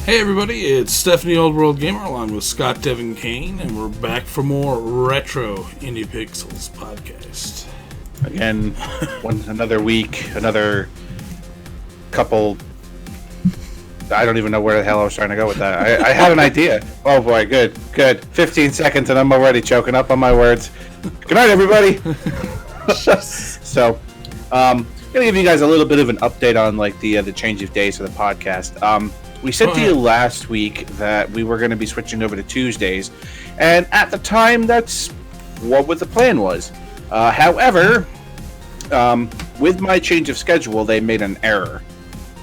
Hey everybody, it's Stephanie Old World Gamer along with Scott Devin Kane, and we're back for more Retro Indie Pixels podcast. Again, another week, another couple. I don't even know where the hell I was trying to go with that. I had an idea. Oh boy, good. 15 seconds and I'm already choking up on my words. Good night, everybody. So, gonna give you guys a little bit of an update on like the change of days for the podcast. We said to you last week that we were going to be switching over to Tuesdays, and at the time, that's what the plan was. However, with my change of schedule, they made an error,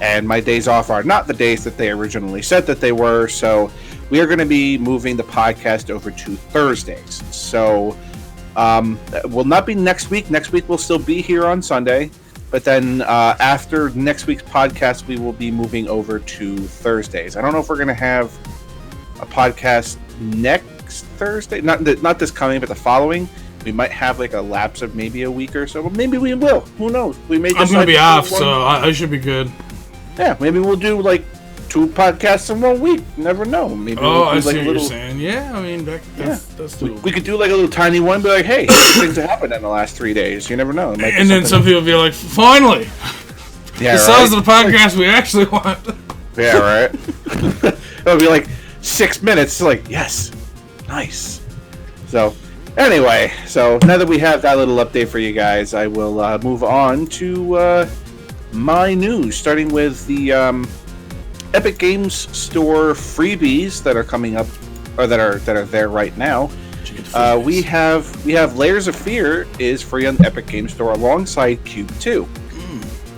and my days off are not the days that they originally said that they were, so we are going to be moving the podcast over to Thursdays. So, it will not be next week. Next week will still be here on Sunday. But then after next week's podcast, we will be moving over to Thursdays. I don't know if we're going to have a podcast next Thursday. Not this coming, but the following. We might have like a lapse of maybe a week or so. But maybe we will. Who knows? We may. I'm going to be off, so I should be good. Yeah, maybe we'll do like 2 podcasts in 1 week. You never know. Maybe we'll I see what you're saying. Yeah, I mean, that's doable. We could do like a little tiny one, be like, hey, things have happened in the last 3 days. You never know. And then some people will be like, finally! Yeah, the size of the podcast we actually want. Yeah, right? It'll be like 6 minutes. Like, yes. Nice. So, anyway. So, now that we have that little update for you guys, I will move on to my news, starting with the Epic Games Store freebies that are coming up, or that are there right now. We have Layers of Fear is free on the Epic Games Store alongside Cube 2.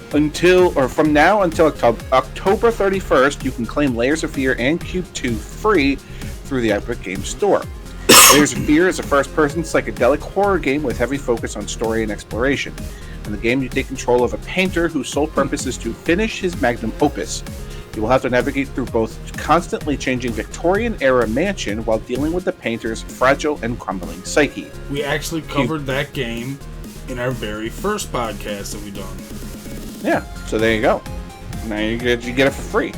From now until October 31st, you can claim Layers of Fear and Cube 2 free through the Epic Games Store. Layers of Fear is a first-person psychedelic horror game with heavy focus on story and exploration. In the game, you take control of a painter whose sole purpose is to finish his magnum opus. You will have to navigate through both constantly changing Victorian-era mansion while dealing with the painter's fragile and crumbling psyche. We actually covered that game in our very first podcast that we done. Yeah, so there you go. Now you get it for free.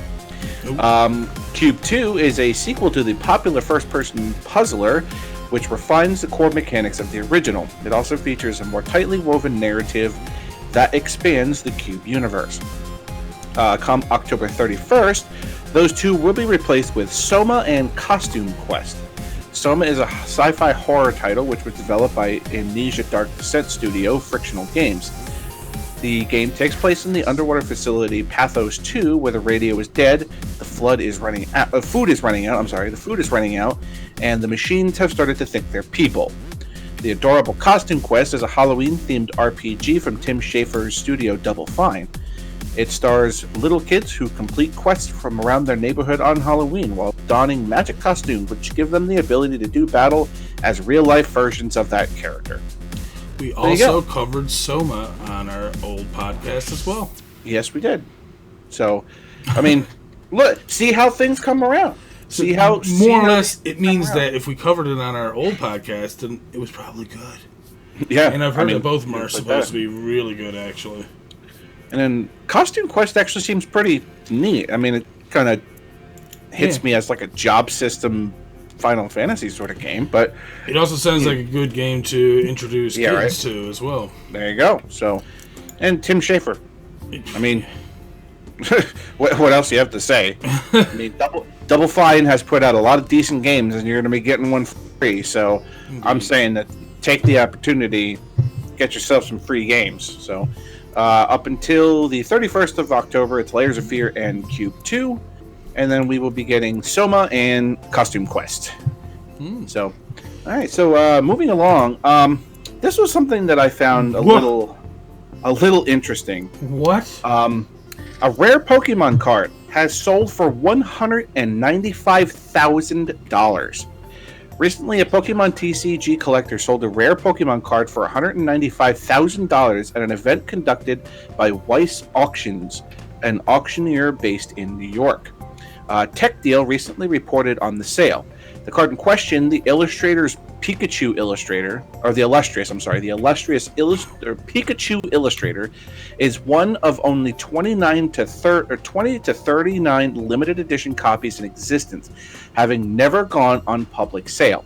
Cube 2 is a sequel to the popular first-person puzzler, which refines the core mechanics of the original. It also features a more tightly woven narrative that expands the Cube universe. Come October 31st, those two will be replaced with Soma and Costume Quest. Soma is a sci-fi horror title which was developed by Amnesia Dark Descent studio Frictional Games. The game takes place in the underwater facility Pathos 2, where the radio is dead, the food is running out, and the machines have started to think they're people. The adorable Costume Quest is a Halloween-themed RPG from Tim Schafer's studio Double Fine. It stars little kids who complete quests from around their neighborhood on Halloween while donning magic costumes which give them the ability to do battle as real-life versions of that character. We also covered Soma on our old podcast as well. Yes, we did. So, I mean, look, see how things come around. More or less, it means that if we covered it on our old podcast, then it was probably good. Yeah. And I've heard that both of them are supposed to be really good, actually. And then Costume Quest actually seems pretty neat. I mean, it kind of hits me as like a job system Final Fantasy sort of game, but it also sounds like a good game to introduce kids to as well. There you go. So, and Tim Schafer. I mean, what else do you have to say? I mean, Double Fine has put out a lot of decent games, and you're going to be getting one free. So, I'm saying that take the opportunity, get yourself some free games. So. Up until the 31st of October, it's Layers of Fear and Cube 2. And then we will be getting Soma and Costume Quest. So, alright, so moving along. This was something that I found a little interesting. What? A rare Pokemon card has sold for $195,000. Recently, a Pokemon TCG collector sold a rare Pokemon card for $195,000 at an event conducted by Weiss Auctions, an auctioneer based in New York. Tech Deal recently reported on the sale. The card in question, the illustrator's Pikachu illustrator, or the illustrious Pikachu illustrator, is one of only 20 to 39 limited edition copies in existence, having never gone on public sale.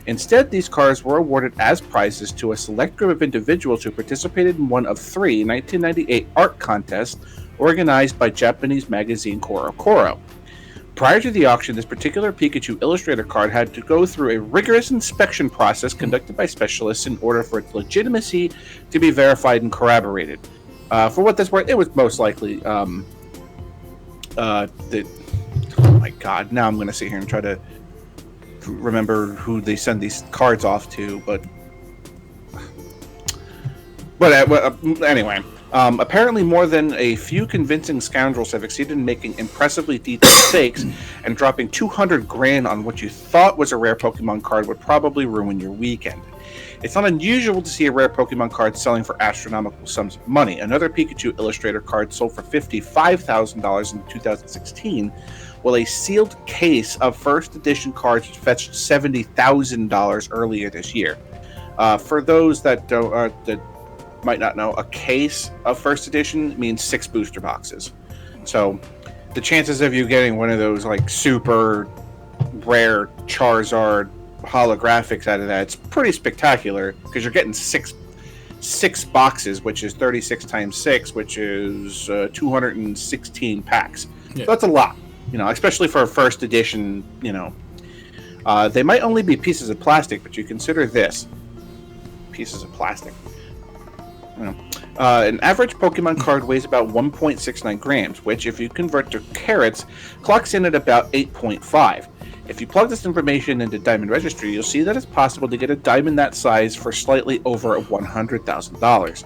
Instead, these cards were awarded as prizes to a select group of individuals who participated in one of 3 1998 art contests organized by Japanese magazine Koro. Prior to the auction, this particular Pikachu illustrator card had to go through a rigorous inspection process conducted by specialists in order for its legitimacy to be verified and corroborated. For what that's worth, it was most likely oh my god, now I'm going to sit here and try to remember who they send these cards off to, but anyway. Apparently, more than a few convincing scoundrels have succeeded in making impressively detailed stakes, and dropping $200,000 on what you thought was a rare Pokemon card would probably ruin your weekend. It's not unusual to see a rare Pokemon card selling for astronomical sums of money. Another Pikachu illustrator card sold for $55,000 in 2016, while a sealed case of first edition cards fetched $70,000 earlier this year. For those that might not know, a case of first edition means 6 booster boxes. So the chances of you getting one of those like super rare Charizard holographics out of that, it's pretty spectacular, because you're getting six boxes, which is 36 times 6, which is 216 packs. Yeah. So that's a lot, especially for a first edition. They might only be pieces of plastic, but you consider this pieces of plastic. An average Pokemon card weighs about 1.69 grams, which, if you convert to carats, clocks in at about 8.5. If you plug this information into Diamond Registry, you'll see that it's possible to get a diamond that size for slightly over $100,000.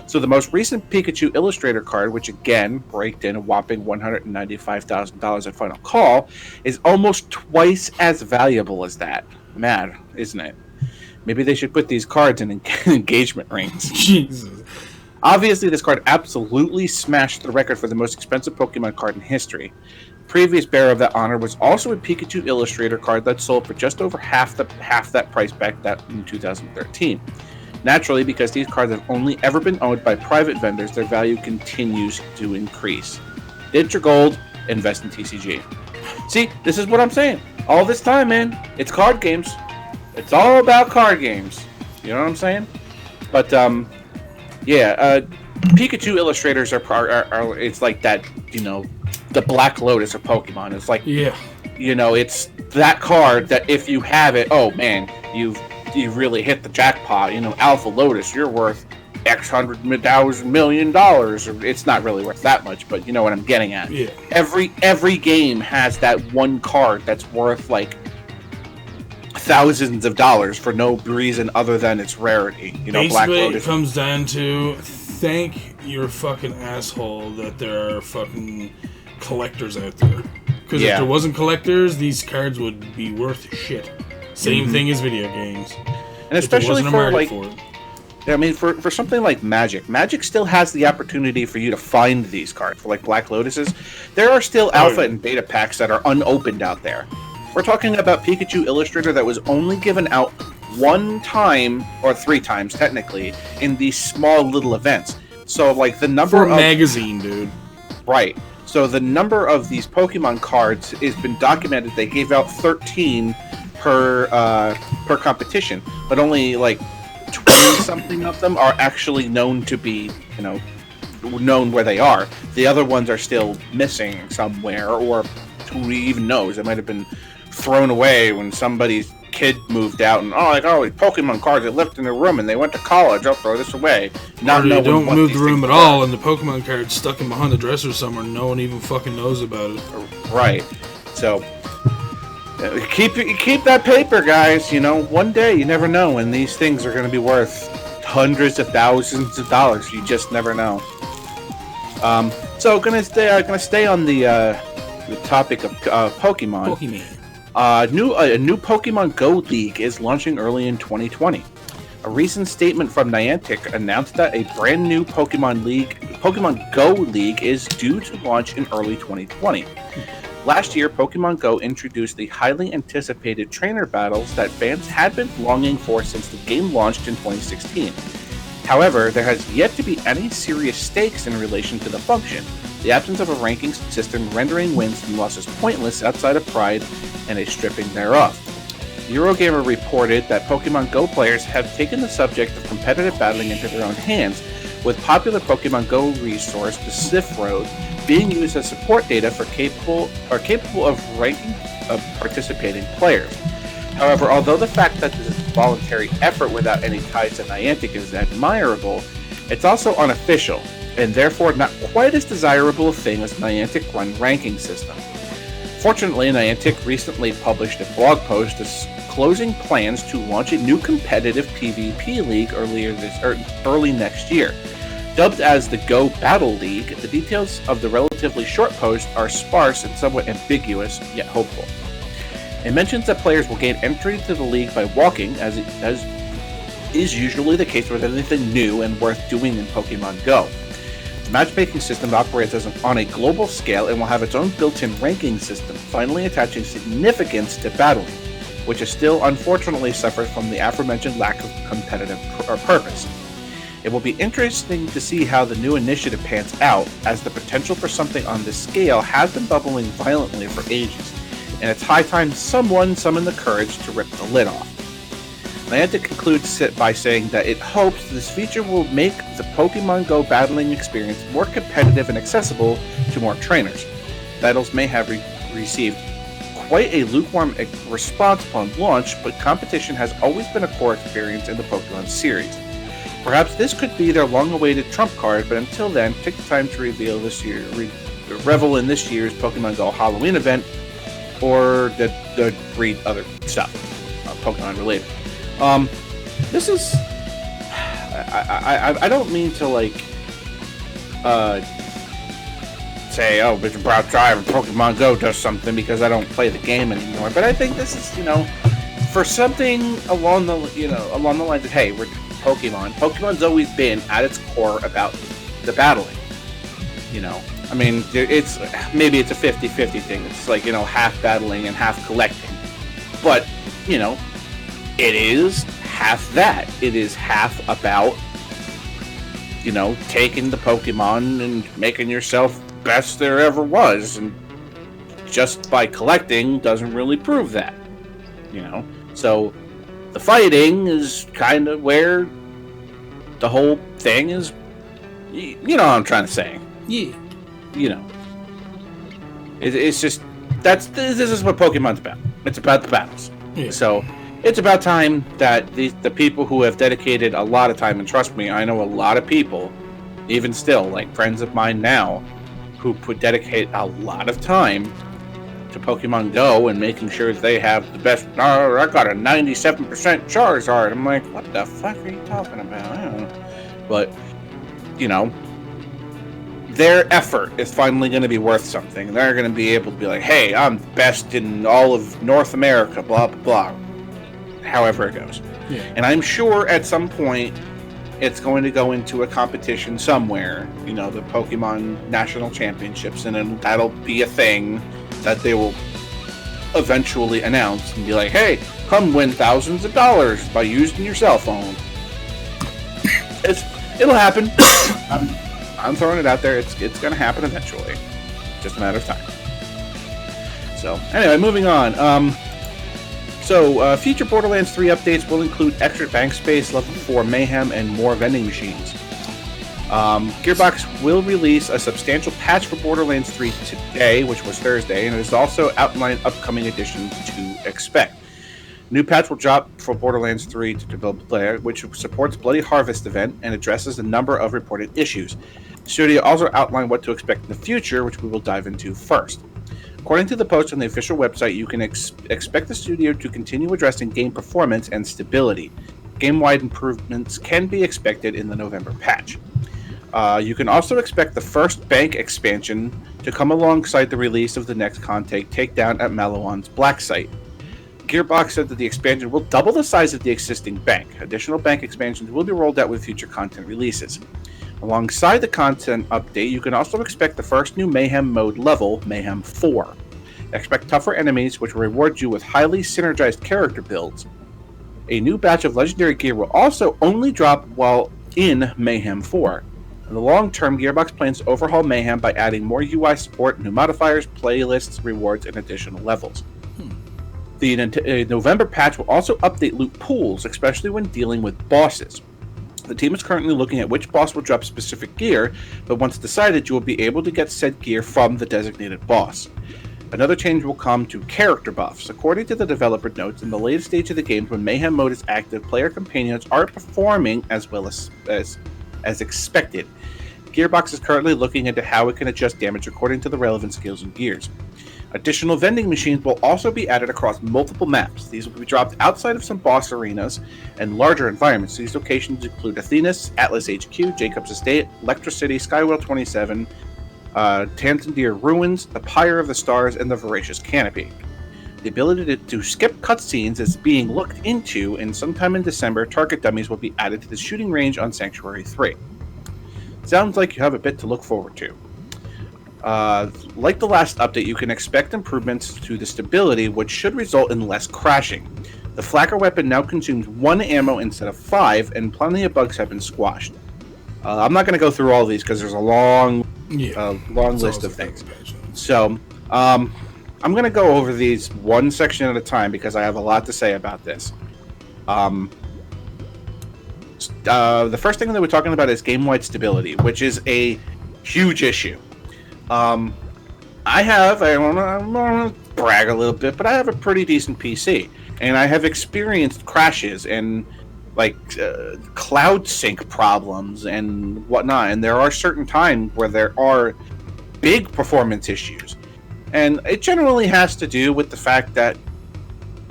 So the most recent Pikachu illustrator card, which again raked in a whopping $195,000 at final call, is almost twice as valuable as that. Mad, isn't it? Maybe they should put these cards in engagement rings. Jesus. Obviously, this card absolutely smashed the record for the most expensive Pokemon card in history. The previous bearer of that honor was also a Pikachu illustrator card that sold for just over half that price back in 2013. Naturally, because these cards have only ever been owned by private vendors, their value continues to increase. Ditch your gold, invest in TCG. See, this is what I'm saying. All this time, man, it's card games. It's all about card games. You know what I'm saying? But, Pikachu illustrators are it's like that, the Black Lotus of Pokemon. It's like, it's that card that if you have it, oh man, you really hit the jackpot. Alpha Lotus, you're worth X $100,000,000. It's not really worth that much, but you know what I'm getting at. Yeah. Every game has that one card that's worth like thousands of dollars for no reason other than its rarity. Basically, Black Lotus. It comes down to thank your fucking asshole that there are fucking collectors out there. Because if there wasn't collectors, these cards would be worth shit. Same thing as video games. And especially for something like Magic. Magic still has the opportunity for you to find these cards. For like Black Lotuses, there are still alpha and beta packs that are unopened out there. We're talking about Pikachu Illustrator that was only given out 1 time, or 3 times technically, in these small little events. So like the number for a magazine, dude. Right. So the number of these Pokemon cards has been documented. They gave out 13 per competition, but only like 20 something of them are actually known to be, known where they are. The other ones are still missing somewhere, or who even knows? It might have been thrown away when somebody's kid moved out and these Pokemon cards, they left in their room and they went to college. I'll throw this away. Don't move the room at all, and the Pokemon card's stuck in behind the dresser somewhere. No one even fucking knows about it. Right. So keep that paper, guys. One day you never know when these things are going to be worth hundreds of thousands of dollars. You just never know. So gonna stay on the topic of Pokemon. A new Pokemon Go League is launching early in 2020. A recent statement from Niantic announced that a brand new Pokemon Go League is due to launch in early 2020. Last year, Pokemon Go introduced the highly anticipated trainer battles that fans had been longing for since the game launched in 2016. However, there has yet to be any serious stakes in relation to the function, the absence of a ranking system rendering wins and losses pointless outside of pride and a stripping thereof. Eurogamer reported that Pokemon Go players have taken the subject of competitive battling into their own hands, with popular Pokemon Go resource, the Sif Road, being used as support data for capable of ranking of participating players. However, although the fact that this is a voluntary effort without any ties to Niantic is admirable, it's also unofficial, and therefore not quite as desirable a thing as Niantic-run ranking system. Fortunately, Niantic recently published a blog post disclosing plans to launch a new competitive PvP league early next year. Dubbed as the Go Battle League, the details of the relatively short post are sparse and somewhat ambiguous, yet hopeful. It mentions that players will gain entry to the league by walking, as is usually the case with anything new and worth doing in Pokemon Go. The matchmaking system operates on a global scale and will have its own built-in ranking system, finally attaching significance to battling, which has still unfortunately suffered from the aforementioned lack of competitive purpose. It will be interesting to see how the new initiative pans out, as the potential for something on this scale has been bubbling violently for ages, and it's high time someone summoned the courage to rip the lid off. Niantic concludes by saying that it hopes this feature will make the Pokemon Go battling experience more competitive and accessible to more trainers. Battles may have received quite a lukewarm response upon launch, but competition has always been a core experience in the Pokemon series. Perhaps this could be their long-awaited trump card, but until then, take the time to revel in this year's Pokemon Go Halloween event, or read other stuff, Pokemon related. This is, I don't mean to say, oh, Mr. Brown Drive or Pokemon Go does something because I don't play the game anymore, but I think this is, for something along the lines of, hey, we're Pokemon's always been at its core about the battling. I mean, it's maybe it's a 50-50 thing. It's like, half battling and half collecting. But, it is half that. It is half about, taking the Pokemon and making yourself best there ever was. And just by collecting doesn't really prove that, So the fighting is kind of where the whole thing is, you know what I'm trying to say. Yeah. It's just, this is what Pokemon's about. It's about the battles. Yeah. So it's about time that the people who have dedicated a lot of time, and trust me, I know a lot of people, even still, like friends of mine now, who dedicate a lot of time to Pokemon Go and making sure they have the best. Oh, I got a 97% Charizard. I'm like, what the fuck are you talking about? I don't know. But, their effort is finally going to be worth something. They're going to be able to be like, hey, I'm the best in all of North America, blah, blah, blah. However it goes. Yeah. And I'm sure at some point it's going to go into a competition somewhere, the Pokemon National Championships, and then that'll be a thing that they will eventually announce and be like, hey, come win thousands of dollars by using your cell phone. It'll happen. I'm throwing it out there. It's going to happen eventually. Just a matter of time. So, anyway, moving on. Future Borderlands 3 updates will include extra bank space, level 4 mayhem, and more vending machines. Gearbox will release a substantial patch for Borderlands 3 today, which was Thursday, and it has also outlined upcoming additions to expect. New patch will drop for Borderlands 3 to develop player, which supports Bloody Harvest event and addresses a number of reported issues. The studio also outlined what to expect in the future, which we will dive into first. According to the post on the official website, you can expect the studio to continue addressing game performance and stability. Game-wide improvements can be expected in the November patch. You can also expect the first bank expansion to come alongside the release of the next content takedown at Maliwan's Black Site. Gearbox said that the expansion will double the size of the existing bank. Additional bank expansions will be rolled out with future content releases. Alongside the content update, you can also expect the first new Mayhem mode level, Mayhem 4. Expect tougher enemies, which will reward you with highly synergized character builds. A new batch of legendary gear will also only drop while in Mayhem 4. In the long term, Gearbox plans to overhaul Mayhem by adding more UI support, new modifiers, playlists, rewards, and additional levels. The November patch will also update loot pools, especially when dealing with bosses. The team is currently looking at which boss will drop specific gear, but once decided, you will be able to get said gear from the designated boss. Another change will come to character buffs. According to the developer notes, in the latest stage of the game, when Mayhem mode is active, player companions aren't performing as well as expected. Gearbox is currently looking into how it can adjust damage according to the relevant skills and gears. Additional vending machines will also be added across multiple maps. These will be dropped outside of some boss arenas and larger environments. These locations include Athenas, Atlas HQ, Jacob's Estate, Electra City, Skywell 27, Tanzandir Ruins, the Pyre of the Stars, and the Voracious Canopy. The ability to skip cutscenes is being looked into, and sometime in December, target dummies will be added to the shooting range on Sanctuary 3. Sounds like you have a bit to look forward to. Like the last update, you can expect improvements to the stability, which should result in less crashing. The flakger weapon now consumes 1 ammo instead of 5, and plenty of bugs have been squashed. I'm not going to go through all of these because there's a long list of things. So, I'm going to go over these one section at a time because I have a lot to say about this. The first thing that we're talking about is game-wide stability, which is a huge issue. I don't want to brag a little bit, but I have a pretty decent PC, and I have experienced crashes and cloud sync problems and whatnot, and there are certain times where there are big performance issues, and it generally has to do with the fact that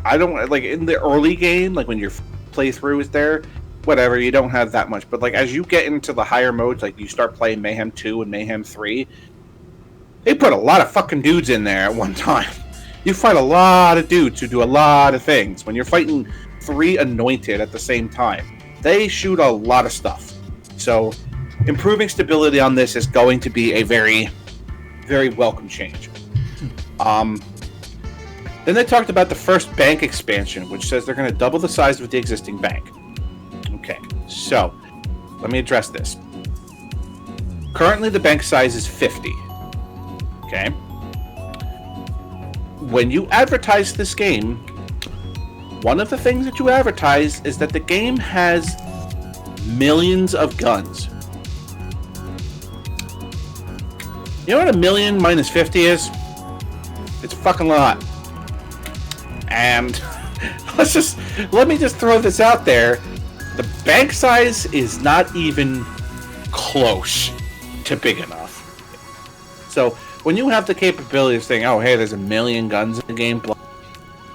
I don't like in the early game, like when your playthrough is there, whatever, you don't have that much, but like as you get into the higher modes, like you start playing Mayhem 2 and Mayhem 3, they put a lot of fucking dudes in there at one time. You fight a lot of dudes who do a lot of things. When you're fighting 3 anointed at the same time, they shoot a lot of stuff. So improving stability on this is going to be a very, very welcome change. Then they talked about the first bank expansion, which says they're going to double the size of the existing bank. Okay, so let me address this. Currently the bank size is 50. Okay. When you advertise this game, one of the things that you advertise is that the game has millions of guns. You know what a million minus 50 is? It's a fucking lot. And let me just throw this out there. The bank size is not even close to big enough. So when you have the capability of saying, oh, hey, there's a million guns in the game,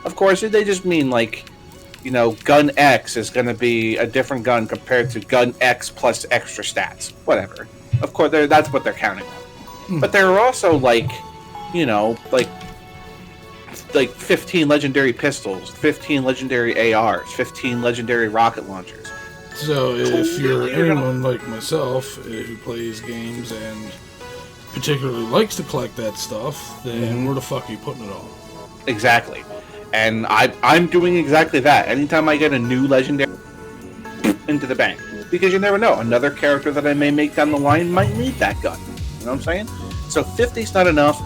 of course, they just mean, like, you know, gun X is going to be a different gun compared to gun X plus extra stats. Whatever. Of course, that's what they're counting on. But there are also, like, you know, like 15 legendary pistols, 15 legendary ARs, 15 legendary rocket launchers. So if you're anyone like myself who plays games and particularly likes to collect that stuff, then where the fuck are you putting it all? Exactly. And I'm doing exactly that. Anytime I get a new legendary, into the bank. Because you never know. Another character that I may make down the line might need that gun. You know what I'm saying? So 50's not enough.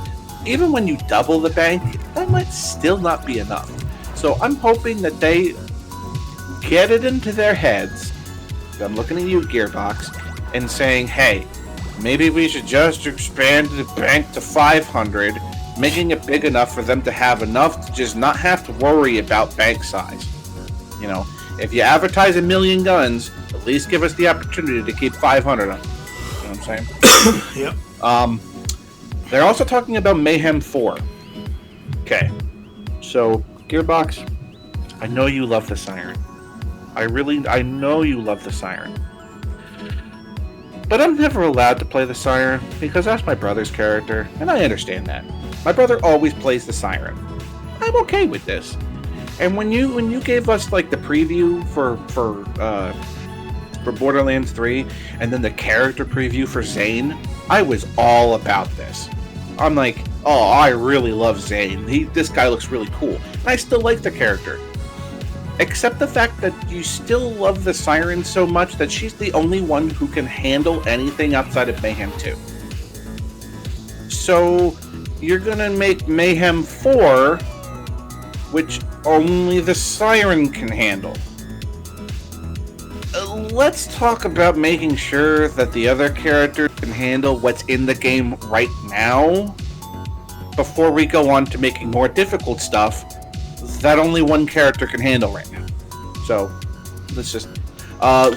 Even when you double the bank, that might still not be enough. So I'm hoping that they get it into their heads. I'm looking at you, Gearbox, and saying, hey, maybe we should just expand the bank to 500, making it big enough for them to have enough to just not have to worry about bank size. You know, if you advertise a million guns, at least give us the opportunity to keep 500 of them. You know what I'm saying? Yep. They're also talking about Mayhem 4. Okay. So, Gearbox, I know you love the Siren. I know you love the Siren. But I'm never allowed to play the Siren because that's my brother's character, and I understand that. My brother always plays the Siren. I'm okay with this. And when you gave us like the preview for Borderlands 3 and then the character preview for Zane, I was all about this. I'm like, oh, I really love Zane. This guy looks really cool. And I still like the character. Except the fact that you still love the Siren so much that she's the only one who can handle anything outside of Mayhem 2. So you're gonna make Mayhem 4, which only the Siren can handle. Let's talk about making sure that the other characters can handle what's in the game right now before we go on to making more difficult stuff that only one character can handle right now. So, let's just...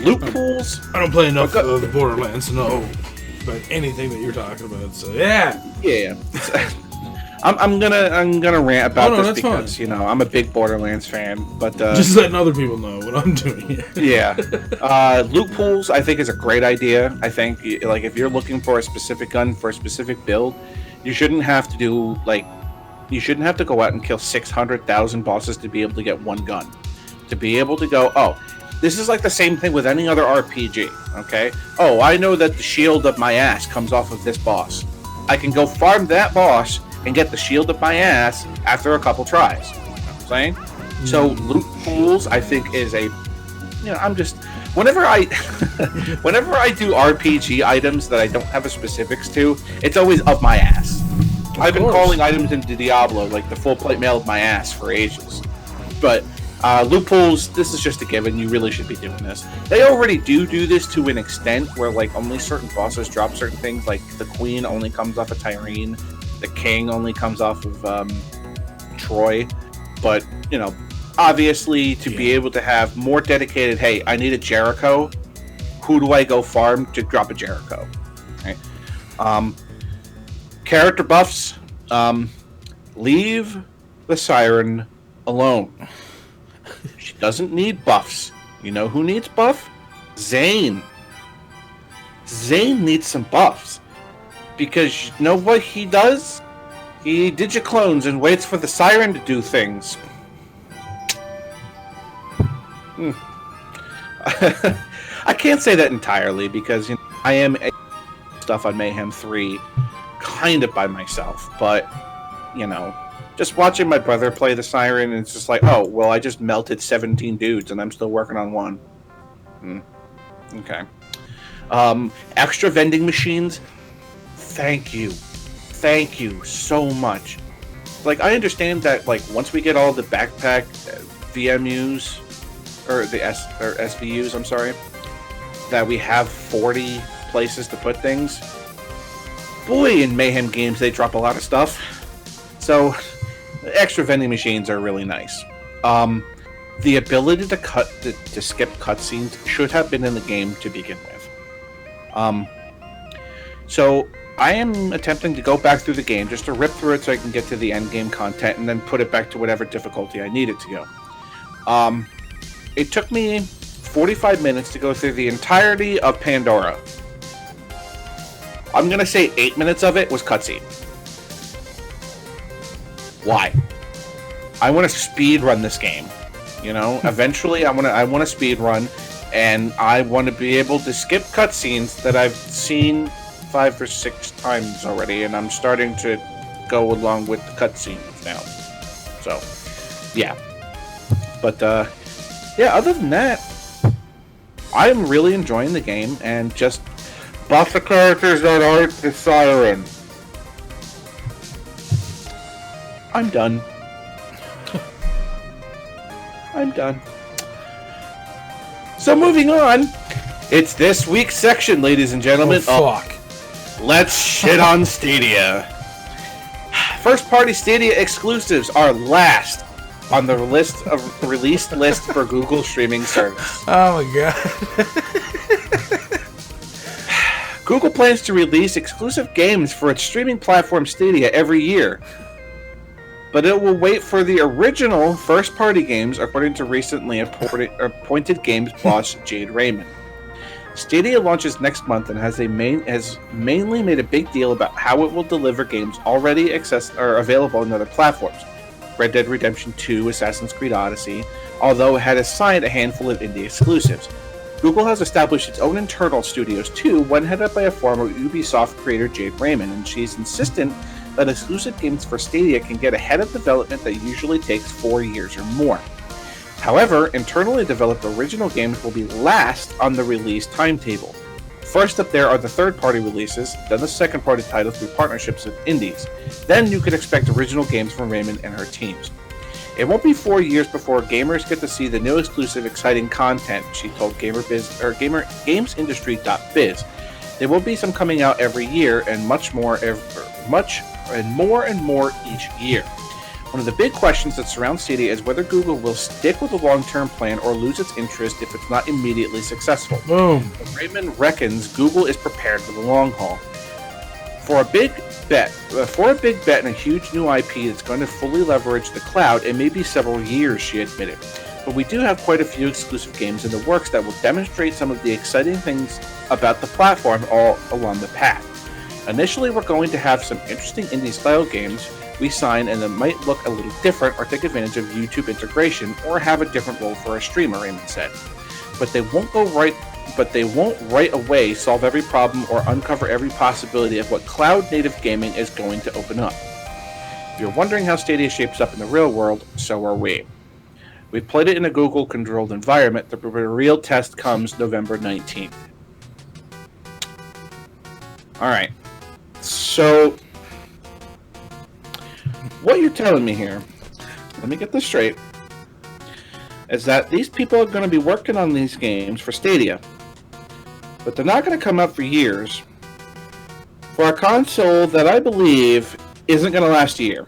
loot pools... I don't play enough of Borderlands to know about anything that you're talking about, so yeah. Yeah. I'm gonna rant about this because, fine. I'm a big Borderlands fan, but... just letting other people know what I'm doing here. Yeah. Loot pools, I think, is a great idea. I think, like, if you're looking for a specific gun for a specific build, you shouldn't have to do, like... You shouldn't have to go out and kill 600,000 bosses to be able to get one gun. To be able to go, oh, this is like the same thing with any other RPG, okay? Oh, I know that the shield of my ass comes off of this boss. I can go farm that boss and get the shield of my ass after a couple tries. You know what I'm saying? So loot pools, I think, is a... I'm just... Whenever I do RPG items that I don't have a specifics to, it's always of my ass. I've been calling items into Diablo like the full plate mail of my ass for ages. But loot pools, this is just a given. You really should be doing this. They already do this to an extent where like only certain bosses drop certain things. Like the Queen only comes off of Tyrene. The King only comes off of Troy. But, obviously to be able to have more dedicated, hey, I need a Jericho. Who do I go farm to drop a Jericho? Right? Character buffs, leave the Siren alone. She doesn't need buffs. You know who needs buff? Zane. Zane needs some buffs. Because you know what he does? He digiclones and waits for the Siren to do things. I can't say that entirely because I am stuff on Mayhem 3 kind of by myself, but just watching my brother play the Siren, and it's just like, oh, well, I just melted 17 dudes and I'm still working on one. Okay. Extra vending machines, thank you so much. Like, I understand that, like, once we get all the backpack VMUs or the SVUs, I'm sorry, that we have 40 places to put things. Boy, in Mayhem games, they drop a lot of stuff. So, extra vending machines are really nice. The ability to skip cutscenes should have been in the game to begin with. So, I am attempting to go back through the game just to rip through it so I can get to the end game content and then put it back to whatever difficulty I need it to go. It took me 45 minutes to go through the entirety of Pandora. I'm gonna say 8 minutes of it was cutscene. Why? I want to speed run this game. Eventually I want to speed run, and I want to be able to skip cutscenes that I've seen 5 or 6 times already, and I'm starting to go along with the cutscenes now. So, yeah. But other than that, I'm really enjoying the game, and just buff the characters that aren't the Siren. I'm done. I'm done. So moving on, it's this week's section, ladies and gentlemen. Oh, fuck. Let's shit on Stadia. First-party Stadia exclusives are last on the released list for Google streaming service. Oh my god. Google plans to release exclusive games for its streaming platform Stadia every year, but it will wait for the original first-party games, according to recently appointed games boss Jade Raymond. Stadia launches next month and has mainly made a big deal about how it will deliver games already available on other platforms. Red Dead Redemption 2, Assassin's Creed Odyssey, although it had assigned a handful of indie exclusives. Google has established its own internal studios too, one headed by a former Ubisoft creator Jade Raymond, and she's insistent that exclusive games for Stadia can get ahead of development that usually takes 4 years or more. However, internally developed original games will be last on the release timetable. First up there are the third-party releases, then the second-party titles through partnerships with indies. Then you can expect original games from Raymond and her teams. It won't be 4 years before gamers get to see the new exclusive exciting content, she told GamesIndustry.biz. There will be some coming out every year and more each year. One of the big questions that surround Stadia is whether Google will stick with a long-term plan or lose its interest if it's not immediately successful. Boom. But Raymond reckons Google is prepared for the long haul. For a big bet and a huge new IP that's going to fully leverage the cloud, it may be several years, she admitted. But we do have quite a few exclusive games in the works that will demonstrate some of the exciting things about the platform all along the path. Initially, we're going to have some interesting indie-style games we sign and that might look a little different or take advantage of YouTube integration or have a different role for a streamer, Raymond said. But they won't right away solve every problem or uncover every possibility of what cloud-native gaming is going to open up. If you're wondering how Stadia shapes up in the real world, so are we. We've played it in a Google-controlled environment. The real test comes November 19th. Alright. So, what you're telling me here, let me get this straight, is that these people are going to be working on these games for Stadia, but they're not going to come out for years for a console that I believe isn't going to last a year.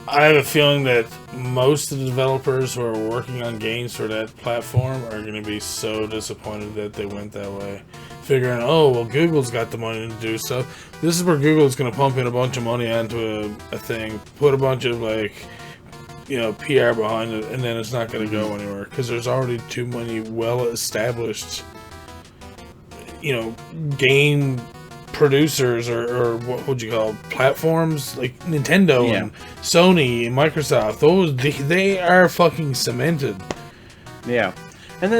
I have a feeling that most of the developers who are working on games for that platform are going to be so disappointed that they went that way. Figuring, oh, well, Google's got the money to do stuff. This is where Google's going to pump in a bunch of money onto a thing, put a bunch of, PR behind it, and then it's not going to go anywhere because there's already too many well-established, game producers or what would you call it, platforms like Nintendo and Sony and Microsoft. They are fucking cemented. Yeah. And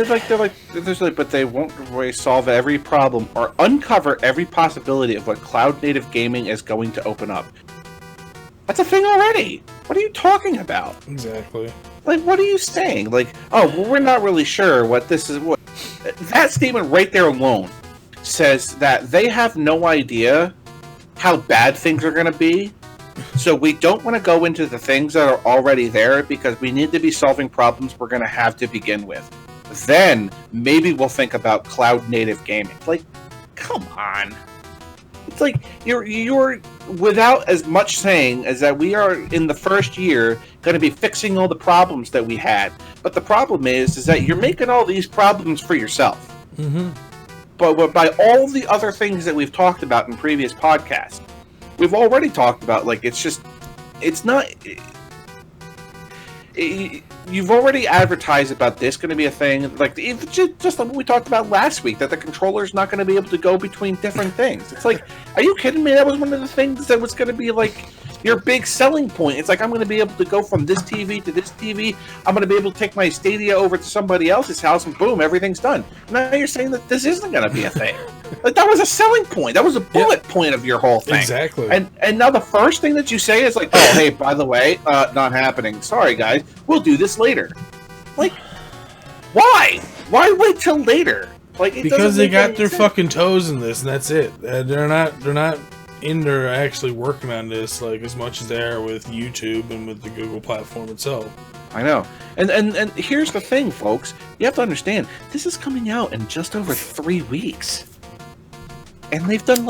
but they won't really solve every problem or uncover every possibility of what cloud-native gaming is going to open up. That's a thing already. What are you talking about? Exactly. What are you saying? We're not really sure what this is. What that statement right there alone says that they have no idea how bad things are going to be. So we don't want to go into the things that are already there because we need to be solving problems we're going to have to begin with. Then maybe we'll think about cloud native gaming. Come on. It's you're without as much saying as that we are in the first year going to be fixing all the problems that we had. But the problem is that you're making all these problems for yourself. Mm-hmm. But by all the other things that we've talked about in previous podcasts, we've already talked about, you've already advertised about this going to be a thing, just like what we talked about last week, that the controller's not going to be able to go between different things. It's are you kidding me? That was one of the things that was going to be your big selling point. It's I'm going to be able to go from this TV to this TV. I'm going to be able to take my Stadia over to somebody else's house and boom, everything's done. Now you're saying that this isn't going to be a thing. That was a selling point. That was a bullet point of your whole thing. Exactly. And now the first thing that you say is oh, hey, by the way, not happening. Sorry, guys. We'll do this later. Why? Why wait till later? Because they got their fucking toes in this, and that's it. They're not in there actually working on this as much as they are with YouTube and with the Google platform itself. I know. And here's the thing, folks. You have to understand, this is coming out in just over 3 weeks. And they've done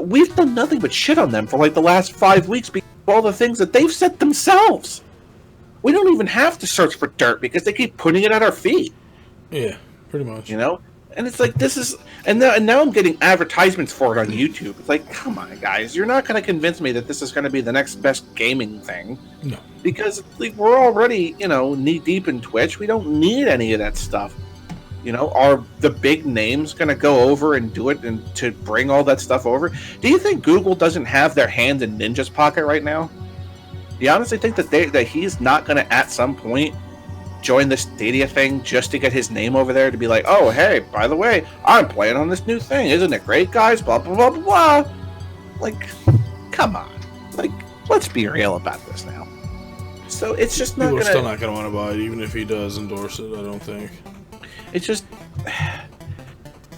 we've done nothing but shit on them for the last 5 weeks because of all the things that they've said themselves. We don't even have to search for dirt because they keep putting it at our feet. Yeah, pretty much. And it's this is, and now I'm getting advertisements for it on YouTube. It's come on, guys, you're not going to convince me that this is going to be the next best gaming thing. No. Because we're already, knee deep in Twitch. We don't need any of that stuff. Are the big names going to go over and do it and to bring all that stuff over? Do you think Google doesn't have their hand in Ninja's pocket right now? Do you honestly think that he's not going to at some point join the Stadia thing just to get his name over there to be oh, hey, by the way, I'm playing on this new thing. Isn't it great, guys? Blah, blah, blah, blah, blah. Come on. like, let's be real about this now. So it's just not People gonna... are still not going to want to buy it, even if he does endorse it, I don't think. It's just...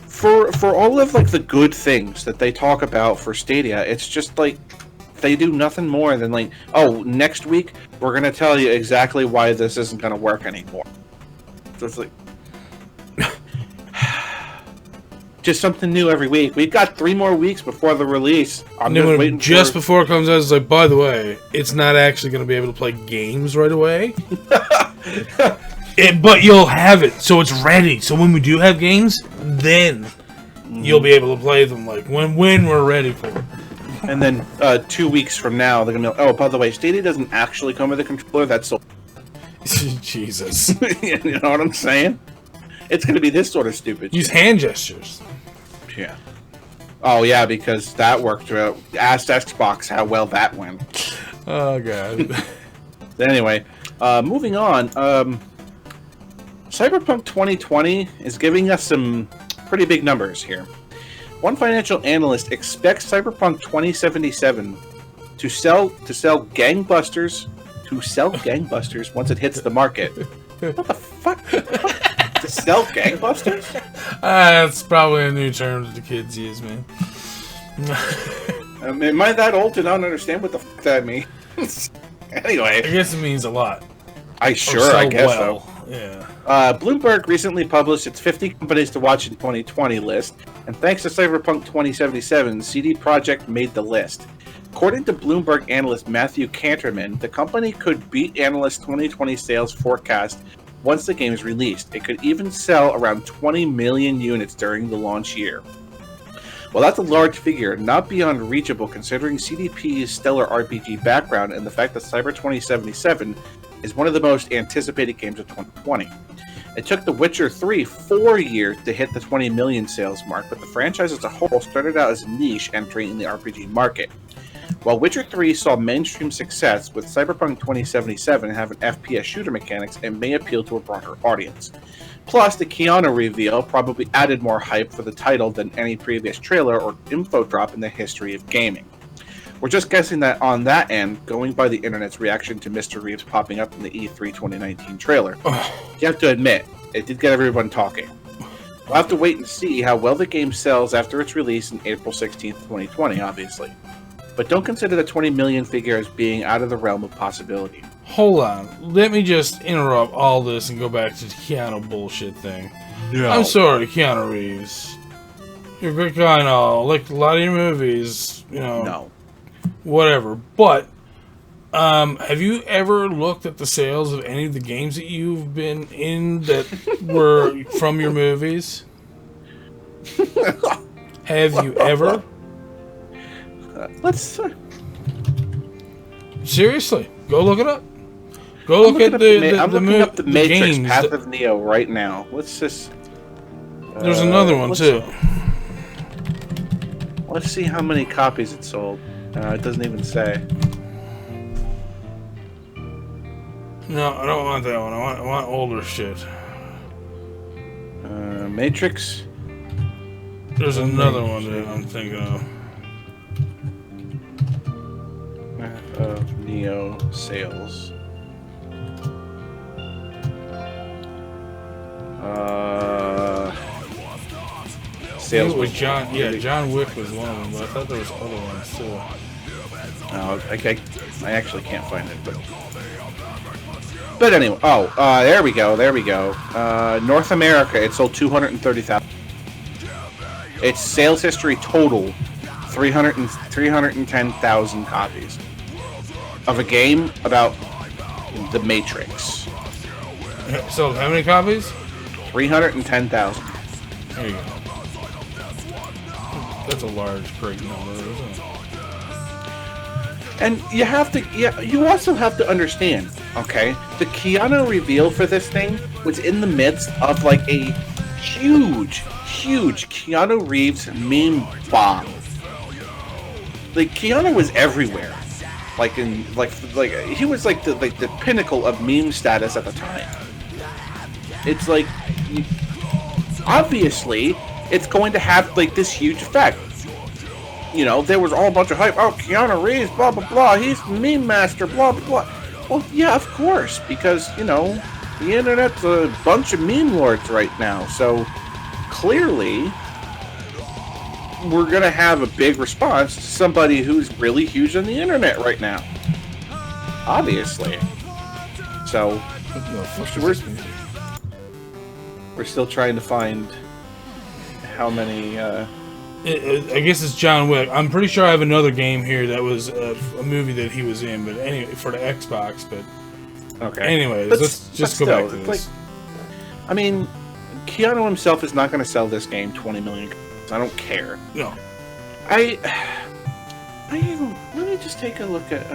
For all of, like, the good things that they talk about for Stadia, it's just, like, they do nothing more than, like, oh, next week, we're going to tell you exactly why this isn't going to work anymore. So it's like... just something new every week. We've got 3 more weeks before the release. I'm just waiting just before it comes out, it's like, by the way, it's not actually going to be able to play games right away. But you'll have it, so it's ready. So when we do have games, then you'll be able to play them, like, when we're ready for it. And then 2 weeks from now, they're going to be like, oh, by the way, Stadia doesn't actually come with a controller. That's so... Jesus. You know what I'm saying? It's going to be this sort of stupid Use shit. hand gestures. Yeah. Oh, yeah, because that worked. Ask Xbox how well that went. Oh, God. Anyway, moving on. Cyberpunk 2020 is giving us some pretty big numbers here. One financial analyst expects Cyberpunk 2077 to sell gangbusters once it hits the market. What the fuck? To sell gangbusters? That's probably a new term that the kids use, man. Am I that old to not understand what the fuck that means? Anyway. I guess it means a lot. I guess so. Yeah. Bloomberg recently published its 50 companies to watch in 2020 list, and thanks to Cyberpunk 2077, CD Projekt made the list. According to Bloomberg analyst Matthew Canterman, the company could beat analyst 2020 sales forecast once the game is released. It could even sell around 20 million units during the launch year. Well, that's a large figure, not beyond reachable considering CDP's stellar RPG background and the fact that Cyber 2077 is one of the most anticipated games of 2020. It took The Witcher 3 4 years to hit the 20 million sales mark, but the franchise as a whole started out as a niche entering in the RPG market. While Witcher 3 saw mainstream success, with Cyberpunk 2077 having FPS shooter mechanics, it may appeal to a broader audience. Plus, the Keanu reveal probably added more hype for the title than any previous trailer or info drop in the history of gaming. We're just guessing that on that end, going by the internet's reaction to Mr. Reeves popping up in the E3 2019 trailer. You have to admit, it did get everyone talking. We'll have to wait and see how well the game sells after its release in April 16th, 2020, obviously. But don't consider the 20 million figure as being out of the realm of possibility. Hold on. Let me just interrupt all this and go back to the Keanu bullshit thing. No. I'm sorry, Keanu Reeves. You're a great guy and all. Like a lot of your movies, you know. No. Whatever. But, have you ever looked at the sales of any of the games that you've been in that were from your movies? Have you ever? Let's... Seriously, go look it up. Go look at I'm looking up the Matrix games Path of Neo right now. Let's just... There's another one, too. Let's see how many copies it sold. It doesn't even say. No, I don't want that one. I want older shit. Matrix? There's another one that I'm thinking of. Path of Neo sales. Sales was John. Yeah, John Wick was one of them, but I thought there was other ones too. I actually can't find it, but anyway. Oh, there we go. North America, it sold 230,000. Its sales history total 310,000 copies of a game about the Matrix. So how many copies? 310,000. There you go. That's a large, great number, isn't it? And you also have to understand, okay? The Keanu reveal for this thing was in the midst of like a huge Keanu Reeves meme bomb. Like Keanu was everywhere, like he was like the pinnacle of meme status at the time. It's like, obviously, it's going to have like this huge effect. there was all a bunch of hype. Oh, Keanu Reeves, blah, blah, blah. He's meme master, blah, blah, blah. Well, yeah, of course, because, the internet's a bunch of meme lords right now. So, clearly, we're going to have a big response to somebody who's really huge on the internet right now. Obviously. So, we're still trying to find how many... I guess it's John Wick. I'm pretty sure I have another game here that was a movie that he was in, but anyway, for the Xbox. But okay. Anyways, let's just go back to this. Keanu himself is not going to sell this game 20 million. I don't care. No. Let me just take a look at.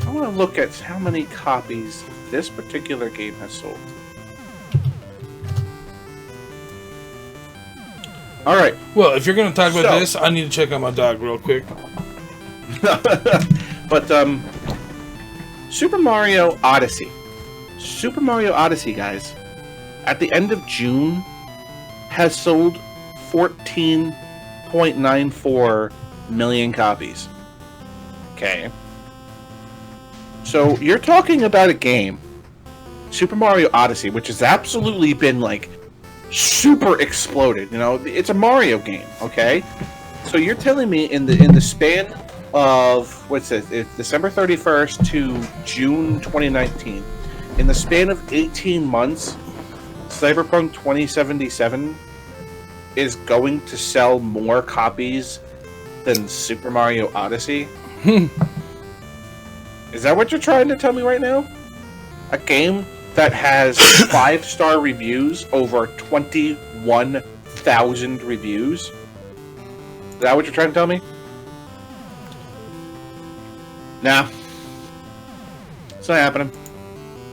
I want to look at how many copies this particular game has sold. All right. Well, if you're going to talk about this, I need to check on my dog real quick. But Super Mario Odyssey, guys, at the end of June, has sold 14.94 million copies. Okay. So you're talking about a game, Super Mario Odyssey, which has absolutely been super exploded. It's a Mario game, okay? So you're telling me in the span of December 31st to June 2019, in the span of 18 months, Cyberpunk 2077 is going to sell more copies than Super Mario Odyssey? Is that what you're trying to tell me right now? A game that has 5-star reviews, over 21,000 reviews? Is that what you're trying to tell me? Nah. It's not happening.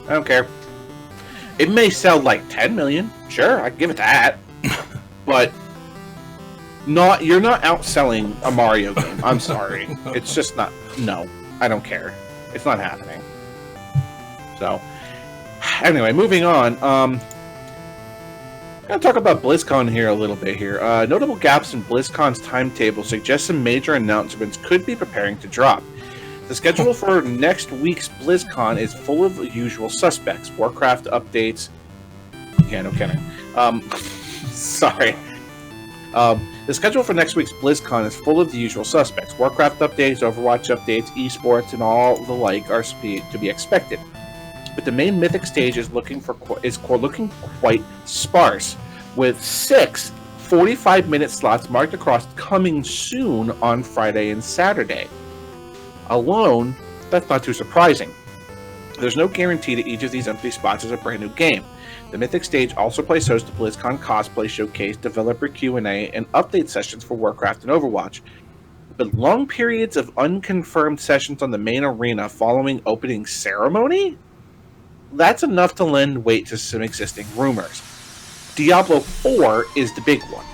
I don't care. It may sell 10 million. Sure, I can give it that. But you're not outselling a Mario game. I'm sorry. It's just not. No, I don't care. It's not happening. So... Anyway, moving on. I'm going to talk about BlizzCon here a little bit here. Notable gaps in BlizzCon's timetable suggest some major announcements could be preparing to drop. The schedule for next week's BlizzCon is full of the usual suspects. Warcraft updates. Yeah, no kidding. Sorry. The schedule for next week's BlizzCon is full of the usual suspects. Warcraft updates, Overwatch updates, esports, and all the like are to be expected. But the main Mythic stage is looking quite sparse, with 6 45-minute slots marked across coming soon on Friday and Saturday. Alone, that's not too surprising. There's no guarantee that each of these empty spots is a brand new game. The Mythic stage also plays host to BlizzCon Cosplay Showcase, Developer Q&A, and update sessions for Warcraft and Overwatch. But long periods of unconfirmed sessions on the main arena following opening ceremony? That's enough to lend weight to some existing rumors. Diablo 4 is the big one.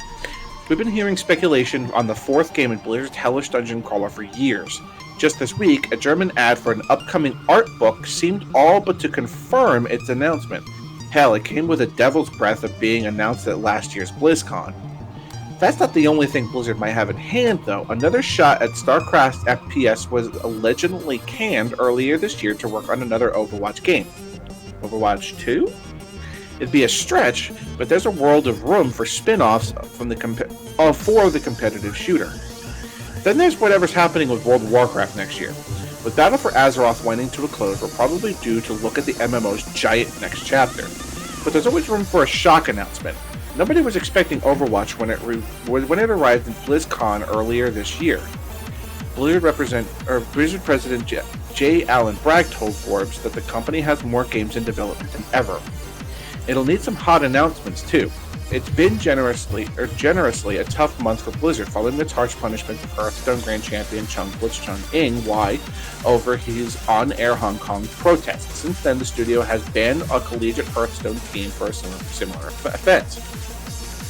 We've been hearing speculation on the 4th game in Blizzard's hellish dungeon crawler for years. Just this week, a German ad for an upcoming art book seemed all but to confirm its announcement. Hell, it came with a devil's breath of being announced at last year's BlizzCon. That's not the only thing Blizzard might have in hand, though. Another shot at StarCraft FPS was allegedly canned earlier this year to work on another Overwatch game. Overwatch 2? It'd be a stretch, but there's a world of room for spin-offs from for the competitive shooter. Then there's whatever's happening with World of Warcraft next year. With Battle for Azeroth winding to a close, we're probably due to look at the MMO's giant next chapter. But there's always room for a shock announcement. Nobody was expecting Overwatch when it arrived in BlizzCon earlier this year. Blizzard President J. Allen Bragg told Forbes that the company has more games in development than ever. It'll need some hot announcements too. It's been generously a tough month for Blizzard following its harsh punishment of Hearthstone Grand Champion Chung Ing Wai over his on-air Hong Kong protests. Since then, the studio has banned a collegiate Hearthstone team for a similar offense.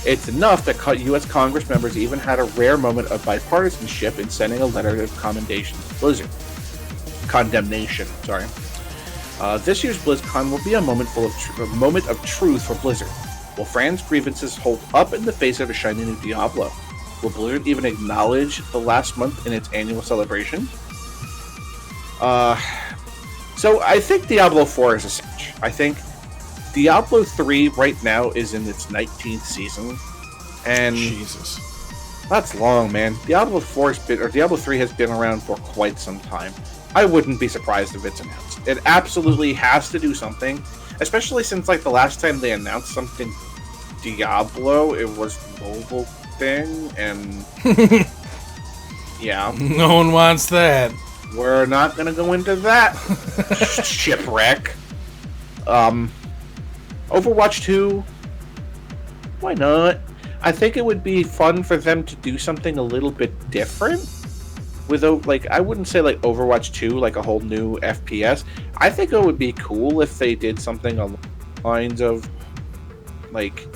It's enough that U.S. Congress members even had a rare moment of bipartisanship in sending a letter of commendation to Blizzard. Condemnation, sorry. This year's BlizzCon will be a moment of truth for Blizzard. Will fans' grievances hold up in the face of a shiny new Diablo? Will Blizzard even acknowledge the last month in its annual celebration? So I think Diablo 4 is a cinch. I think Diablo 3 right now is in its 19th season. And Jesus. That's long, man. Diablo 3 has been around for quite some time. I wouldn't be surprised if it's announced. It absolutely has to do something, especially since like the last time they announced something Diablo, it was the mobile thing, and yeah. No one wants that. We're not gonna go into that shipwreck. Overwatch 2, why not? I think it would be fun for them to do something a little bit different. I wouldn't say like Overwatch 2, like a whole new FPS. I think it would be cool if they did something along the lines of, like,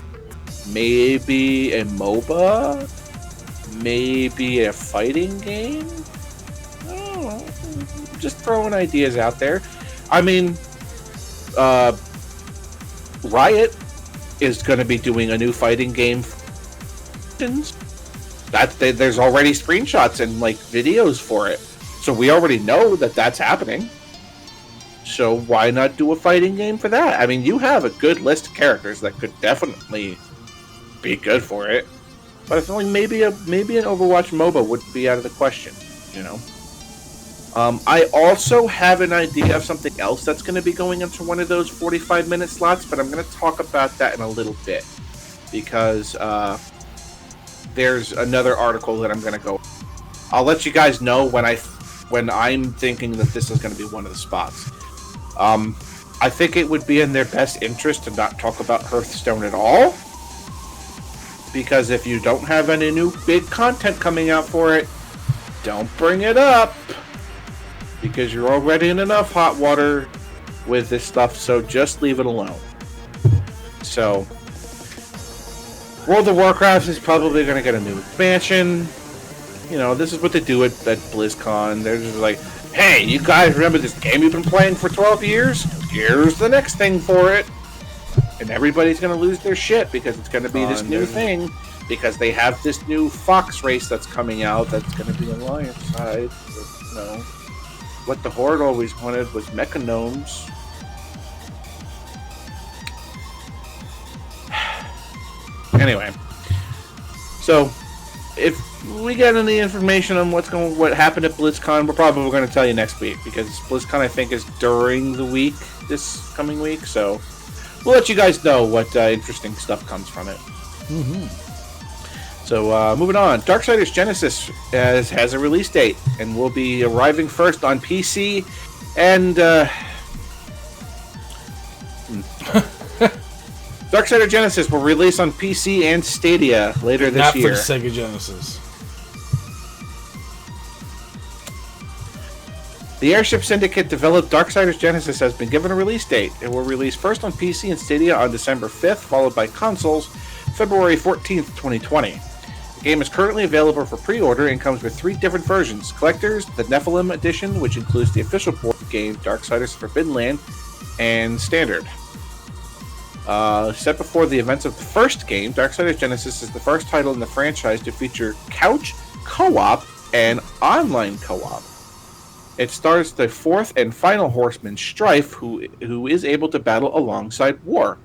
maybe a MOBA, maybe a fighting game. I don't know. Just throwing ideas out there. I mean, Riot is going to be doing a new fighting game. There's already screenshots and like videos for it, so we already know that that's happening. So why not do a fighting game for that? I mean, you have a good list of characters that could definitely be good for it, but I feel like maybe an Overwatch MOBA wouldn't be out of the question, you know. I also have an idea of something else that's going to be going into one of those 45-minute slots, but I'm going to talk about that in a little bit because there's another article that I'm going to go. I'll let you guys know when I'm thinking that this is going to be one of the spots. I think it would be in their best interest to not talk about Hearthstone at all, because if you don't have any new big content coming out for it, don't bring it up, because you're already in enough hot water with this stuff, so just leave it alone. So World of Warcraft is probably going to get a new expansion. You know, this is what they do at BlizzCon. They're just like, hey, you guys remember this game you've been playing for 12 years? Here's the next thing for it. And everybody's going to lose their shit because it's going to be this new thing. Because they have this new Fox race that's coming out that's going to be Alliance side. You know, what the Horde always wanted was mechagnomes. Anyway, so if we get any information on what happened at BlizzCon, we're probably going to tell you next week, because BlizzCon I think is during the week, this coming week. So we'll let you guys know what interesting stuff comes from it. Mm-hmm. So moving on, Darksiders Genesis has a release date and will be arriving first on PC and Darksiders Genesis will release on PC and Stadia later this year. Not for Sega Genesis. The Airship Syndicate developed Darksiders Genesis has been given a release date. It will release first on PC and Stadia on December 5th, followed by consoles February 14th, 2020. The game is currently available for pre-order and comes with 3 different versions: Collector's, the Nephilim Edition, which includes the official board game Darksiders Forbidden Land, and Standard. Set before the events of the first game, Darksiders Genesis is the first title in the franchise to feature couch co-op and online co-op. It stars the 4th and final horseman, Strife, who is able to battle alongside War.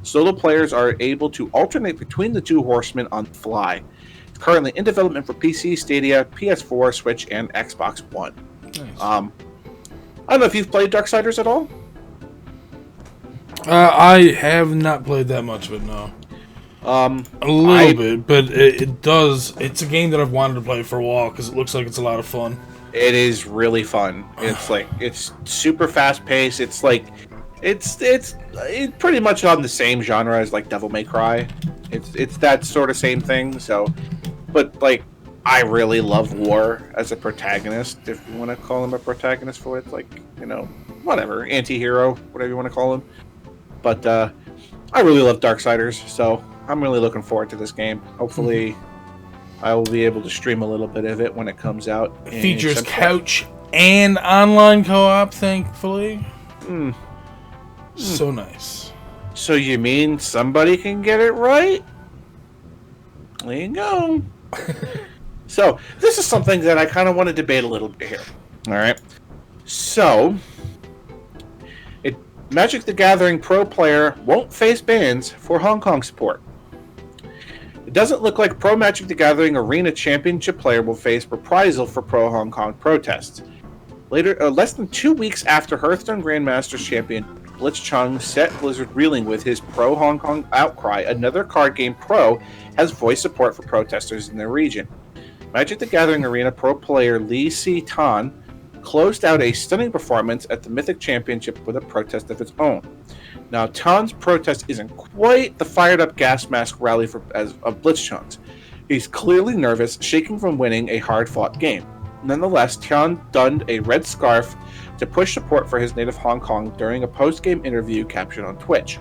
Solo players are able to alternate between the 2 horsemen on the fly. It's currently in development for PC, Stadia, PS4, Switch, and Xbox One. Nice. I don't know if you've played Darksiders at all? I have not played that much of it, no. A little bit, but it's a game that I've wanted to play for a while because it looks like it's a lot of fun. It is really fun. It's super fast paced. It's pretty much on the same genre as like Devil May Cry. It's that sort of same thing. So, but like, I really love War as a protagonist, if you want to call him a protagonist for it. Like, you know, whatever, anti-hero, whatever you want to call him. But I really love Darksiders, so I'm really looking forward to this game. Hopefully, I will be able to stream a little bit of it when it comes out. It features couch and online co-op, thankfully. So nice. So you mean somebody can get it right? There you go. So this is something that I kind of want to debate a little bit here. All right. So, Magic the Gathering Pro player won't face bans for Hong Kong support. It doesn't look like Pro Magic the Gathering Arena Championship player will face reprisal for pro Hong Kong protests. Less than 2 weeks after Hearthstone Grandmasters champion Blitzchung set Blizzard reeling with his pro Hong Kong outcry, another card game pro has voiced support for protesters in their region. Magic the Gathering Arena Pro player Lee Si Tan closed out a stunning performance at the Mythic Championship with a protest of its own. Now, Tan's protest isn't quite the fired-up gas mask rally of Blitzchung's. He's clearly nervous, shaking from winning a hard-fought game. Nonetheless, Tan donned a red scarf to push support for his native Hong Kong during a post-game interview captured on Twitch.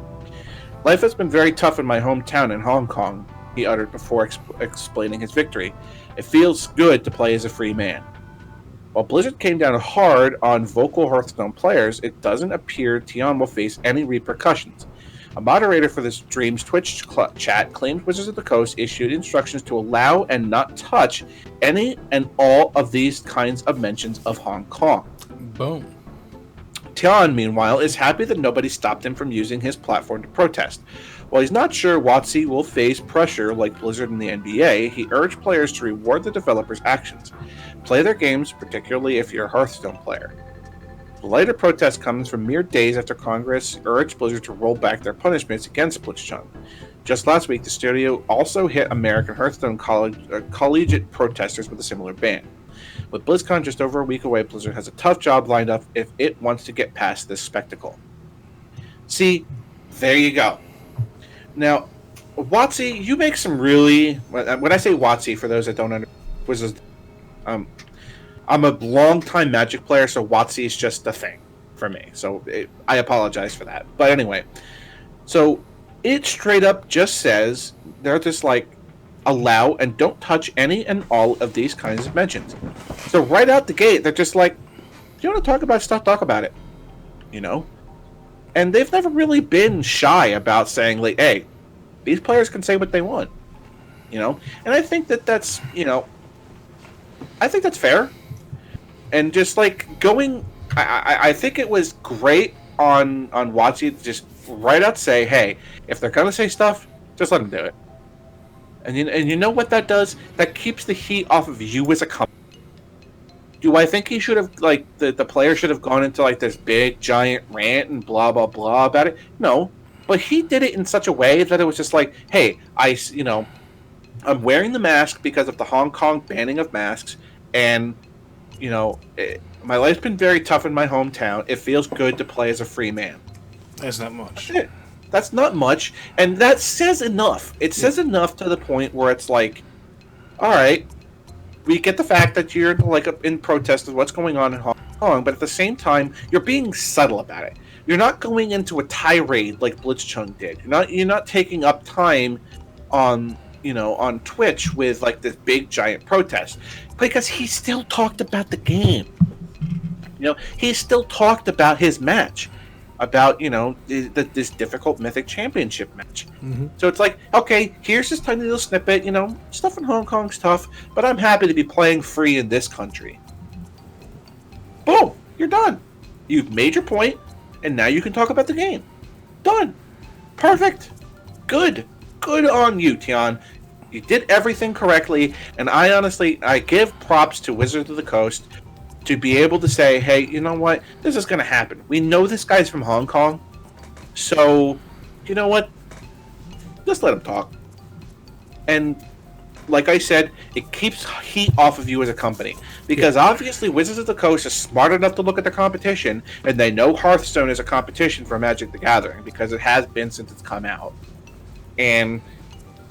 "Life has been very tough in my hometown in Hong Kong," he uttered before explaining his victory. "It feels good to play as a free man." While Blizzard came down hard on vocal Hearthstone players, it doesn't appear Tian will face any repercussions. A moderator for the stream's Twitch chat claimed Wizards of the Coast issued instructions to allow and not touch any and all of these kinds of mentions of Hong Kong. Boom. Tian, meanwhile, is happy that nobody stopped him from using his platform to protest. While he's not sure WotC will face pressure like Blizzard and the NBA, he urged players to reward the developers' actions. Play their games, particularly if you're a Hearthstone player. The lighter protest comes from mere days after Congress urged Blizzard to roll back their punishments against Blitzchung. Just last week, the studio also hit American Hearthstone collegiate protesters with a similar ban. With BlizzCon just over a week away, Blizzard has a tough job lined up if it wants to get past this spectacle. See, there you go. Now, WotC, you make some really... When I say WotC, for those that don't understand, I'm a long-time Magic player, so WotC is just a thing for me. So I apologize for that. But anyway, so it straight up just says, they're just like, allow and don't touch any and all of these kinds of mentions. So right out the gate, they're just like, if you want to talk about stuff, talk about it. You know? And they've never really been shy about saying, like, hey, these players can say what they want. You know? And I think that's, you know, I think that's fair. And just, like, going... I think it was great on WotC to just right out say, hey, if they're going to say stuff, just let them do it. And you know what that does? That keeps the heat off of you as a company. Do I think he should have, like, the player should have gone into, like, this big, giant rant and blah, blah, blah about it? No. But he did it in such a way that it was just like, hey, I'm wearing the mask because of the Hong Kong banning of masks, and, you know, my life's been very tough in my hometown. It feels good to play as a free man. That's not much. That's it. That's not much, and that says enough. It says enough to the point where it's like, all right, we get the fact that you're like in protest of what's going on in Hong Kong, but at the same time, you're being subtle about it. You're not going into a tirade like Blitzchung did. You're not taking up time on Twitch with like this big giant protest, because he still talked about the game. You know, he still talked about his match. About, you know, this difficult Mythic Championship match. Mm-hmm. So it's like, okay, here's this tiny little snippet, you know, stuff in Hong Kong's tough, but I'm happy to be playing free in this country. Boom! You're done. You've made your point, and now you can talk about the game. Done. Perfect. Good. Good on you, Tian. You did everything correctly, and I give props to Wizards of the Coast to be able to say, hey, you know what? This is going to happen. We know this guy's from Hong Kong. So, you know what? Just let him talk. And like I said, it keeps heat off of you as a company. Because obviously Wizards of the Coast is smart enough to look at the competition, and they know Hearthstone is a competition for Magic the Gathering, because it has been since it's come out. And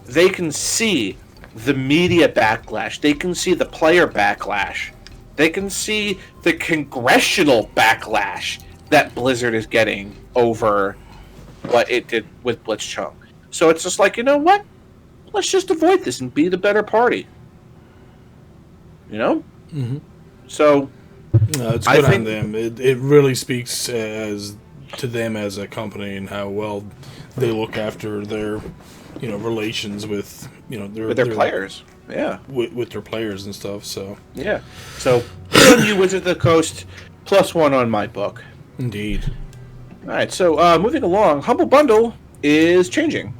they can see the media backlash. They can see the player backlash. They can see the congressional backlash that Blizzard is getting over what it did with Blitzchung. So it's just like, you know what? Let's just avoid this and be the better party. You know? Mm-hmm. So... No, it's good on them. It really speaks as to them as a company and how well they look after their, relations with, their players. Yeah. With their players and stuff, so. Yeah. So, good on you, Wizard of the Coast, +1 on my book. Indeed. All right, so moving along, Humble Bundle is changing.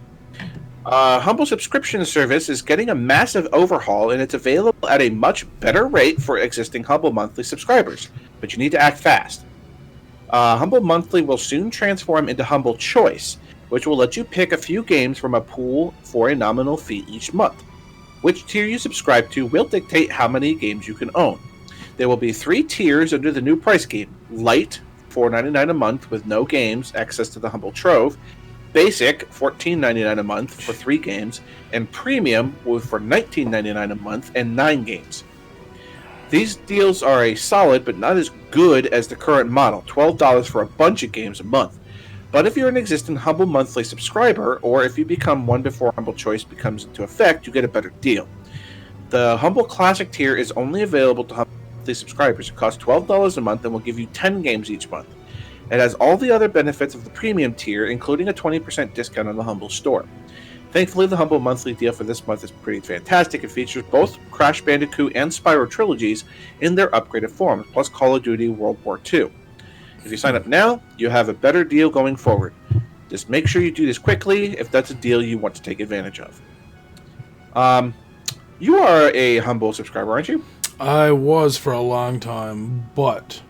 Humble subscription service is getting a massive overhaul, and it's available at a much better rate for existing Humble monthly subscribers, but you need to act fast. Humble Monthly will soon transform into Humble Choice, which will let you pick a few games from a pool for a nominal fee each month. Which tier you subscribe to will dictate how many games you can own. There will be 3 tiers under the new price scheme. Light, $4.99 a month with no games, access to the Humble Trove. Basic, $14.99 a month for 3 games. And Premium for $19.99 a month and 9 games. These deals are a solid but not as good as the current model, $12 for a bunch of games a month. But if you're an existing Humble Monthly subscriber, or if you become one before Humble Choice becomes into effect, you get a better deal. The Humble Classic tier is only available to Humble Monthly subscribers. It costs $12 a month and will give you 10 games each month. It has all the other benefits of the Premium tier, including a 20% discount on the Humble store. Thankfully, the Humble Monthly deal for this month is pretty fantastic. It features both Crash Bandicoot and Spyro trilogies in their upgraded forms, plus Call of Duty World War II. If you sign up now, you'll have a better deal going forward. Just make sure you do this quickly if that's a deal you want to take advantage of. You are a Humble subscriber, aren't you? I was for a long time, but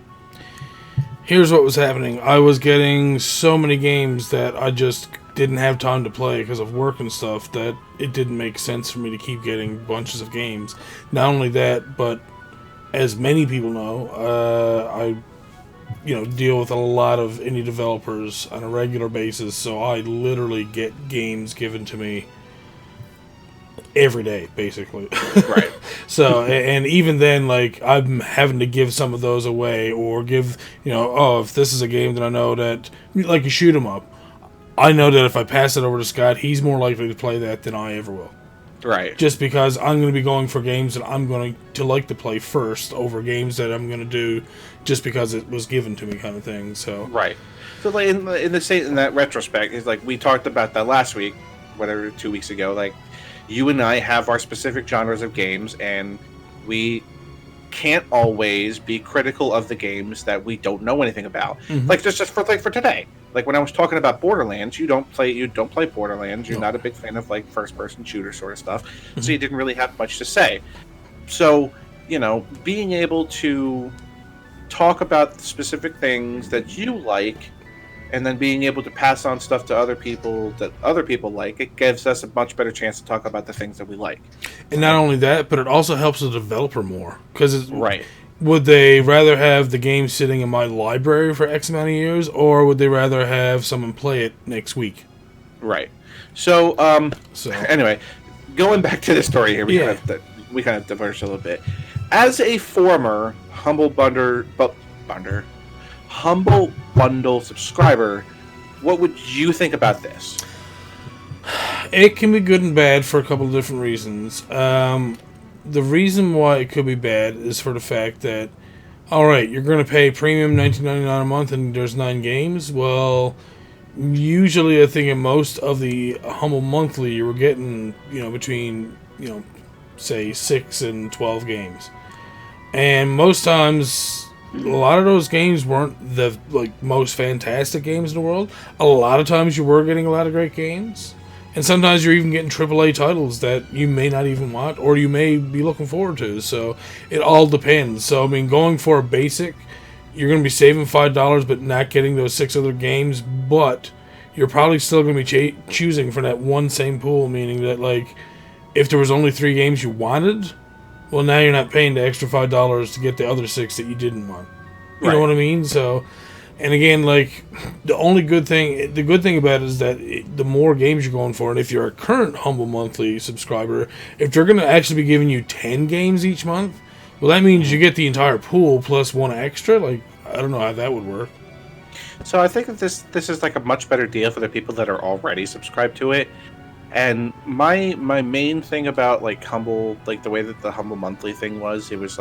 here's what was happening. I was getting so many games that I just didn't have time to play because of work and stuff that it didn't make sense for me to keep getting bunches of games. Not only that, but as many people know, I deal with a lot of indie developers on a regular basis, so I literally get games given to me every day, basically. Right. So, and even then, like, I'm having to give some of those away, or give, if this is a game that I know that, like a shoot 'em up, I know that if I pass it over to Scott, he's more likely to play that than I ever will. Right. Just because I'm going to be going for games that I'm going to like to play first over games that I'm going to do just because it was given to me, kind of thing. So right. So like in that retrospect, is like we talked about that last week, whatever, 2 weeks ago. Like you and I have our specific genres of games, and we can't always be critical of the games that we don't know anything about. Mm-hmm. Like just for today. Like when I was talking about Borderlands, you don't play Borderlands. You're not a big fan of like first person shooter sort of stuff. Mm-hmm. So you didn't really have much to say. So, being able to talk about specific things that you like, and then being able to pass on stuff to other people that other people like, it gives us a much better chance to talk about the things that we like. And not only that, but it also helps the developer more. Because right. Would they rather have the game sitting in my library for X amount of years, or would they rather have someone play it next week? Right. So anyway, going back to the story here, we kind of diverged a little bit. As a former Humble Bundle subscriber, what would you think about this? It can be good and bad for a couple of different reasons. The reason why it could be bad is for the fact that, alright, you're going to pay premium $19.99 a month and there's 9 games. Well, usually I think in most of the Humble Monthly you were getting, between, say 6 and 12 games. And most times, a lot of those games weren't the most fantastic games in the world. A lot of times you were getting a lot of great games. And sometimes you're even getting AAA titles that you may not even want, or you may be looking forward to. So it all depends. So, going for a basic, you're going to be saving $5 but not getting those 6 other games. But you're probably still going to be choosing from that one same pool, meaning that, if there was only 3 games you wanted, well, now you're not paying the extra $5 to get the other 6 that you didn't want. You know what I mean? So... And again, the good thing about it is that the more games you're going for, and if you're a current Humble Monthly subscriber, if they're going to actually be giving you 10 games each month, well, that means you get the entire pool plus 1 extra. I don't know how that would work. So I think that this is a much better deal for the people that are already subscribed to it. And my main thing about Humble, the way that the Humble Monthly thing was, it was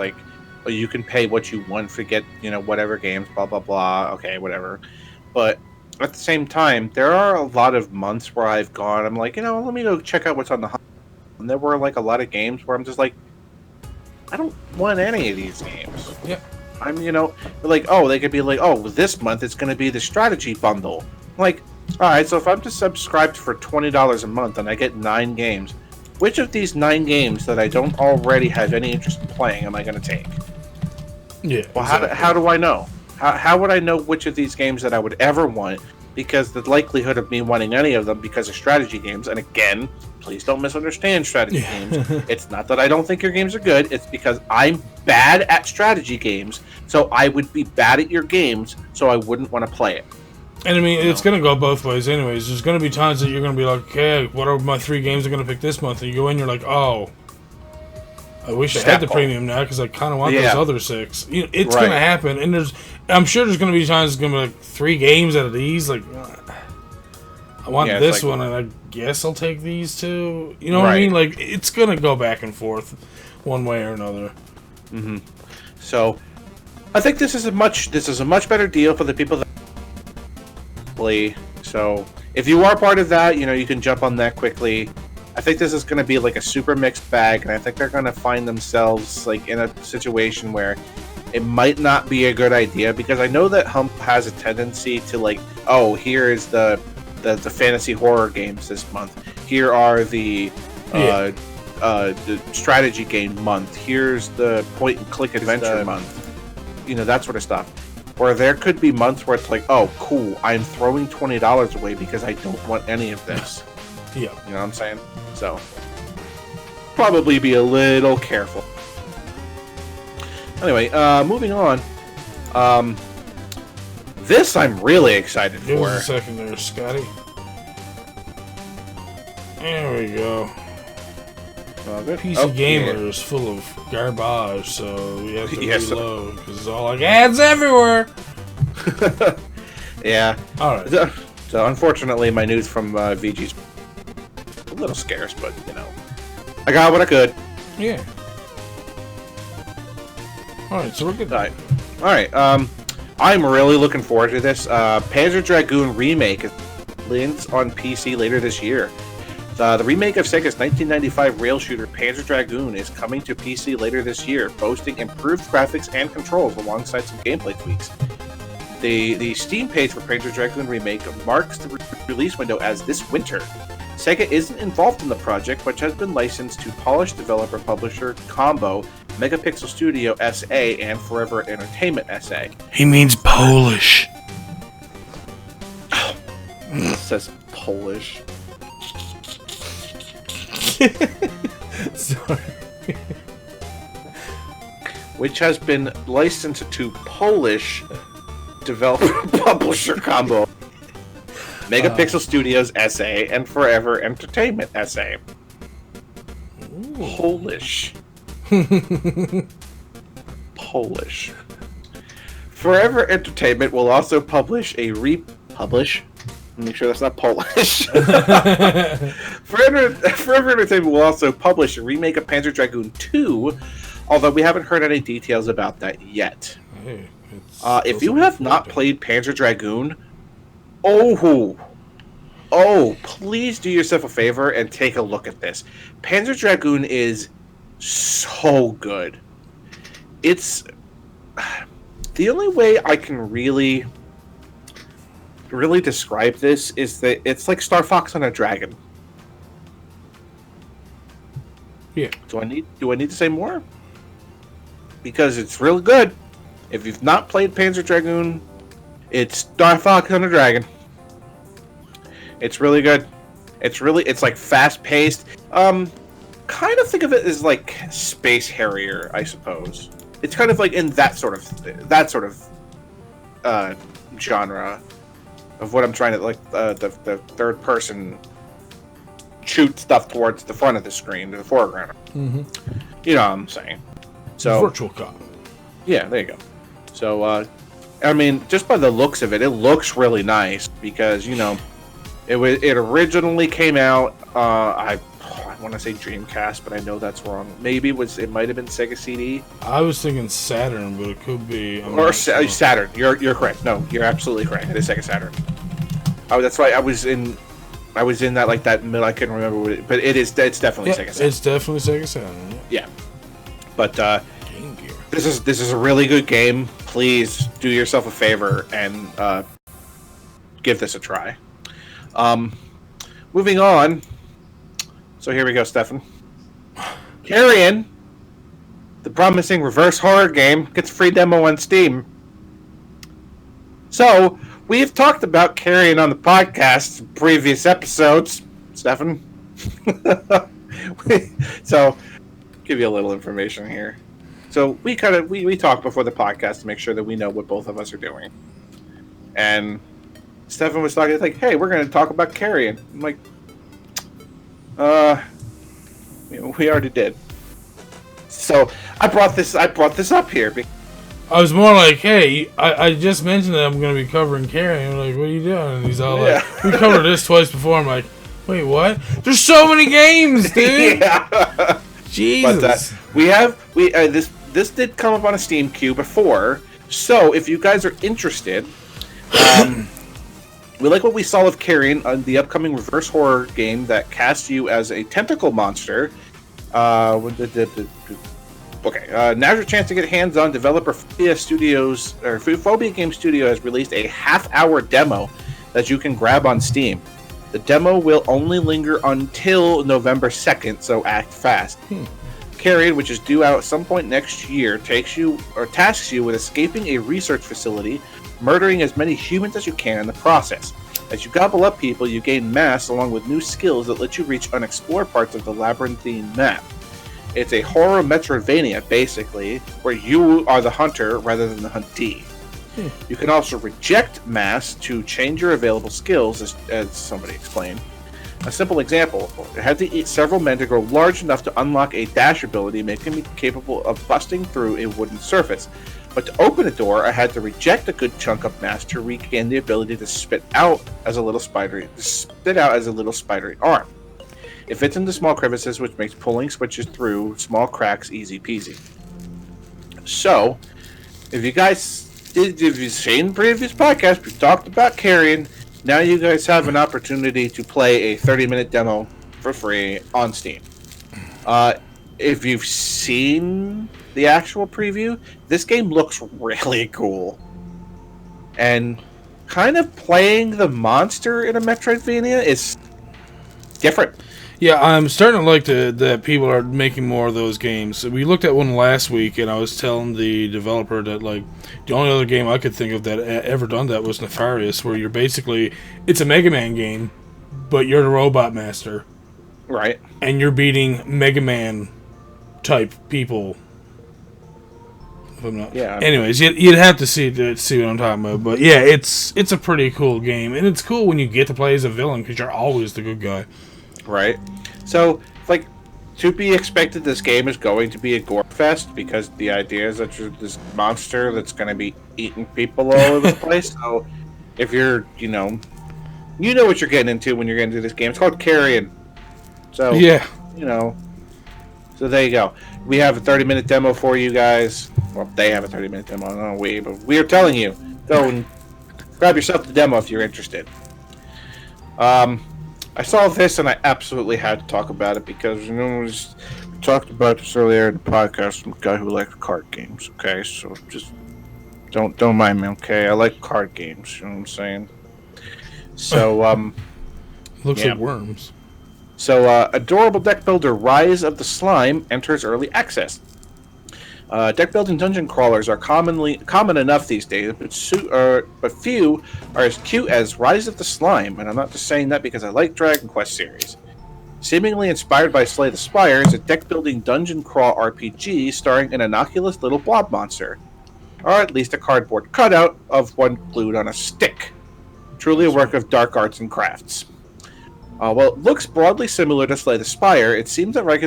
you can pay what you want to get, whatever games, blah, blah, blah. Okay, whatever. But at the same time, there are a lot of months where I've gone, I'm like, let me go check out what's on the hunt. And there were like a lot of games where I'm just like, I don't want any of these games. Yeah. I'm, like, oh, they could be like, oh, this month it's going to be the strategy bundle. Like, all right, so if I'm just subscribed for $20 a month and I get 9 games, which of these 9 games that I don't already have any interest in playing am I going to take? Yeah. Well, exactly. how do I know? How would I know which of these games that I would ever want? Because the likelihood of me wanting any of them because of strategy games, and again, please don't misunderstand strategy games. It's not that I don't think your games are good. It's because I'm bad at strategy games, so I would be bad at your games, so I wouldn't want to play it. And I mean, it's going to go both ways anyways. There's going to be times that you're going to be like, okay, what are my 3 games I'm going to pick this month? And you go in, you're like, oh, I wish I had the premium now because I kind of want those other 6. It's going to happen. And I'm sure there's going to be times it's going to be like 3 games out of these. Like, I want this one, and I guess I'll take these 2. You know what I mean? Like, it's going to go back and forth one way or another. Mm-hmm. So, I think this is a much better deal for the people that play. So, if you are part of that, you can jump on that quickly. I think this is going to be like a super mixed bag, and I think they're going to find themselves like in a situation where it might not be a good idea, because I know that Hump has a tendency to like, oh, here is the fantasy horror games this month. Here are the strategy game month. Here's the point and click adventure month. That sort of stuff. Where there could be months where it's like, oh, cool, I'm throwing $20 away because I don't want any of this. Yeah. You know what I'm saying? So, probably be a little careful. Anyway, moving on. This I'm really excited for. Give us a second there, Scotty. There we go. PC Gamer is full of garbage, so we have to reload because it's all like ads everywhere. Yeah. All right. So unfortunately, my news from VG's a little scarce, but I got what I could. Yeah. All right, so we're good. All right. I'm really looking forward to this. Panzer Dragoon Remake is released on PC later this year. The remake of Sega's 1995 rail shooter Panzer Dragoon is coming to PC later this year, boasting improved graphics and controls alongside some gameplay tweaks. The Steam page for Panzer Dragoon Remake marks the release window as this winter. Sega isn't involved in the project, which has been licensed to Polish developer-publisher combo Megapixel Studio SA and Forever Entertainment SA. He means Polish. It says Polish. Sorry. Which has been licensed to Polish developer-publisher combo Megapixel Studios SA and Forever Entertainment SA. Polish. Polish. Forever Entertainment will also publish a make sure that's not Polish. Forever Entertainment will also publish a remake of Panzer Dragoon 2, although we haven't heard any details about that yet. Hey, if you have not played Panzer Dragoon, please do yourself a favor and take a look at this. Panzer Dragoon is so good. It's the only way I can really describe this is that it's like Star Fox on a dragon. Yeah. Do I need to say more? Because it's really good. If you've not played Panzer Dragoon, it's Star Fox on a dragon. It's really good. It's like fast paced. Kind of think of it as like Space Harrier, I suppose. It's kind of like in that sort of genre of what I'm trying to like the third person shoot stuff towards the front of the screen, to the foreground. Mm-hmm. You know what I'm saying? So virtual cop. Yeah, there you go. So I mean, just by the looks of it, it looks really nice because it originally came out. I want to say Dreamcast, but I know that's wrong. Maybe it might have been Sega CD. I was thinking Saturn, but it could be Saturn. You're correct. No, you're absolutely correct. It is Sega Saturn. Oh, that's right. I was in that like that middle. I couldn't remember what but it's definitely Sega Saturn. It's definitely Sega Saturn. Yeah. But Game Gear. This is a really good game. Please do yourself a favor and give this a try. Moving on. So here we go, Stefan. Carrion, the promising reverse horror game, gets a free demo on Steam. So, we've talked about Carrion on the podcast in previous episodes, Stefan. So, give you a little information here. So, we talked before the podcast to make sure that we know what both of us are doing. And Stefan was talking like, "Hey, we're going to talk about Carrion." I'm like, we already did. So, I brought this up here. I was more like, hey, I just mentioned that I'm going to be covering Carrion. I'm like, what are you doing? And he's all like, we covered this twice before. I'm like, wait, what? There's so many games, dude. Yeah. Jesus. But this did come up on a Steam queue before. So if you guys are interested, we like what we saw of Carrion on the upcoming reverse horror game that casts you as a tentacle monster. Now's your chance to get hands-on. Developer Phobia Game Studio has released a half-hour demo that you can grab on Steam. The demo will only linger until November 2nd, so act fast. Carrion, which is due out at some point next year, tasks you with escaping a research facility, murdering as many humans as you can in the process. As you gobble up people, you gain mass along with new skills that let you reach unexplored parts of the labyrinthine map. It's a horror Metroidvania, basically, where you are the hunter rather than the huntee. You can also reject mass to change your available skills, as somebody explained. A simple example, you had to eat several men to grow large enough to unlock a dash ability, making me capable of busting through a wooden surface. But to open a door, I had to reject a good chunk of mass to regain the ability to spit out as a little spidery arm. It fits into small crevices, which makes pulling switches through small cracks easy peasy. So, if you've seen previous podcasts, we've talked about Carrion. Now you guys have an opportunity to play a 30-minute demo for free on Steam. If you've seen the actual preview, this game looks really cool. And kind of playing the monster in a Metroidvania is different. Yeah, I'm starting to like that people are making more of those games. We looked at one last week, and I was telling the developer that like the only other game I could think of that ever done that was Nefarious, where it's a Mega Man game, but you're the robot master, right? And you're beating Mega Man type people. If I'm not. Yeah. Anyways, you'd have to see what I'm talking about, but yeah, it's a pretty cool game, and it's cool when you get to play as a villain because you're always the good guy. Right. So, like, to be expected, this game is going to be a gore fest because the idea is that you're this monster that's going to be eating people all over the place. So, if you're, you know what you're getting into when you're getting into this game. It's called Carrion. So, yeah. So there you go. We have a 30-minute demo for you guys. Well, they have a 30-minute demo. I don't know but we are telling you, go and grab yourself the demo if you're interested. I saw this and I absolutely had to talk about it because, we talked about this earlier in the podcast from a guy who likes card games, okay? So just don't mind me, okay? I like card games, you know what I'm saying? So, looks like worms. So, adorable Deckbuilder Rise of the Slime enters early access. Deck building dungeon crawlers are common enough these days, but few are as cute as Rise of the Slime, and I'm not just saying that because I like Dragon Quest series. Seemingly inspired by Slay the Spire, it's a deck building dungeon crawl RPG starring an innocuous little blob monster, or at least a cardboard cutout of one glued on a stick. Truly a work of dark arts and crafts. While it looks broadly similar to Slay the Spire, it seems that Rise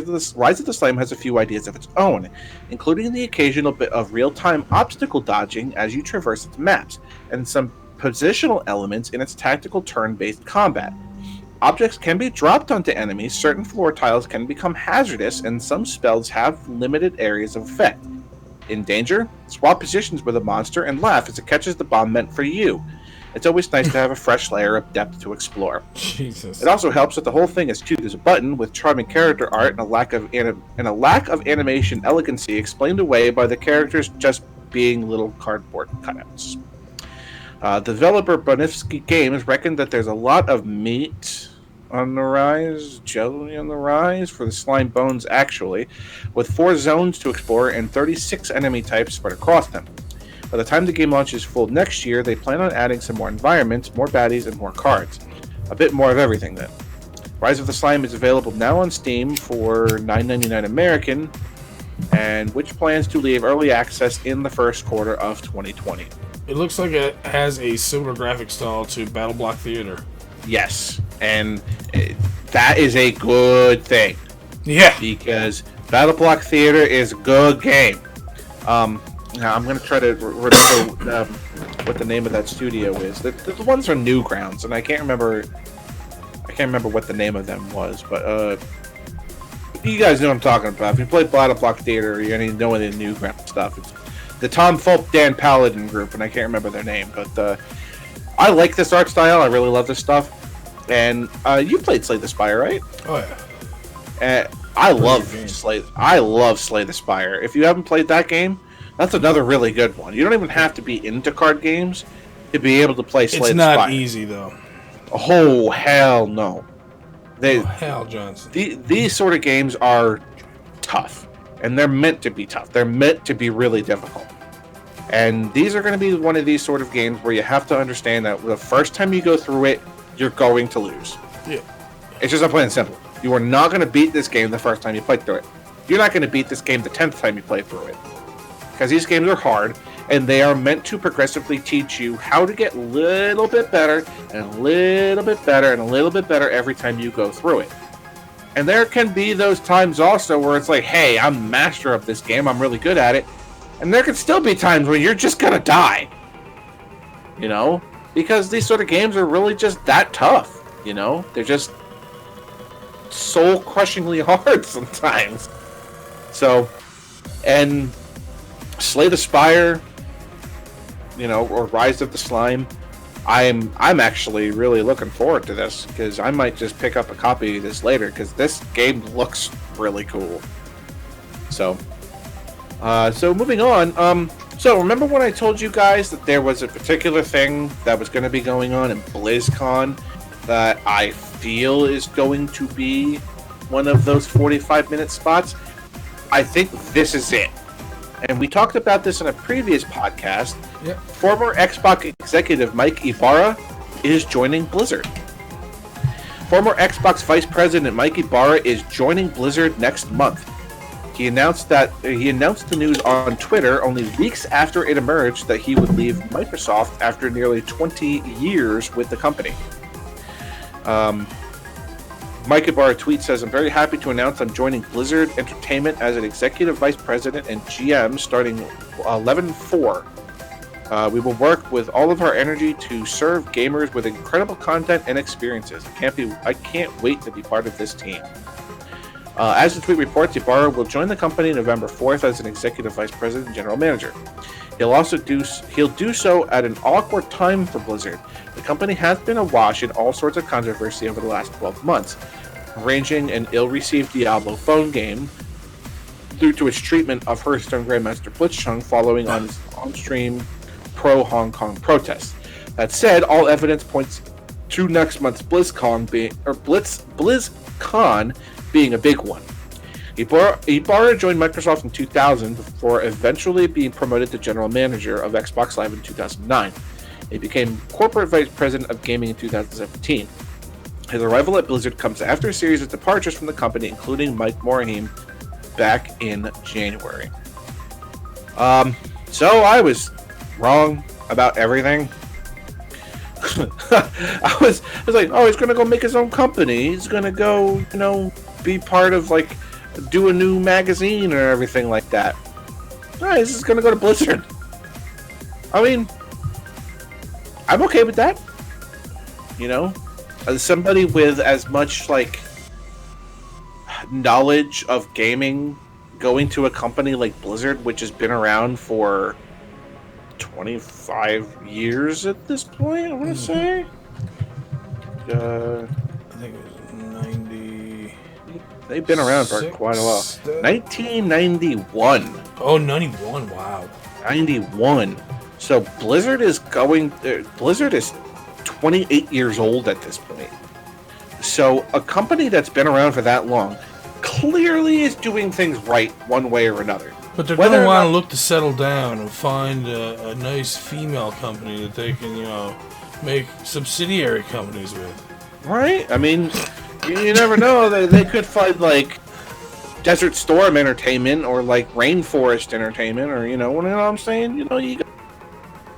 of the Slime has a few ideas of its own, including the occasional bit of real-time obstacle dodging as you traverse its maps, and some positional elements in its tactical turn-based combat. Objects can be dropped onto enemies, certain floor tiles can become hazardous, and some spells have limited areas of effect. In danger, swap positions with a monster and laugh as it catches the bomb meant for you. It's always nice to have a fresh layer of depth to explore. Jesus. It also helps that the whole thing is cute as a button, with charming character art and a lack of animation elegancy explained away by the characters just being little cardboard cutouts. Developer Bonifsky Games reckoned that there's a lot of meat on the rise, jelly on the rise for the slime bones actually, with 4 zones to explore and 36 enemy types spread across them. By the time the game launches full next year, they plan on adding some more environments, more baddies, and more cards. A bit more of everything then. Rise of the Slime is available now on Steam for $9.99 American, and which plans to leave early access in the first quarter of 2020. It looks like it has a similar graphic style to Battle Block Theater. Yes, and that is a good thing. Yeah. Because Battle Block Theater is a good game. Now I'm going to try to remember what the name of that studio is. The ones are Newgrounds, and I can't remember what the name of them was, but you guys know what I'm talking about. If you play Battle Block Theater, you're going to know the Newgrounds stuff. It's the Tom Fulp, Dan Paladin group, and I can't remember their name, but I like this art style. I really love this stuff. And you played Slay the Spire, right? Oh yeah. I love Slay the Spire. If you haven't played that game, that's another really good one. You don't even have to be into card games to be able to play Slay the Spire. It's not easy though. Oh hell no! Hell, Johnson. These sort of games are tough, and they're meant to be tough. They're meant to be really difficult. And these are going to be one of these sort of games where you have to understand that the first time you go through it, you're going to lose. Yeah. It's just plain and simple. You are not going to beat this game the first time you play through it. You're not going to beat this game the 10th time you play through it. Because these games are hard, and they are meant to progressively teach you how to get a little bit better, and a little bit better, and a little bit better every time you go through it. And there can be those times also where it's like, hey, I'm master of this game, I'm really good at it. And there can still be times where you're just going to die. You know? Because these sort of games are really just that tough. You know? They're just soul-crushingly hard sometimes. So, and Slay the Spire, you know, or Rise of the Slime, I'm actually really looking forward to this, because I might just pick up a copy of this later, because this game looks really cool. So moving on, so remember when I told you guys that there was a particular thing that was going to be going on in BlizzCon that I feel is going to be one of those 45-minute spots? I think this is it. And we talked about this in a previous podcast. Yep. Former Xbox executive Mike Ybarra is joining Blizzard. Former Xbox Vice President Mike Ybarra is joining Blizzard next month. He announced the news on Twitter only weeks after it emerged that he would leave Microsoft after nearly 20 years with the company. Mike Ybarra tweet says, "I'm very happy to announce I'm joining Blizzard Entertainment as an Executive Vice President and GM starting 11/4. We will work with all of our energy to serve gamers with incredible content and experiences. I can't wait to be part of this team." As the tweet reports, Ybarra will join the company November 4th as an Executive Vice President and General Manager. He'll do so at an awkward time for Blizzard. The company has been awash in all sorts of controversy over the last 12 months, ranging an ill-received Diablo phone game due to its treatment of Hearthstone Grandmaster Blitzchung following on his on-stream pro-Hong Kong protests. That said, all evidence points to next month's BlizzCon being a big one. Ybarra joined Microsoft in 2000 before eventually being promoted to General Manager of Xbox Live in 2009. He became Corporate Vice President of Gaming in 2017. His arrival at Blizzard comes after a series of departures from the company, including Mike Morhaime back in January. So I was wrong about everything. I was like, oh, he's gonna go make his own company. He's gonna go, be part of, do a new magazine or everything like that. Alright, this is gonna go to Blizzard. I mean, I'm okay with that. As somebody with as much, knowledge of gaming, going to a company like Blizzard, which has been around for 25 years at this point, I want to say. I think it was 90. They've been around for quite a while. 1991. Oh, 91, wow. 91. So Blizzard is 28 years old at this point. So a company that's been around for that long clearly is doing things right one way or another. But they're going to want to look to settle down and find a nice female company that they can, make subsidiary companies with. Right? I mean, you never know. They could find, like, Desert Storm Entertainment or, like, Rainforest Entertainment or, you know what I'm saying?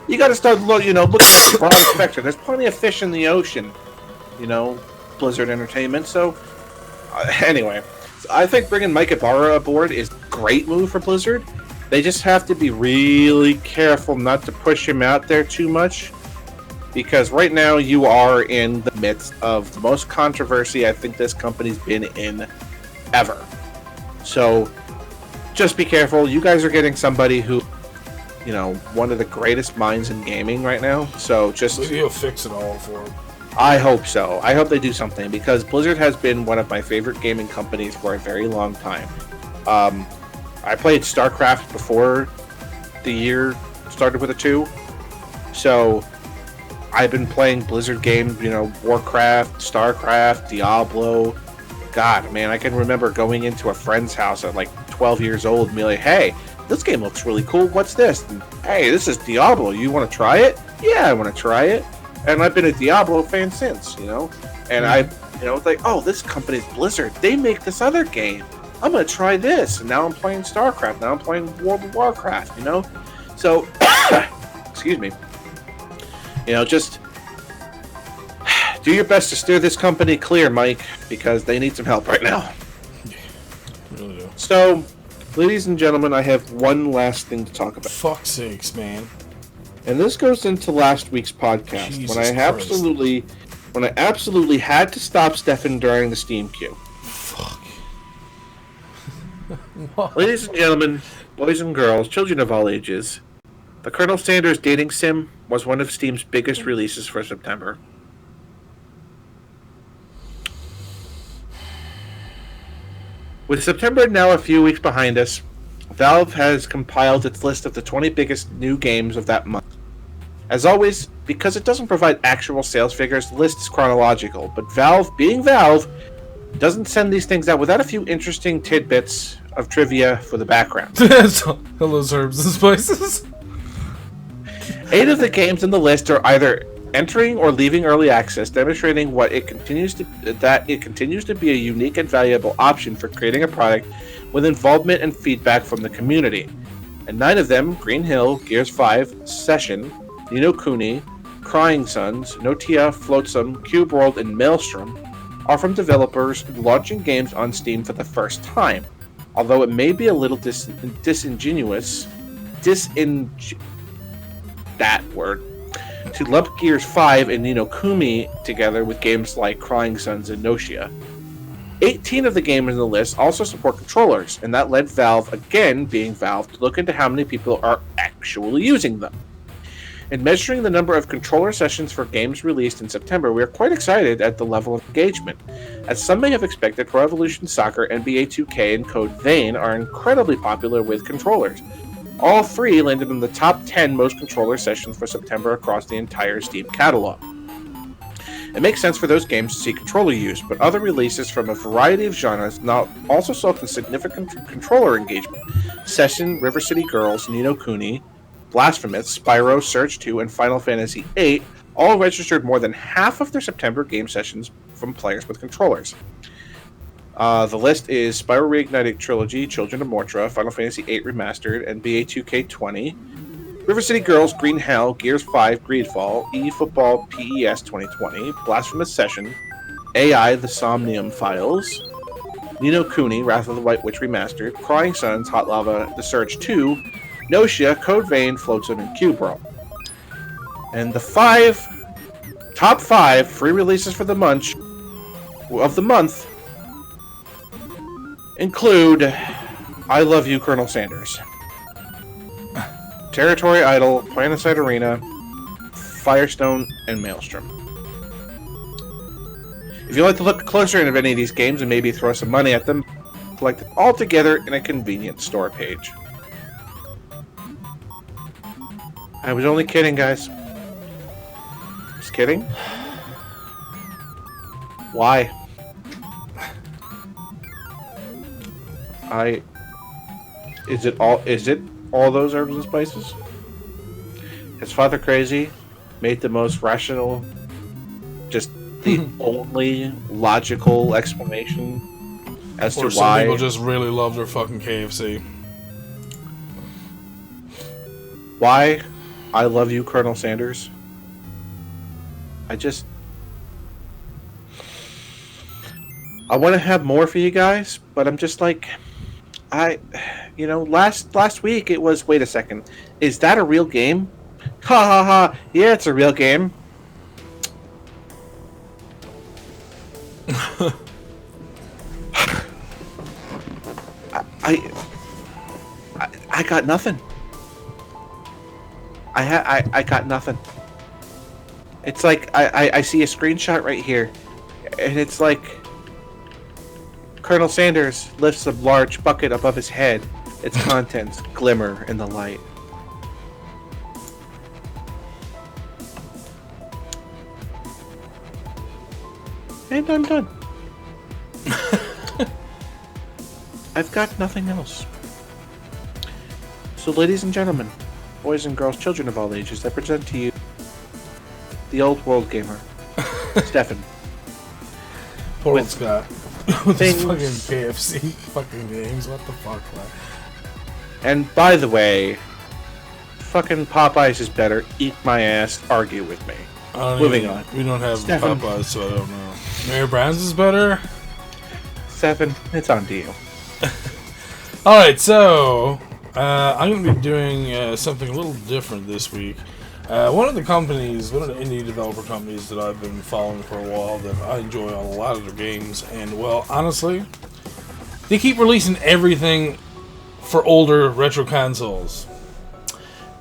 You got to start looking at the broad spectrum. There's plenty of fish in the ocean, Blizzard Entertainment. So, anyway, I think bringing Mike Ybarra aboard is a great move for Blizzard. They just have to be really careful not to push him out there too much. Because right now you are in the midst of the most controversy I think this company's been in ever. So just be careful. You guys are getting somebody who, one of the greatest minds in gaming right now. So just... Maybe he'll fix it all for him. I hope so. I hope they do something because Blizzard has been one of my favorite gaming companies for a very long time. I played StarCraft before the year started with a 2. So... I've been playing Blizzard games, Warcraft, StarCraft, Diablo. God, man, I can remember going into a friend's house at like 12 years old and be like, hey, this game looks really cool. What's this? And, hey, this is Diablo. You want to try it? Yeah, I want to try it. And I've been a Diablo fan since, And it's like, oh, this company's Blizzard. They make this other game. I'm going to try this. And now I'm playing StarCraft. Now I'm playing World of Warcraft, So, excuse me. Just do your best to steer this company clear, Mike, because they need some help right now. Really do. So, ladies and gentlemen, I have one last thing to talk about. Fuck's sakes, man. And this goes into last week's podcast Jesus when I absolutely had to stop Stefan during the Steam queue. Fuck. Ladies and gentlemen, boys and girls, children of all ages, the Colonel Sanders dating sim was one of Steam's biggest releases for September. With September now a few weeks behind us, Valve has compiled its list of the 20 biggest new games of that month. As always, because it doesn't provide actual sales figures, the list is chronological, but Valve, being Valve, doesn't send these things out without a few interesting tidbits of trivia for the background. Hello, herbs and spices. 8 of the games in the list are either entering or leaving early access, demonstrating that it continues to be a unique and valuable option for creating a product with involvement and feedback from the community. And 9 of them, Green Hill, Gears 5, Session, Ni no Kuni, Crying Sons, Notia, Flotsam, Cube World, and Maelstrom, are from developers launching games on Steam for the first time. Although it may be a little disingenuous to lump Gears 5 and Ni no Kuni together with games like Crying Sons and Notia. 18 of the games in the list also support controllers, and that led Valve, again being Valve, to look into how many people are actually using them. In measuring the number of controller sessions for games released in September, we are quite excited at the level of engagement. As some may have expected, Pro Evolution Soccer, NBA 2K, and Code Vein are incredibly popular with controllers. All 3 landed in the top 10 most controller sessions for September across the entire Steam catalog. It makes sense for those games to see controller use, but other releases from a variety of genres now also saw significant controller engagement. Session, River City Girls, Ni no Kuni, Blasphemous, Spyro, Surge 2, and Final Fantasy VIII all registered more than half of their September game sessions from players with controllers. The list is Spyro Reignited Trilogy, Children of Morta, Final Fantasy VIII Remastered, NBA 2K20, River City Girls, Green Hell, Gears 5, Greedfall, eFootball PES 2020, Blasphemous Session, AI The Somnium Files, Ni no Kuni, Wrath of the White Witch Remastered, Crying Sons, Hot Lava, The Surge 2, Notia, Code Vein, Flotsam, and Cube World. And the top 5 free releases for the month include I Love You, Colonel Sanders. Territory Idol, Planetside Arena, Firestone, and Maelstrom. If you'd like to look closer into any of these games and maybe throw some money at them, collect them all together in a convenient store page. I was only kidding, guys. Just kidding. Why? Is it all those herbs and spices? Is Father Crazy made the most rational, just the only logical explanation as to why? Some people just really love their fucking KFC. Why? I love you, Colonel Sanders. I want to have more for you guys, but I'm just like, last week it was, wait a second, is that a real game? Ha ha ha, yeah, it's a real game. I got nothing. I got nothing. It's like, I see a screenshot right here, and it's like, Colonel Sanders lifts a large bucket above his head. Its contents glimmer in the light. And I'm done. I've got nothing else. So, ladies and gentlemen, boys and girls, children of all ages, I present to you the old world gamer, Stefan. Poor old Scott. With his fucking KFC fucking games, what the fuck, man? And by the way, fucking Popeyes is better. Eat my ass. Argue with me. Moving on. We don't have Stefan. Popeyes, so I don't know. Mary Brown's is better? Stefan, it's on to you. Alright, so I'm going to be doing something a little different this week. One of the indie developer companies that I've been following for a while that I enjoy on a lot of their games, and well, honestly, they keep releasing everything for older retro consoles.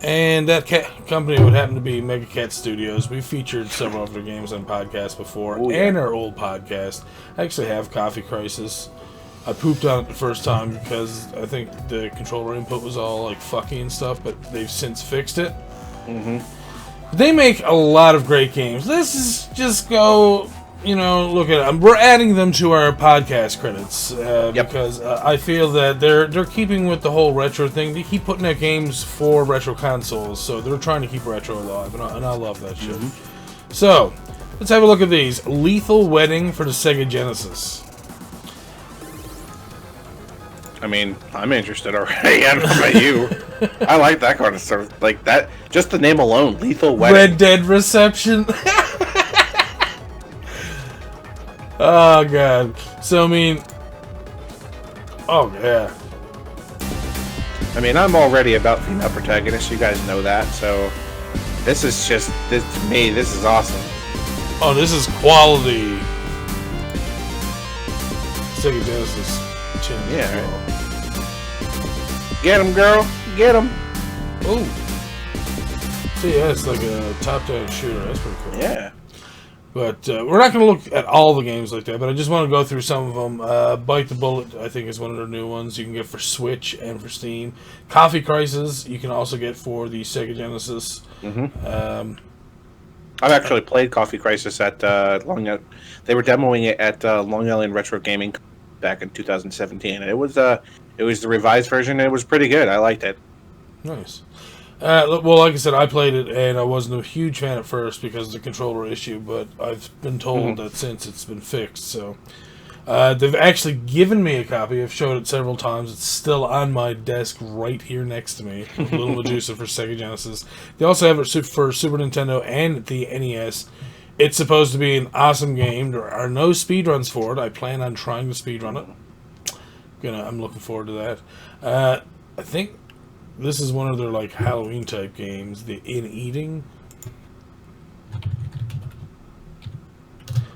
And that company would happen to be Mega Cat Studios. We featured several of their games on podcasts before, and our old podcast. I actually have Coffee Crisis. I pooped on it the first time because I think the controller input was all like fucky and stuff, but they've since fixed it. Mm-hmm. They make a lot of great games. This is just go, look at it. We're adding them to our podcast credits because I feel that they're keeping with the whole retro thing. They keep putting out games for retro consoles, so they're trying to keep retro alive, and I love that shit. Mm-hmm. So, let's have a look at these. Lethal Wedding for the Sega Genesis. I mean, I'm interested already. I don't know about you. I like that kind of stuff. Like that, just the name alone, Lethal Wedding. Red Dead Reception. Oh, God. So, I mean... Oh, yeah. I mean, I'm already about female protagonists. You guys know that, so... This is just... to me, this is awesome. Oh, this is quality. Sega Genesis. Yeah. Right. Get him, girl. Get him. Oh. So, yeah, it's like a top-down shooter. That's pretty cool. Yeah. But we're not going to look at all the games like that, but I just want to go through some of them. Bite the Bullet, I think, is one of their new ones. You can get for Switch and for Steam. Coffee Crisis, you can also get for the Sega Genesis. Mm-hmm. I've actually played Coffee Crisis at Long Island. They were demoing it at Long Island Retro Gaming back in 2017. And it was the revised version, and it was pretty good. I liked it. Nice. Well, like I said, I played it, and I wasn't a huge fan at first because of the controller issue, but I've been told that since it's been fixed, so... they've actually given me a copy. I've showed it several times. It's still on my desk right here next to me. Little Medusa for Sega Genesis. They also have it for Super Nintendo and the NES. It's supposed to be an awesome game. There are no speedruns for it. I plan on trying to speedrun it. I'm looking forward to that. I think this is one of their like Halloween type games. The In Eating.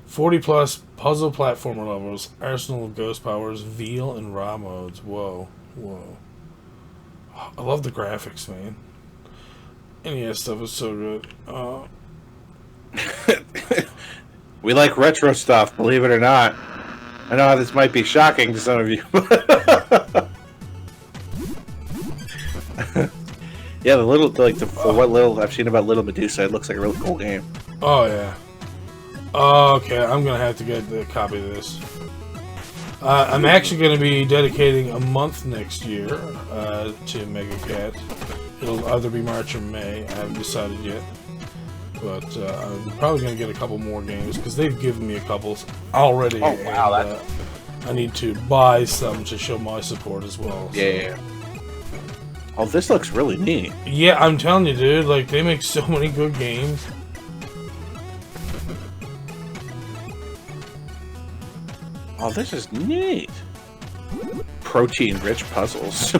40+ puzzle platformer levels, Arsenal of Ghost Powers, Veal and Raw modes. Whoa. I love the graphics, man. NES stuff is so good. We like retro stuff, believe it or not. I know this might be shocking to some of you. Yeah, the little, like, for what little I've seen about Little Medusa, it looks like a really cool game. Oh, yeah. Okay, I'm going to have to get a copy of this. I'm actually going to be dedicating a month next year to Mega Cat. It'll either be March or May. I haven't decided yet. But I'm probably going to get a couple more games, because they've given me a couple already. Oh, wow. And, I need to buy some to show my support as well. So. Yeah. Oh, this looks really neat. Yeah, I'm telling you, dude. Like, they make so many good games. Oh, this is neat. Protein-rich puzzles.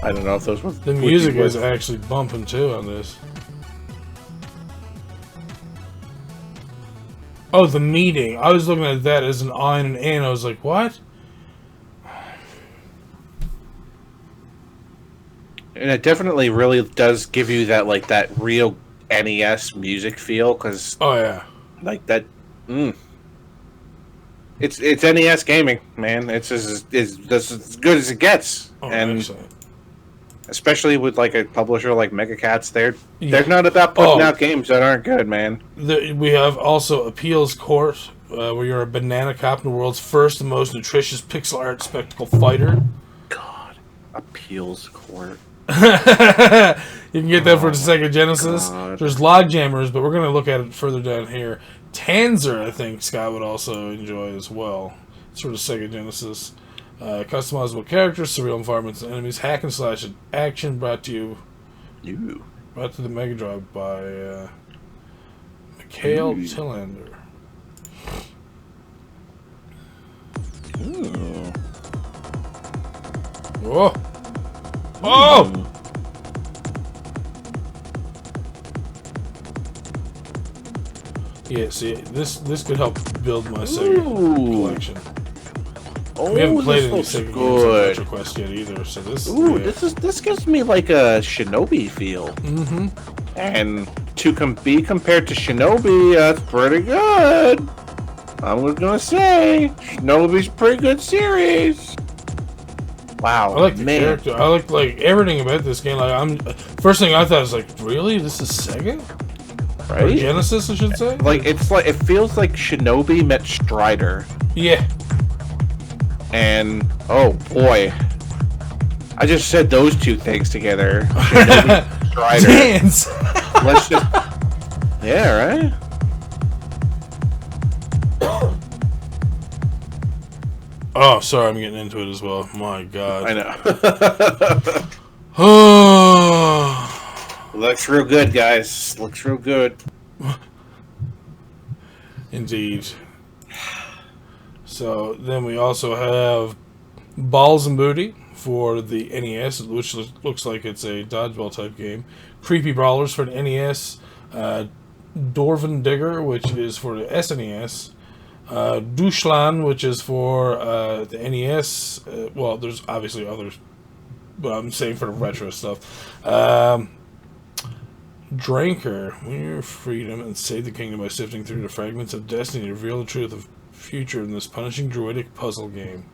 I don't know if those were... The music is actually bumping, too, on this. Oh, the meeting. I was looking at that as an I and an A, and I was like, what? And it definitely really does give you that, like, that real NES music feel, because... Oh, yeah. Like, that... It's NES gaming, man. It's as good as it gets. Oh, and excellent. Especially with, like, a publisher like Mega Cats, they're not about putting out games that aren't good, man. We have also Appeals Court, where you're a banana cop in the world's first and most nutritious pixel art spectacle fighter. God. Appeals Court. You can get that for the Sega Genesis. God. There's Logjammers, but we're going to look at it further down here. Panzer, I think Scott would also enjoy as well. It's for the Sega Genesis. Customizable characters, surreal environments, and enemies, hack and slash action, brought to the Mega Drive by Mikhail Tillander. Ooh. Whoa! Oh! Yeah, see, this could help build my Sega collection. Oh, we haven't played any looks Sega good. games on RetroQuest yet either, so this. Ooh, yeah. this gives me like a Shinobi feel. Mm-hmm. And to be compared to Shinobi, that's pretty good. I'm gonna say Shinobi's a pretty good series. Wow, I like the character. I like everything about this game. Like, first thing I thought was like, really, this is Sega, right? Or Genesis, I should say. Like it feels like Shinobi met Strider. Yeah. And oh boy, I just said those two things together. Shinobi, Strider. Dance. Let's just. Yeah, right. Oh, sorry, I'm getting into it as well. My God. I know. Oh. Looks real good, guys. Looks real good. Indeed. So then we also have Balls and Booty for the NES, which looks like it's a dodgeball type game. Creepy Brawlers for the NES. Dwarven Digger, which is for the SNES. Dushlan, which is for the NES. Well, there's obviously others, but I'm saying for the retro stuff. Dranker, win your freedom and save the kingdom by sifting through the fragments of destiny to reveal the truth of future in this punishing druidic puzzle game.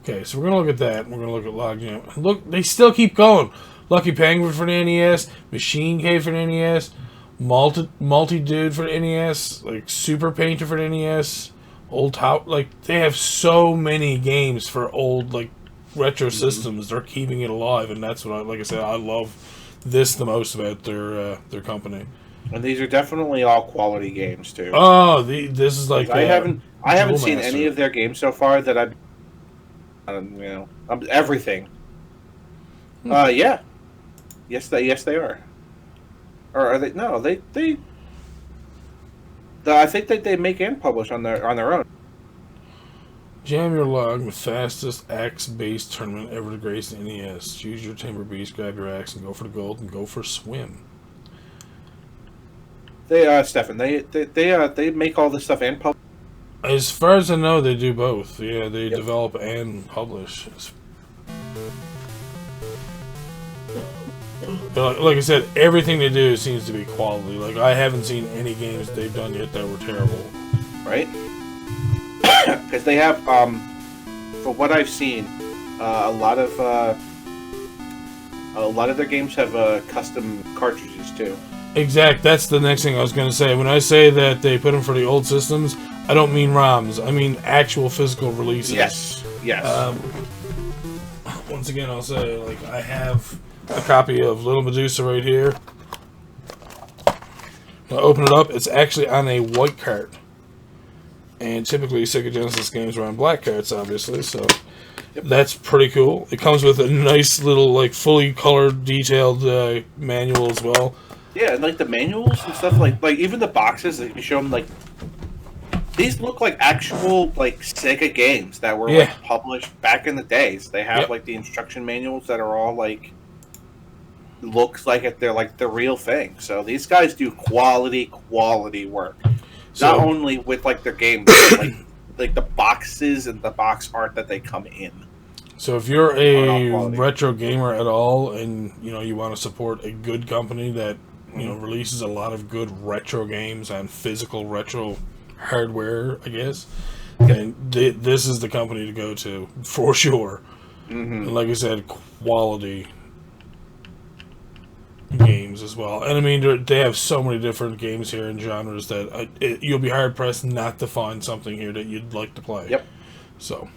Okay, so we're gonna look at that. And we're gonna look at Logjam. Look, they still keep going. Lucky Penguin for the NES, Machine Cave for the NES, Multi Dude for the NES, like Super Painter for the NES, Old Tower. Like, they have so many games for old, like, retro systems. They're keeping it alive, and that's what like I said, I love this the most about their company. And these are definitely all quality games too. Oh, this is like I haven't seen any of their games so far that I've everything. Yeah, yes they are. Or are they? No, they. I think that they make and publish on their own. Jam your log with fastest axe-based tournament ever to grace the NES. Choose your timber beast, grab your axe, and go for the gold, and go for a swim. Stefan, they make all this stuff and publish. As far as I know, they do both. Yeah, they develop and publish. Like I said, everything they do seems to be quality. Like, I haven't seen any games they've done yet that were terrible. Right? Because they have, from what I've seen, a lot of their games have custom cartridges too. Exact. That's the next thing I was going to say. When I say that they put them for the old systems, I don't mean ROMs. I mean actual physical releases. Yes. Once again, I'll say, like, I have a copy of Little Medusa right here. I open it up. It's actually on a white cart. And typically Sega Genesis games are on black carts, obviously, so that's pretty cool. It comes with a nice little, like, fully colored, detailed manual as well. Yeah, and, like, the manuals and stuff, like even the boxes, that you show them, like, these look like actual, like, Sega games that were, like, published back in the days. They have, like, the instruction manuals that are all, like, looks like they're, like, the real thing. So these guys do quality work. So, not only with, like, their games, but, like the boxes and the box art that they come in. So if you're a retro gamer at all, and you want to support a good company that releases a lot of good retro games on physical retro hardware, I guess, then this is the company to go to for sure. And like I said, quality games as well. And I mean, they have so many different games here and genres that you'll be hard pressed not to find something here that you'd like to play. Yep. So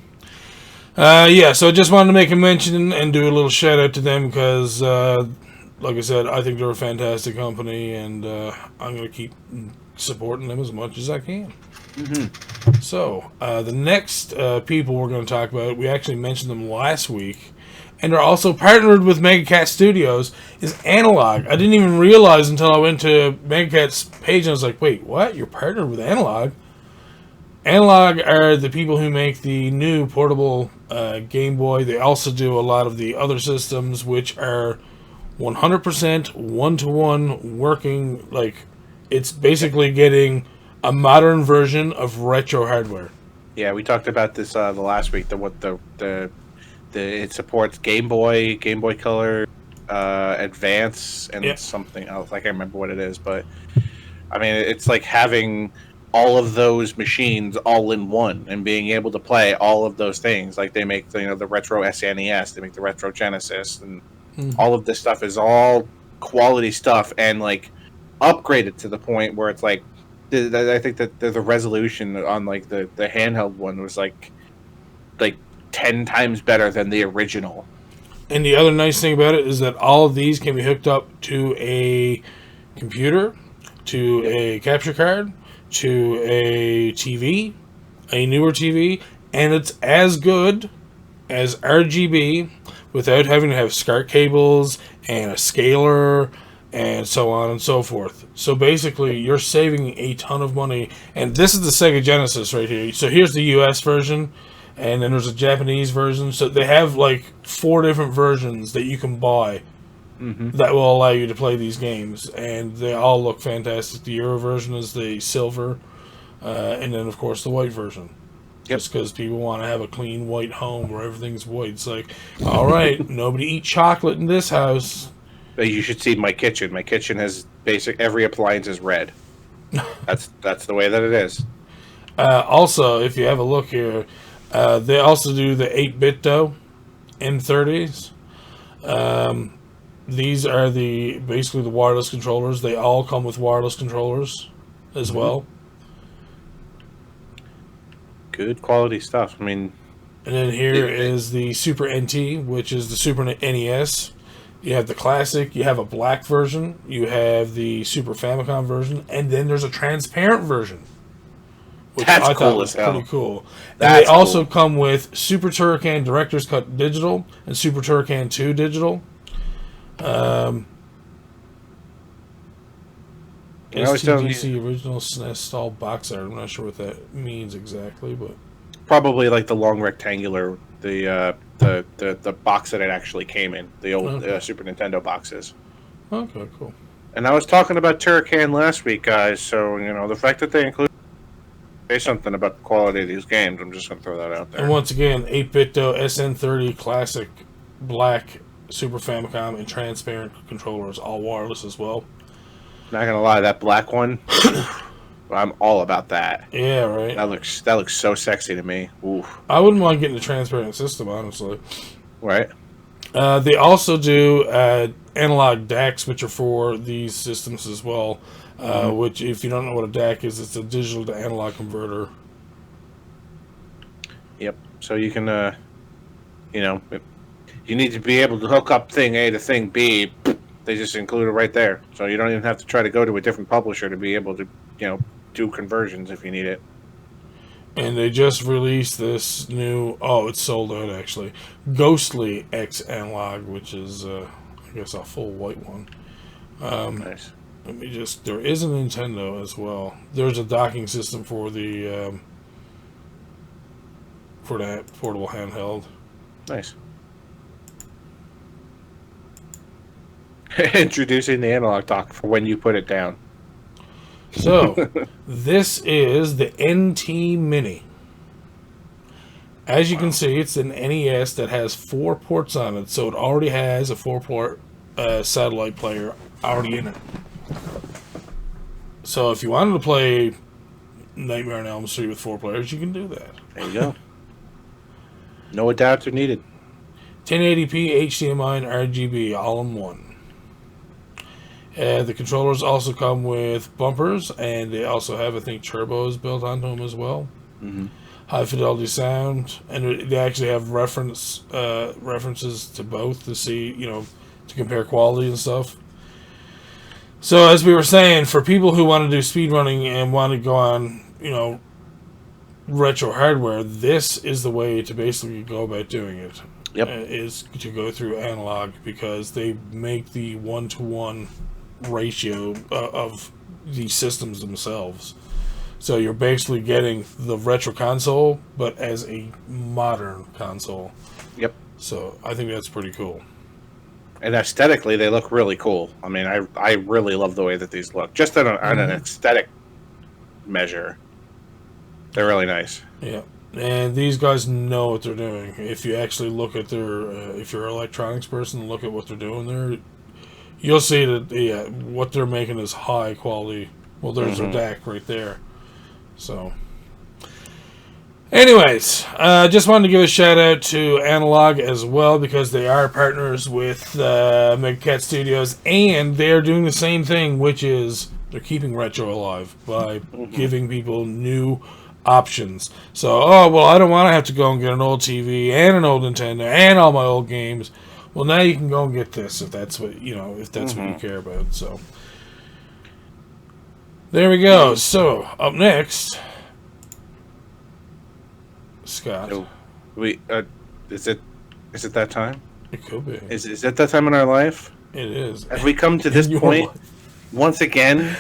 so I just wanted to make a mention and do a little shout out to them because like I said, I think they're a fantastic company, and I'm going to keep supporting them as much as I can. So the next people we're going to talk about, we actually mentioned them last week, and they're also partnered with Megacat Studios, is Analogue. I didn't even realize until I went to Megacat's page and I was like, wait, what? You're partnered with Analogue? Analogue are the people who make the new portable Game Boy. They also do a lot of the other systems, which are 100% one-to-one working. Like, it's basically getting a modern version of retro hardware. Yeah, we talked about this the last week. It supports Game Boy Color, Advance, and something else. I can't remember what it is, but I mean, it's like having all of those machines all in one and being able to play all of those things. Like they make the retro SNES, they make the retro Genesis, and all of this stuff is all quality stuff and like upgraded to the point where it's like I think that the resolution on like the handheld one was like 10 times better than the original. And the other nice thing about it is that all of these can be hooked up to a computer, to a capture card, to a TV, a newer TV, and it's as good as RGB without having to have SCART cables and a scaler and so on and so forth. So basically, you're saving a ton of money. And this is the Sega Genesis right here. So here's the US version, and then there's a Japanese version. So they have like 4 different versions that you can buy that will allow you to play these games. And they all look fantastic. The Euro version is the silver, and then, of course, the white version. Just because people want to have a clean white home where everything's white. It's like, all right, nobody eat chocolate in this house. You should see my kitchen. My kitchen has every appliance is red. That's the way that it is. Also, if you have a look here, they also do the 8-bit M30s. These are basically the wireless controllers. They all come with wireless controllers as well. Good quality stuff. I mean, and then here is the Super NT, which is the Super NES. You have the classic, you have a black version, you have the Super Famicom version, and then there's a transparent version, which I thought was pretty cool. And they also come with Super Turrican Director's Cut Digital and Super Turrican 2 Digital. STGC Original SNES Stall Box Art. I'm not sure what that means exactly, but probably like the long rectangular, the box that it actually came in, the old Super Nintendo boxes. Okay, cool. And I was talking about Turrican last week, guys. So the fact that they include say something about the quality of these games, I'm just going to throw that out there. And once again, 8-bit SN30 Classic Black Super Famicom, and transparent controllers, all wireless as well. Not gonna lie, that black one, I'm all about that. Yeah, right. That looks so sexy to me. Ooh. I wouldn't mind getting a transparent system, honestly. Right. They also do analog DACs, which are for these systems as well. Which, if you don't know what a DAC is, it's a digital to analog converter. Yep. So you can, you need to be able to hook up thing A to thing B. They just include it right there. So you don't even have to try to go to a different publisher to be able to, do conversions if you need it. And they just released this new... Oh, it's sold out, actually. Ghostly X Analog, which is, I guess, a full white one. Nice. Let me just... There is a Nintendo as well. There's a docking system for the... for that portable handheld. Nice. Introducing the analog dock for when you put it down. So, this is the NT Mini. As you can see, it's an NES that has 4 ports on it, so it already has a 4-port satellite player already in it. So if you wanted to play Nightmare on Elm Street with 4 players, you can do that. There you go. No adapter needed. 1080p, HDMI, and RGB all in one. The controllers also come with bumpers, and they also have, I think, turbos built onto them as well. Mm-hmm. High fidelity sound, and they actually have references to both to see, to compare quality and stuff. So as we were saying, for people who want to do speedrunning and want to go on, retro hardware, this is the way to basically go about doing it. Yep. Is to go through Analogue, because they make the 1-to-1 ratio of the systems themselves. So you're basically getting the retro console, but as a modern console. Yep. So I think that's pretty cool. And aesthetically, they look really cool. I mean, I really love the way that these look. Just on an aesthetic measure, they're really nice. Yeah. And these guys know what they're doing. If you actually look at their, if you're an electronics person, look at what they're doing there, you'll see that what they're making is high quality. Well, there's their DAC right there. So, anyways, just wanted to give a shout out to Analogue as well, because they are partners with Megacat Studios, and they're doing the same thing, which is they're keeping retro alive by giving people new options. So, I don't want to have to go and get an old TV and an old Nintendo and all my old games. Well, now you can go and get this if that's what what you care about. So, there we go. So, up next, Scott. So is it that time? It could be. Is it that time in our life? It is. Have we come to this point once again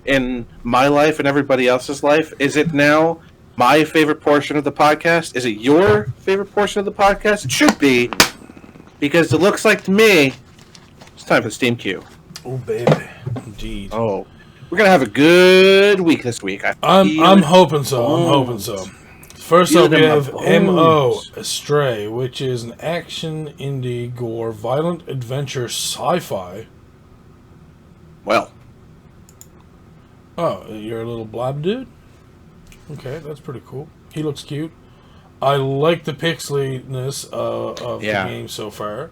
in my life and everybody else's life? Is it now my favorite portion of the podcast? Is it your favorite portion of the podcast? It should be, because it looks like to me it's time for the Steam Queue. Oh, baby. Indeed. Oh, we're going to have a good week this week. I'm hoping so. First up, we have M.O. Astray, which is an action, indie, gore, violent adventure, sci-fi. Well. Oh, you're a little blob dude? Okay, that's pretty cool. He looks cute. I like the pixeliness of the game so far.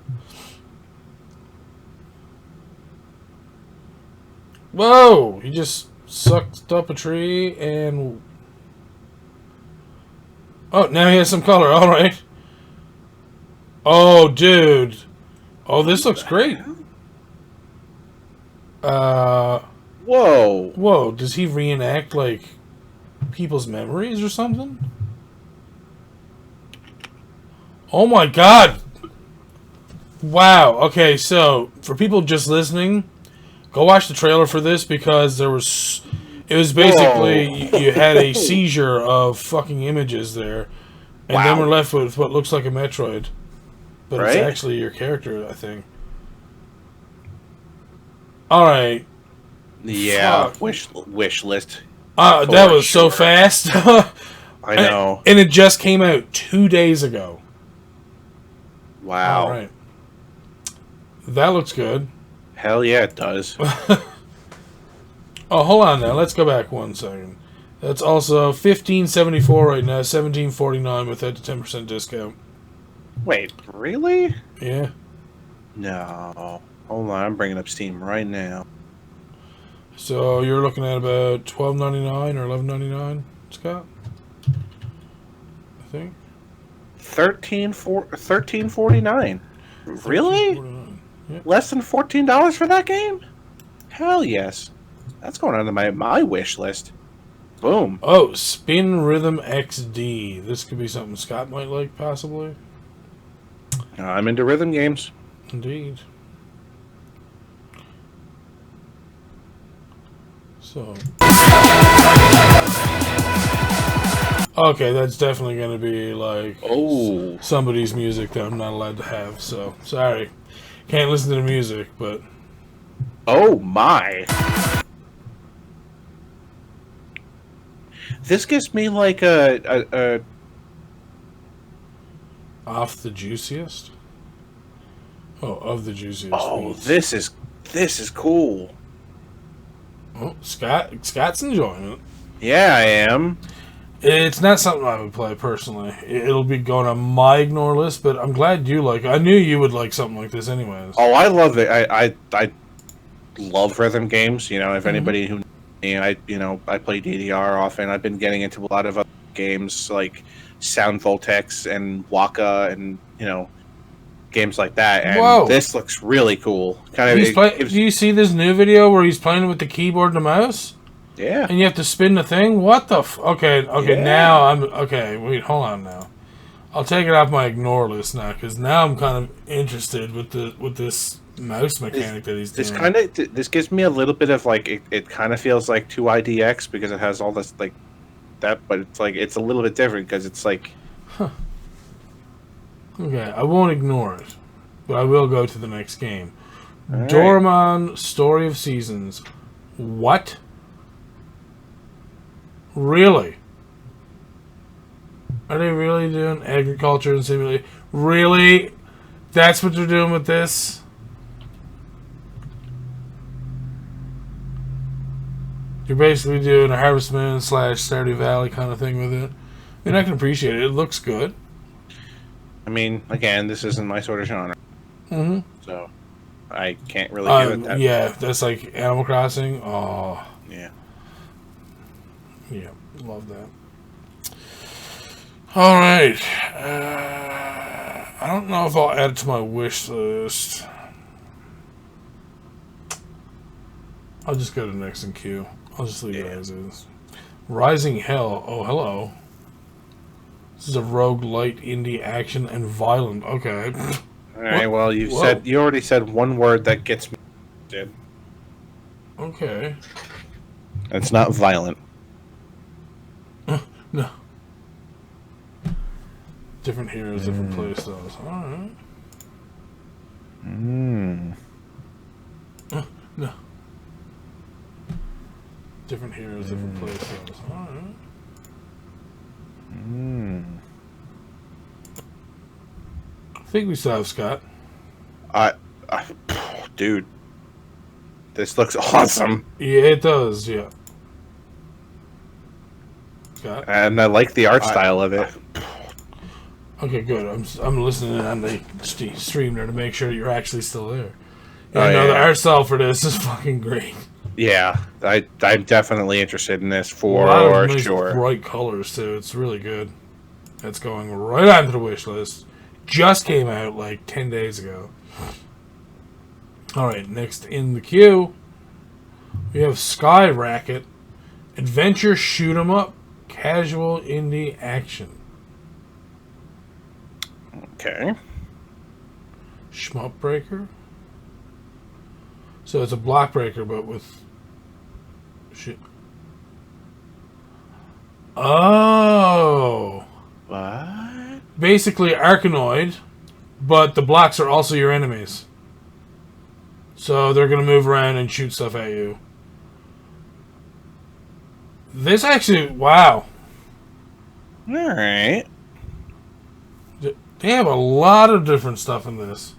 Whoa! He just sucked up a tree and... Oh, now he has some color. All right. Oh, dude. Oh, this looks great. Whoa. Whoa, does he reenact, like, people's memories or something? Oh my god! Wow, okay, so, for people just listening, go watch the trailer for this, because it was basically, you had a seizure of fucking images there, and then we're left with what looks like a Metroid. But it's actually your character, I think. Alright. Yeah, wish list. That was so fast. I know. And it just came out 2 days ago. Wow. All right. That looks good. Hell yeah, it does. Oh, hold on now. Let's go back 1 second. That's also $15.74 right now, $17.49 without the 10% discount. Wait, really? Yeah. No. Hold on, I'm bringing up Steam right now. So you're looking at about $12.99 or $11.99, Scott? I think. $13.49. Really? Yeah. Less than $14 for that game? Hell yes. That's going on my wish list. Boom. Oh, Spin Rhythm XD. This could be something Scott might like, possibly. I'm into rhythm games. Indeed. So. Okay, that's definitely going to be like somebody's music that I'm not allowed to have. So, sorry. Can't listen to the music, but. Oh my. This gives me like a Off the juiciest? Oh, of the juiciest. Oh, this is cool. Oh, Scott's enjoying it. Yeah, I am. It's not something I would play personally. It'll be going on my ignore list, but I'm glad you like it. I knew you would like something like this anyways. Oh, I love it. I love rhythm games. You know, if anybody who I play DDR often. I've been getting into a lot of other games like Sound Voltex and Waka and games like that. And this looks really cool. Do you see this new video where he's playing with the keyboard and the mouse? Yeah. And you have to spin the thing? What the Okay, yeah. Now I'm... Okay, wait, hold on now. I'll take it off my ignore list now, because now I'm kind of interested with this mouse mechanic that he's doing. This gives me a little bit of, like, it kind of feels like 2IDX, because it has all this, like, that, but it's, like, it's a little bit different, because it's, like... Huh. Okay, I won't ignore it, but I will go to the next game. Right. Doraemon Story of Seasons. What? Really? Are they really doing agriculture and simulation? Really? That's what they're doing with this? You're basically doing a Harvest Moon / Stardew Valley kind of thing with it. I mean, I can appreciate it. It looks good. I mean, again, this isn't my sort of genre. Mm-hmm. So, I can't really give it that. Yeah, that's like Animal Crossing. Oh. Yeah. Yeah, love that. Alright. I don't know if I'll add it to my wish list. I'll just go to next in queue. I'll just leave it as is. Rising Hell. Oh, hello. This is a roguelite indie action and violent. Okay. Alright, well, you already said one word that gets me interested. Okay. It's not violent. No. Different heroes, different playstyles. Alright. No. Different heroes, different playstyles. Alright. I think we still have Scott. Dude. This looks awesome. Yeah, it does, yeah. Scott? And I like the art style of it. Okay, good. I'm listening on the stream there to make sure you're actually still there. Yeah, the art style for this is fucking great. Yeah, I'm definitely interested in this for nice sure. Bright colors too. It's really good. That's going right onto the wish list. Just came out like 10 days ago. All right, next in the queue, we have Sky Racket, adventure shoot 'em up, casual indie action. Okay. Shmup Breaker. So it's a block breaker, but with shit. Oh. What? Basically Arkanoid, but the blocks are also your enemies. So they're going to move around and shoot stuff at you. This actually, wow. Alright. They have a lot of different stuff in this.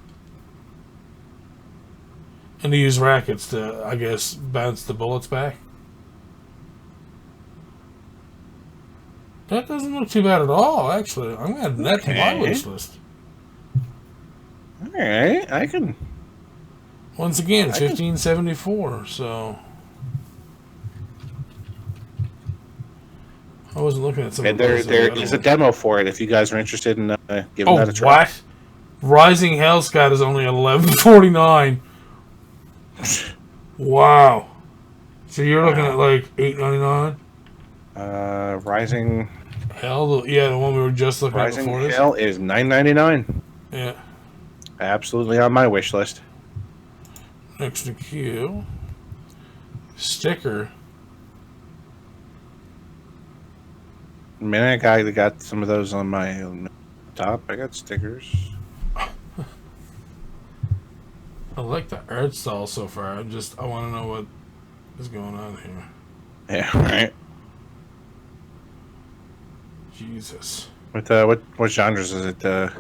And to use rackets to, I guess, bounce the bullets back. That doesn't look too bad at all, actually. I'm going to add that to my wish list. Alright, I can... Once again, 1574, so... I wasn't looking at something. There is a demo for it if you guys are interested in giving that a try. What? Rising Hellscott is only $11.49. Wow. So you're looking at like $8.99? Rising Hell, yeah, the one we were just looking at before this. Rising Hell is $9.99. Yeah. Absolutely on my wish list. Next to queue. Sticker. Man, I got some of those on my top. I got stickers. I like the art style so far. I want to know what is going on here. Yeah, right. Jesus. What genres is it go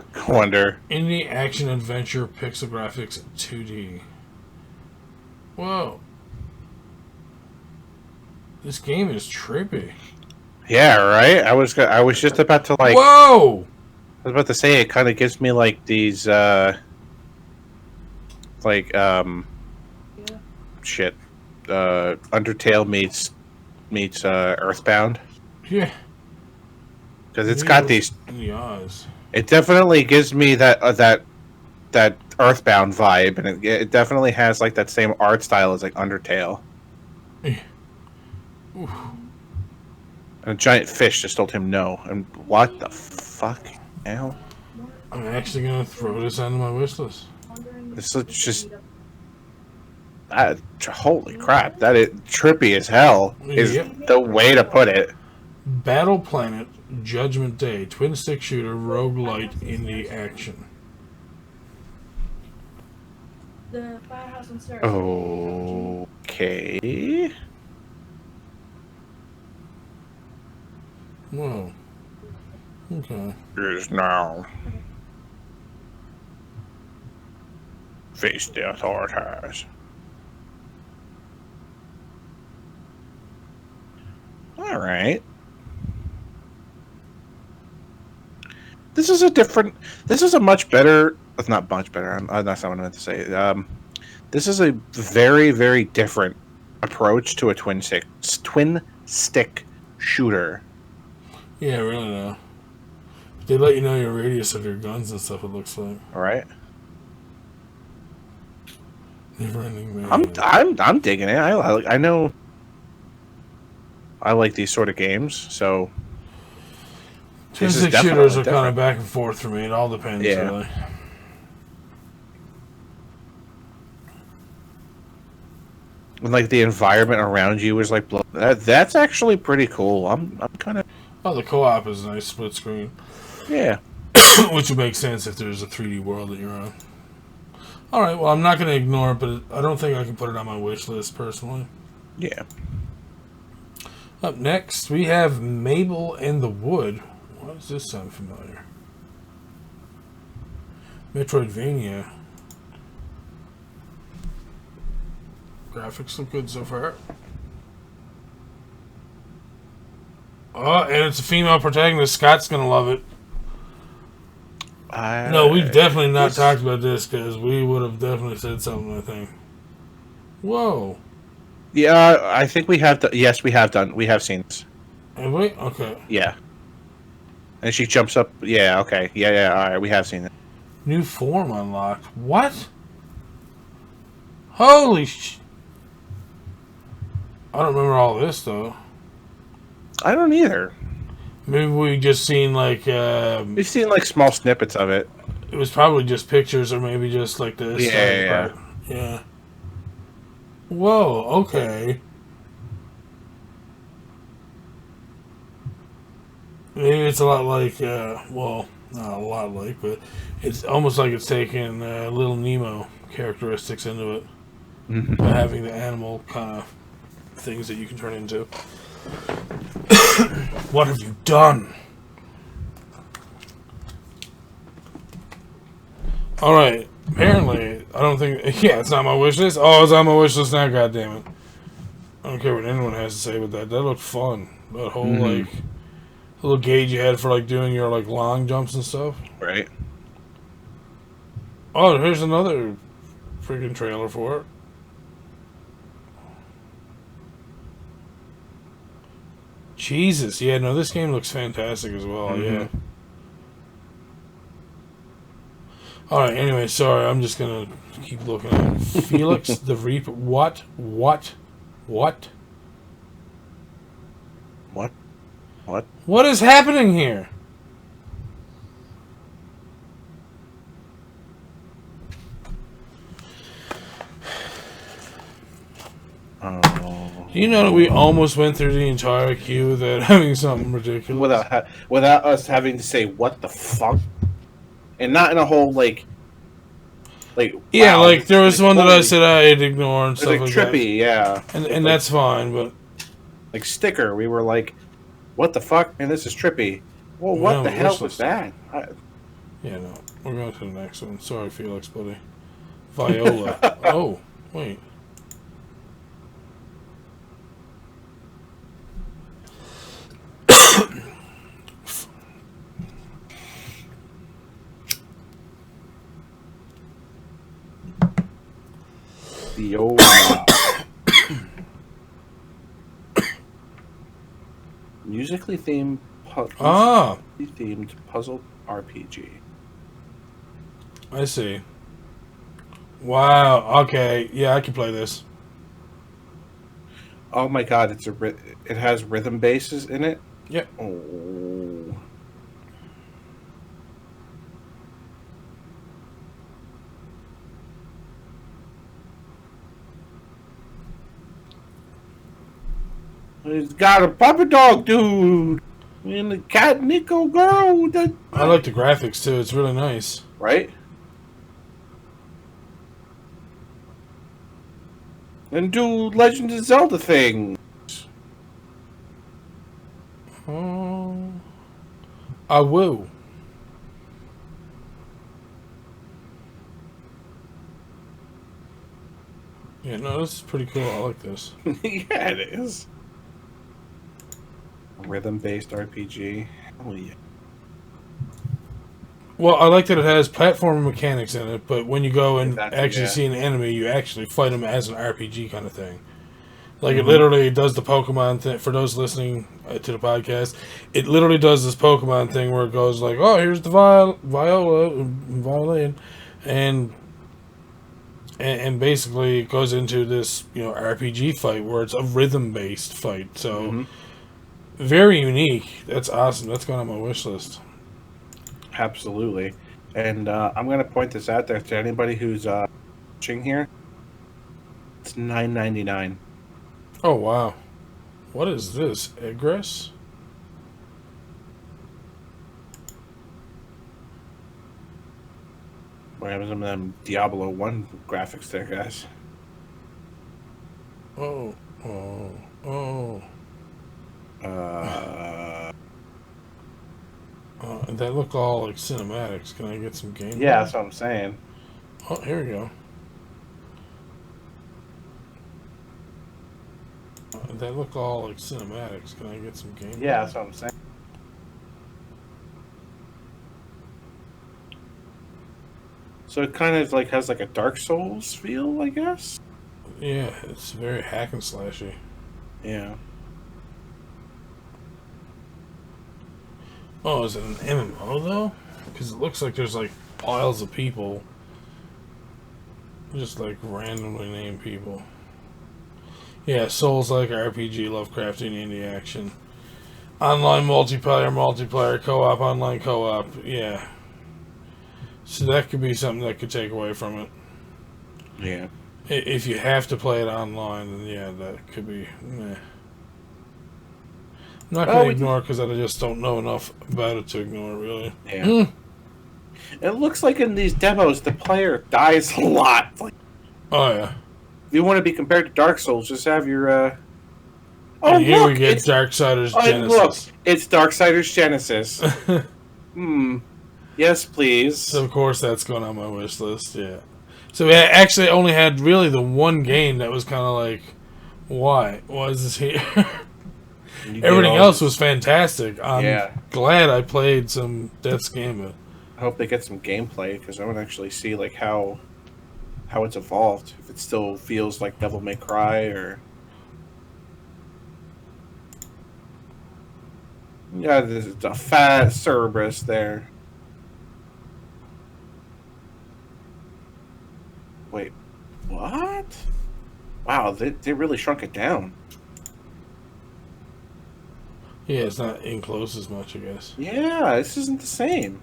under? Indie action adventure pixel graphics 2D. Whoa. This game is trippy. Yeah, right. I was just about to like. Whoa! I was about to say it kind of gives me like these shit. Undertale meets Earthbound. Yeah. Because it's got these. In the eyes. It definitely gives me that Earthbound vibe, and it definitely has like that same art style as like Undertale. Yeah. And a giant fish just told him no. And what the fuck hell? I'm actually gonna throw this onto my wish list. This is just holy crap! That is trippy as hell. Is the way to put it. Battle Planet Judgment Day twin stick shooter roguelite indie action. The firehouse on Star. Okay. Whoa. Okay. Is now. Face the authorities. All right. This is a much better. It's not much better. That's not what I meant to say. This is a very, very different approach to a twin stick shooter. Yeah, really though. They let you know your radius of your guns and stuff. It looks like. All right. Never-ending man. I'm digging it. I know. I like these sort of games, so. Twin stick shooters are kind of back and forth for me. It all depends, really. And like the environment around you is like that's actually pretty cool. I'm kind of. Oh, the co-op is nice, split screen. Yeah. Which would make sense if there's a 3D world that you're on. All right. Well, I'm not going to ignore it, but I don't think I can put it on my wish list personally. Yeah. Up next, we have Mabel and the Wood. Why does this sound familiar? Metroidvania. Graphics look good so far. Oh, and it's a female protagonist. Scott's going to love it. No, we've definitely not talked about this because we would have definitely said something, I think. Whoa. Yeah, I think we have. Yes, we have done. We have seen this. Have we? Okay. Yeah. And she jumps up. Yeah, okay. Yeah, all right. We have seen it. New form unlocked. What? Holy sh... I don't remember all this, though. I don't either. Maybe we've just seen, like... we've seen, like, small snippets of it. It was probably just pictures or maybe just, like, this. Yeah. Yeah. Whoa, okay. Maybe it's a lot like, well, not a lot like, but it's almost like it's taking Little Nemo characteristics into it. Mm-hmm. By having the animal kind of things that you can turn into. What have you done? Alright, apparently I don't think... Yeah, it's not my wish list. Oh, it's on my wish list now, goddammit. I don't care what anyone has to say about that. That looked fun. That whole, like... little gauge you had for, like, doing your, like, long jumps and stuff. Right. Oh, here's another freaking trailer for it. Jesus. Yeah, no, this game looks fantastic as well. Yeah. Alright, anyway, sorry. I'm just going to keep looking at it. Felix the Reaper. What? What? What is happening here? Do you know that we almost went through the entire queue without having something ridiculous? Without us having to say, what the fuck? And not in a whole, like yeah, wow, like, there was one that I said I'd ignore and stuff like trippy, that. Yeah. And that's fine, but... Like, Sticker, we were like, what the fuck? Man, this is trippy. Well, what the hell was that? Yeah, no. We're going to the next one. Sorry, Felix, buddy. Viola. Oh, wait. The old... musically themed puzzle RPG. I see. Wow. Okay. Yeah, I can play this. Oh my god! It has rhythm basses in it. Yep. Oh. He's got a puppy dog, dude. And the cat Nico girl. I like the graphics too. It's really nice. Right? And do Legend of Zelda things. I will. Yeah, no, this is pretty cool. I like this. Yeah, it is. Rhythm-based RPG. Oh, yeah. Well, I like that it has platform mechanics in it, but when you go and actually see an enemy, you actually fight them as an RPG kind of thing. Like, it literally does the Pokemon thing. For those listening to the podcast, it literally does this Pokemon thing where it goes like, oh, here's the violin, and basically it goes into this, RPG fight where it's a rhythm-based fight. So, very unique. That's awesome. That's going on my wish list. Absolutely. And I'm going to point this out there to anybody who's watching here. It's $9.99. Oh, wow. What is this? Egress? We're having some of them Diablo 1 graphics there, guys. Oh. That look all like cinematics. Can I get some gameplay? Yeah, that's what I'm saying. Oh, here we go. That look all like cinematics. Can I get some gameplay? Yeah, that's what I'm saying. So it kind of like has like a Dark Souls feel, I guess. Yeah, it's very hack and slashy. Yeah. Oh, is it an MMO though? Because it looks like there's like piles of people, just like randomly named people. Yeah, Souls-like RPG, Lovecraftian indie action, online multiplayer, co-op, online co-op. Yeah. So that could be something that could take away from it. Yeah. If you have to play it online, then yeah, that could be. Meh. I'm not going to ignore it because I just don't know enough about it to ignore it, really. Yeah. It looks like in these demos, the player dies a lot. Oh, yeah. If you want to be compared to Dark Souls, just have your... and here we get Darksiders Genesis. Look, it's Darksiders Genesis. Yes, please. So, of course, that's going on my wish list, yeah. So we actually only had really the one game that was kind of like, why? Why is this here? Everything else was fantastic. I'm glad I played some Death's Gambit. I hope they get some gameplay, because I want to actually see like how it's evolved. If it still feels like Devil May Cry, or yeah, there's a fat Cerberus there. Wait, what? Wow, they really shrunk it down. Yeah, it's not in close as much, I guess. Yeah, this isn't the same.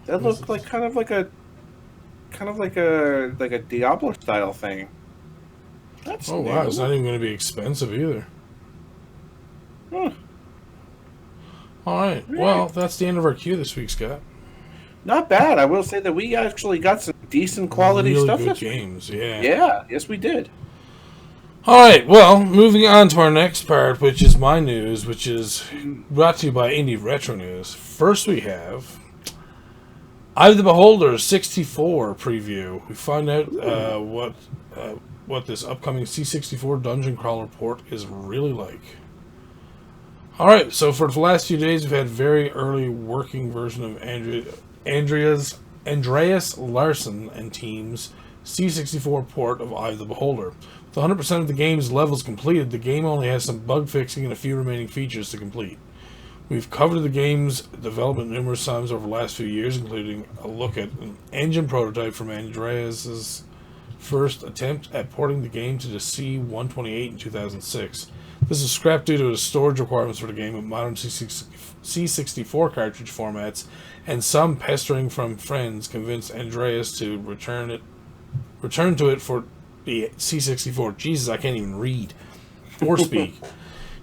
That looked like kind of like a Diablo style thing. That's wow, new. it's not even going to be expensive either. Huh. All right, well, that's the end of our queue this week, Scott. Not bad. I will say that we actually got some decent quality really stuff good this games, week. yeah. Yeah, yes we did. All right, well, moving on to our next part, which is my news, which is brought to you by Indie Retro News. First we have Eye of the Beholder 64 preview. We find out what this upcoming C64 dungeon crawler port is really like. All right, so for the last few days, we've had very early working version of Andreas Larsson and team's C64 port of Eye of the Beholder. With 100% of the game's levels completed, the game only has some bug fixing and a few remaining features to complete. We've covered the game's development numerous times over the last few years, including a look at an engine prototype from Andreas's first attempt at porting the game to the C128 in 2006. This is scrapped due to the storage requirements for the game with modern C64 cartridge formats, and some pestering from friends convinced Andreas to return to it for the C64. Jesus, I can't even read or speak.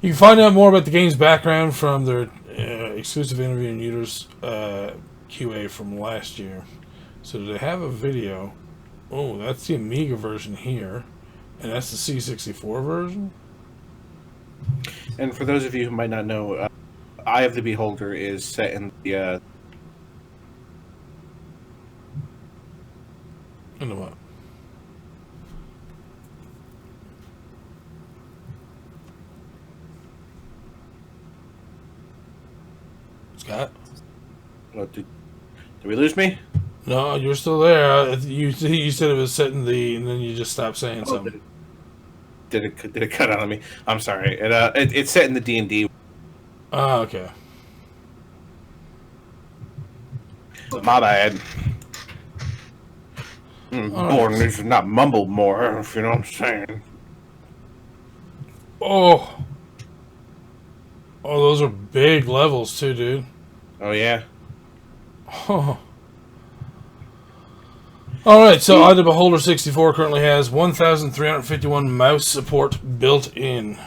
You can find out more about the game's background from their exclusive interview in Uters QA from last year. So do they have a video? Oh, that's the Amiga version here, and that's the C64 version. And for those of you who might not know, Eye of the Beholder is set in the In the what? Scott? What, did we lose me? No, you're still there. You said it was set in the, and then you just stopped saying something. Did it cut out on me? I'm sorry. It's set in the D&D. Ah, okay. My bad. More needs to not mumble more, if you know what I'm saying. Oh, those are big levels too, dude. Oh yeah. Oh. Alright, so Eye of the Beholder 64 currently has 1,351 mouse support built in.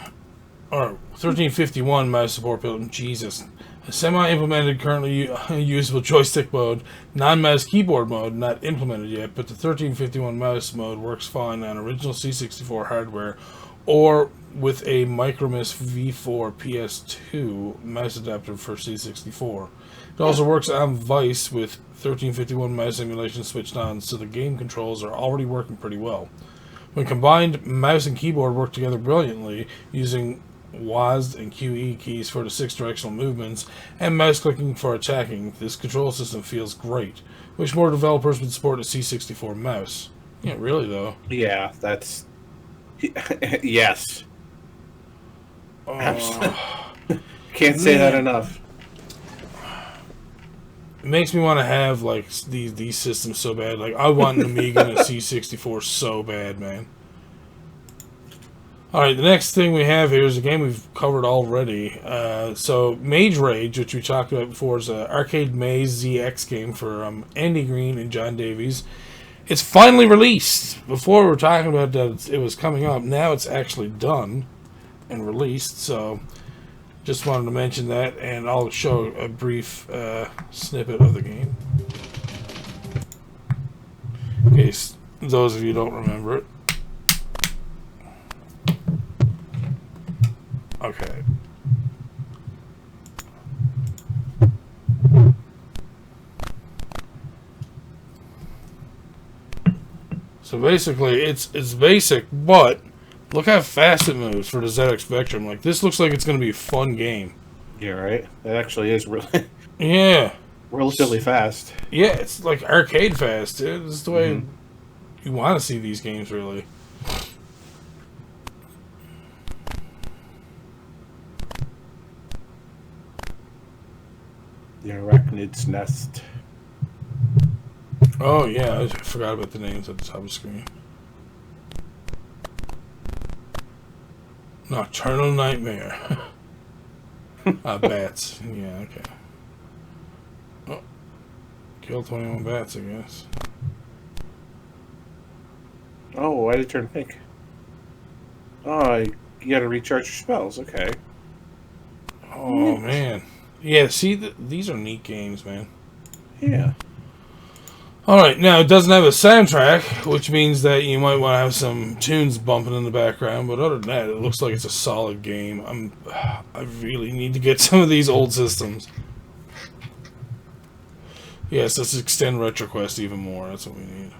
Or 1351 mouse support built in. Jesus. A semi-implemented, currently usable joystick mode, non-mouse keyboard mode, not implemented yet, but the 1351 mouse mode works fine on original C64 hardware or with a Micromis V4 PS2 mouse adapter for C64. It also works on Vice with 1351 mouse emulation switched on, so the game controls are already working pretty well. When combined, mouse and keyboard work together brilliantly, using WASD and QE keys for the 6 directional movements, and mouse clicking for attacking. This control system feels great. Wish more developers would support a C64 mouse. Yeah, really though. Yeah, that's... yes. Can't say that enough. It makes me want to have like these systems so bad. Like I want an Amiga and a C64 so bad, man. Alright, the next thing we have here is a game we've covered already. So Mage Rage, which we talked about before, is an arcade maze ZX game for Andy Green and John Davies. It's finally released. Before we were talking about that it was coming up. Now it's actually done and released. So just wanted to mention that, and I'll show a brief snippet of the game in case those of you don't remember it. Okay. So basically, it's basic, but look how fast it moves for the ZX Spectrum. Like, this looks like it's going to be a fun game. Yeah, right? It actually is really... Yeah. Relatively fast. Yeah, it's like arcade fast, dude. This is the way you want to see these games, really. The Arachnid's Nest. Oh, yeah, I forgot about the names at the top of the screen. Nocturnal Nightmare. Bats. Yeah, okay. Oh. Kill 21 bats, I guess. Oh, why did it turn pink? Oh, you gotta recharge your spells. Okay. Oh, man. Yeah, see, these are neat games, man. Yeah. Alright, now it doesn't have a soundtrack, which means that you might want to have some tunes bumping in the background, but other than that, it looks like it's a solid game. I really need to get some of these old systems. Yes, let's extend RetroQuest even more. That's what we need.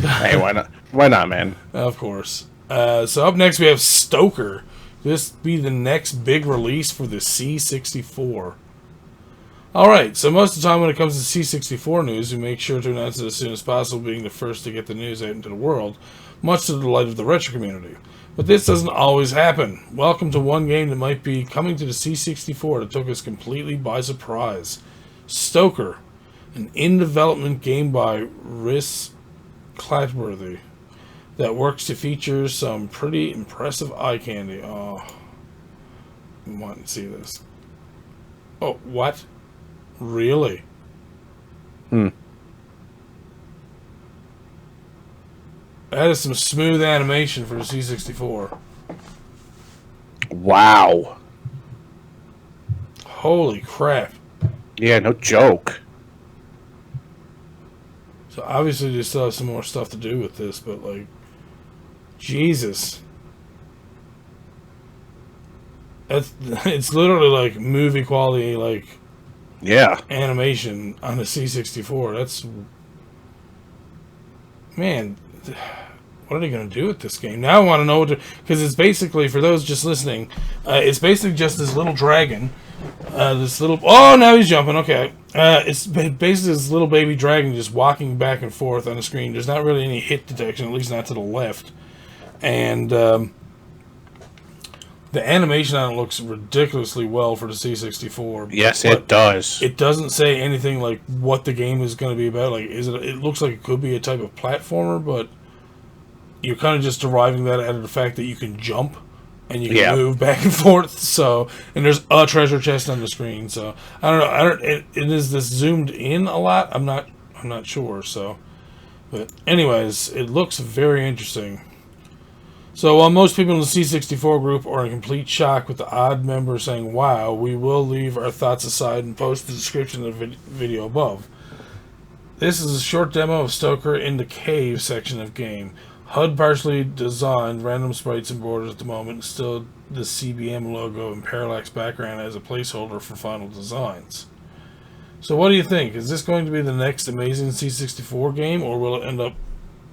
Hey, why not? Why not, man? Of course. So up next we have Stoker. This be the next big release for the C64. Alright, so most of the time when it comes to C64 news, we make sure to announce it as soon as possible, being the first to get the news out into the world, much to the delight of the retro community. But this doesn't always happen. Welcome to one game that might be coming to the C64 that took us completely by surprise. Stoker, an in-development game by Rhys Clatworthy that works to feature some pretty impressive eye candy. Oh, I want to see this. Oh, what? Really? That is some smooth animation for the C64. Wow. Holy crap. Yeah, no joke. So obviously they still have some more stuff to do with this, but like, Jesus. It's literally like movie quality, like, yeah, animation on the C64. That's, man, what are they going to do with this game? Now I want to know what to, because it's basically, for those just listening, it's basically just this little dragon, this little, oh, now he's jumping, okay. It's basically this little baby dragon just walking back and forth on the screen. There's not really any hit detection, at least not to the left. And the animation on it looks ridiculously well for the C64. Yes, it does. It doesn't say anything like what the game is going to be about. Like, it looks like it could be a type of platformer, but you're kind of just deriving that out of the fact that you can jump and you can move back and forth. So, and there's a treasure chest on the screen. So I don't know. Is this zoomed in a lot? I'm not sure. So, but anyways, it looks very interesting. So while most people in the C64 group are in complete shock with the odd member saying, wow, we will leave our thoughts aside and post the description of the video above. This is a short demo of Stoker in the cave section of game. HUD partially designed, random sprites and borders at the moment, still the CBM logo and parallax background as a placeholder for final designs. So what do you think? Is this going to be the next amazing C64 game, or will it end up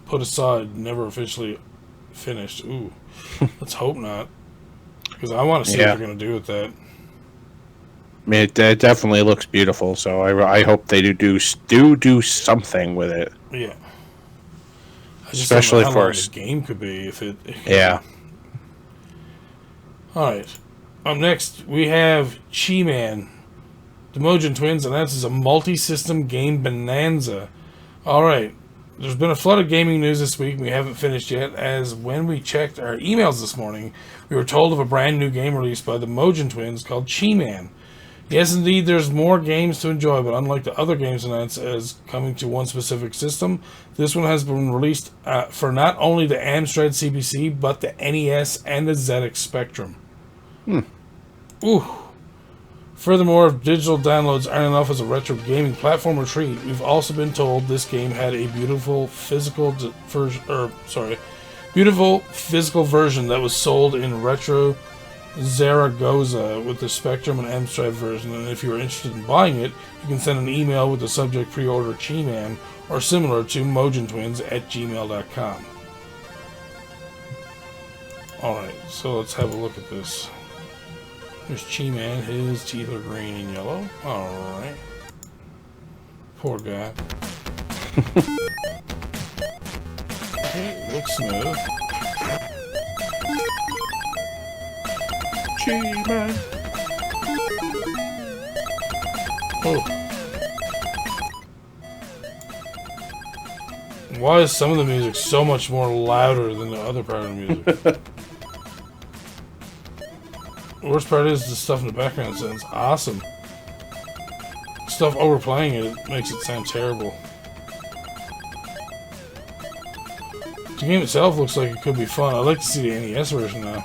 put aside, never officially finished? Ooh, let's hope not, because I want to see what they're going to do with that. I mean, it definitely looks beautiful, so I hope they do something with it. Yeah, especially for the game could be if it. Yeah. All right. Up next, we have Chi-Man. The Mojon twins announces a multi-system game bonanza. All right. There's been a flood of gaming news this week, and we haven't finished yet, as when we checked our emails this morning, we were told of a brand new game released by the Mojon twins called Chi-Man. Yes, indeed, there's more games to enjoy, but unlike the other games announced as coming to one specific system, this one has been released for not only the Amstrad CPC, but the NES and the ZX Spectrum. Ooh. Furthermore, if digital downloads aren't enough as a retro gaming platformer treat, we've also been told this game had a beautiful physical version that was sold in retro Zaragoza with the Spectrum and Amstrad version, and if you're interested in buying it, you can send an email with the subject pre-order Chi-Man or similar to mojentwins@gmail.com. Alright, so let's have a look at this. There's Chi-Man, his teeth are green and yellow. Alright. Poor guy. Okay, looks smooth. Chi-Man. Oh. Why is some of the music so much more louder than the other part of the music? The worst part is the stuff in the background sounds awesome. Stuff overplaying it makes it sound terrible. The game itself looks like it could be fun. I'd like to see the NES version now.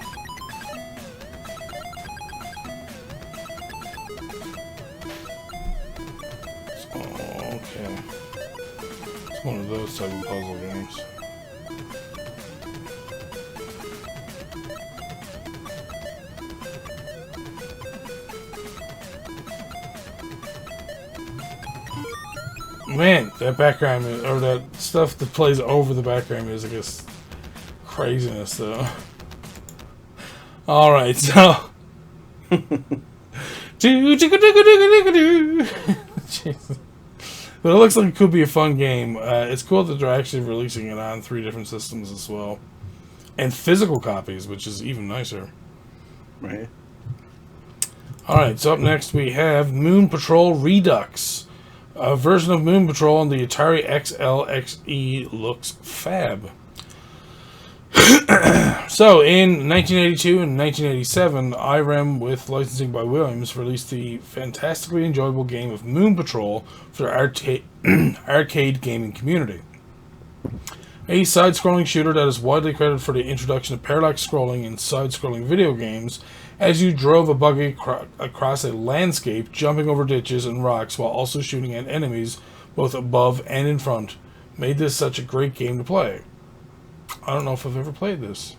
Okay. It's one of those type of puzzle games. Man, that background or that stuff that plays over the background music is craziness, though. All right, so. Jesus. But it looks like it could be a fun game. It's cool that they're actually releasing it on 3 different systems as well, and physical copies, which is even nicer. Right. All right, so up next we have Moon Patrol Redux. A version of Moon Patrol on the Atari XL/XE looks fab. So, in 1982 and 1987, IREM, with licensing by Williams, released the fantastically enjoyable game of Moon Patrol for the arcade gaming community. A side-scrolling shooter that is widely credited for the introduction of parallax scrolling in side-scrolling video games, as you drove a buggy across a landscape, jumping over ditches and rocks while also shooting at enemies both above and in front, made this such a great game to play. I don't know if I've ever played this.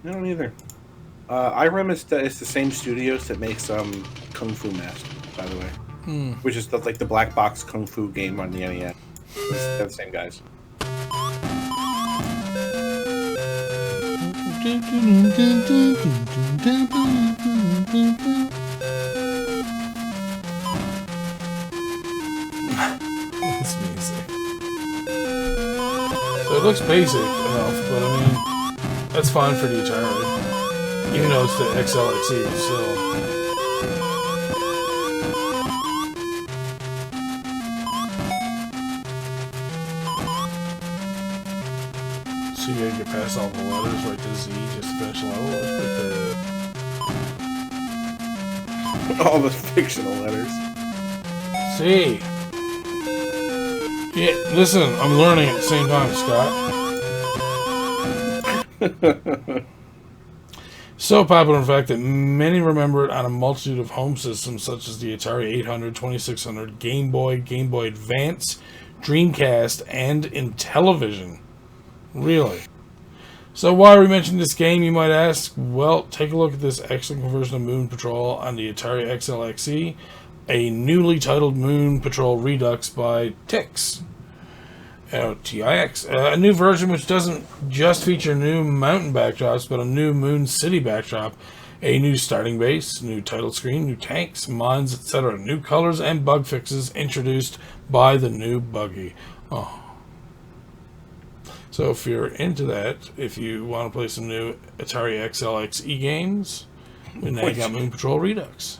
I don't either. IREM is the same studios that makes Kung Fu Master, by the way. Which is like the black box Kung Fu game on the NES. They're the same guys. That's music. So it looks basic enough, but I mean, that's fine for the Atari. Even though it's the XL/XE, it's still. So you gotta get past all the letters, right to Z, just to finish the level. That's pretty cool. All the fictional letters. See. Yeah, listen, I'm learning at the same time, Scott. So popular, in fact, that many remember it on a multitude of home systems such as the Atari 800, 2600, Game Boy, Game Boy Advance, Dreamcast, and in television. Really? So why are we mentioning this game, you might ask? Well, take a look at this excellent conversion of Moon Patrol on the Atari XL/XE, a newly titled Moon Patrol Redux by TIX. TIX. A new version which doesn't just feature new mountain backdrops, but a new Moon City backdrop, a new starting base, new title screen, new tanks, mines, etc. New colors and bug fixes introduced by the new buggy. Oh. So if you're into that, if you want to play some new Atari XL/XE games, we now got Moon Patrol Redux.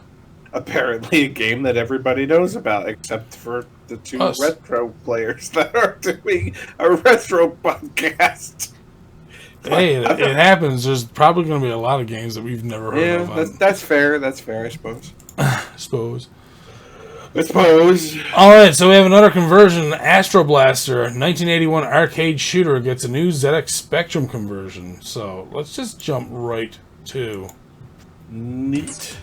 Apparently a game that everybody knows about, except for the 2 retro players that are doing a retro podcast. Hey, it happens. There's probably going to be a lot of games that we've never heard of. Yeah, that's fair. That's fair, I suppose. I suppose. Alright, so we have another conversion. Astro Blaster, 1981 arcade shooter, gets a new ZX Spectrum conversion. So, let's just jump right to... Neat.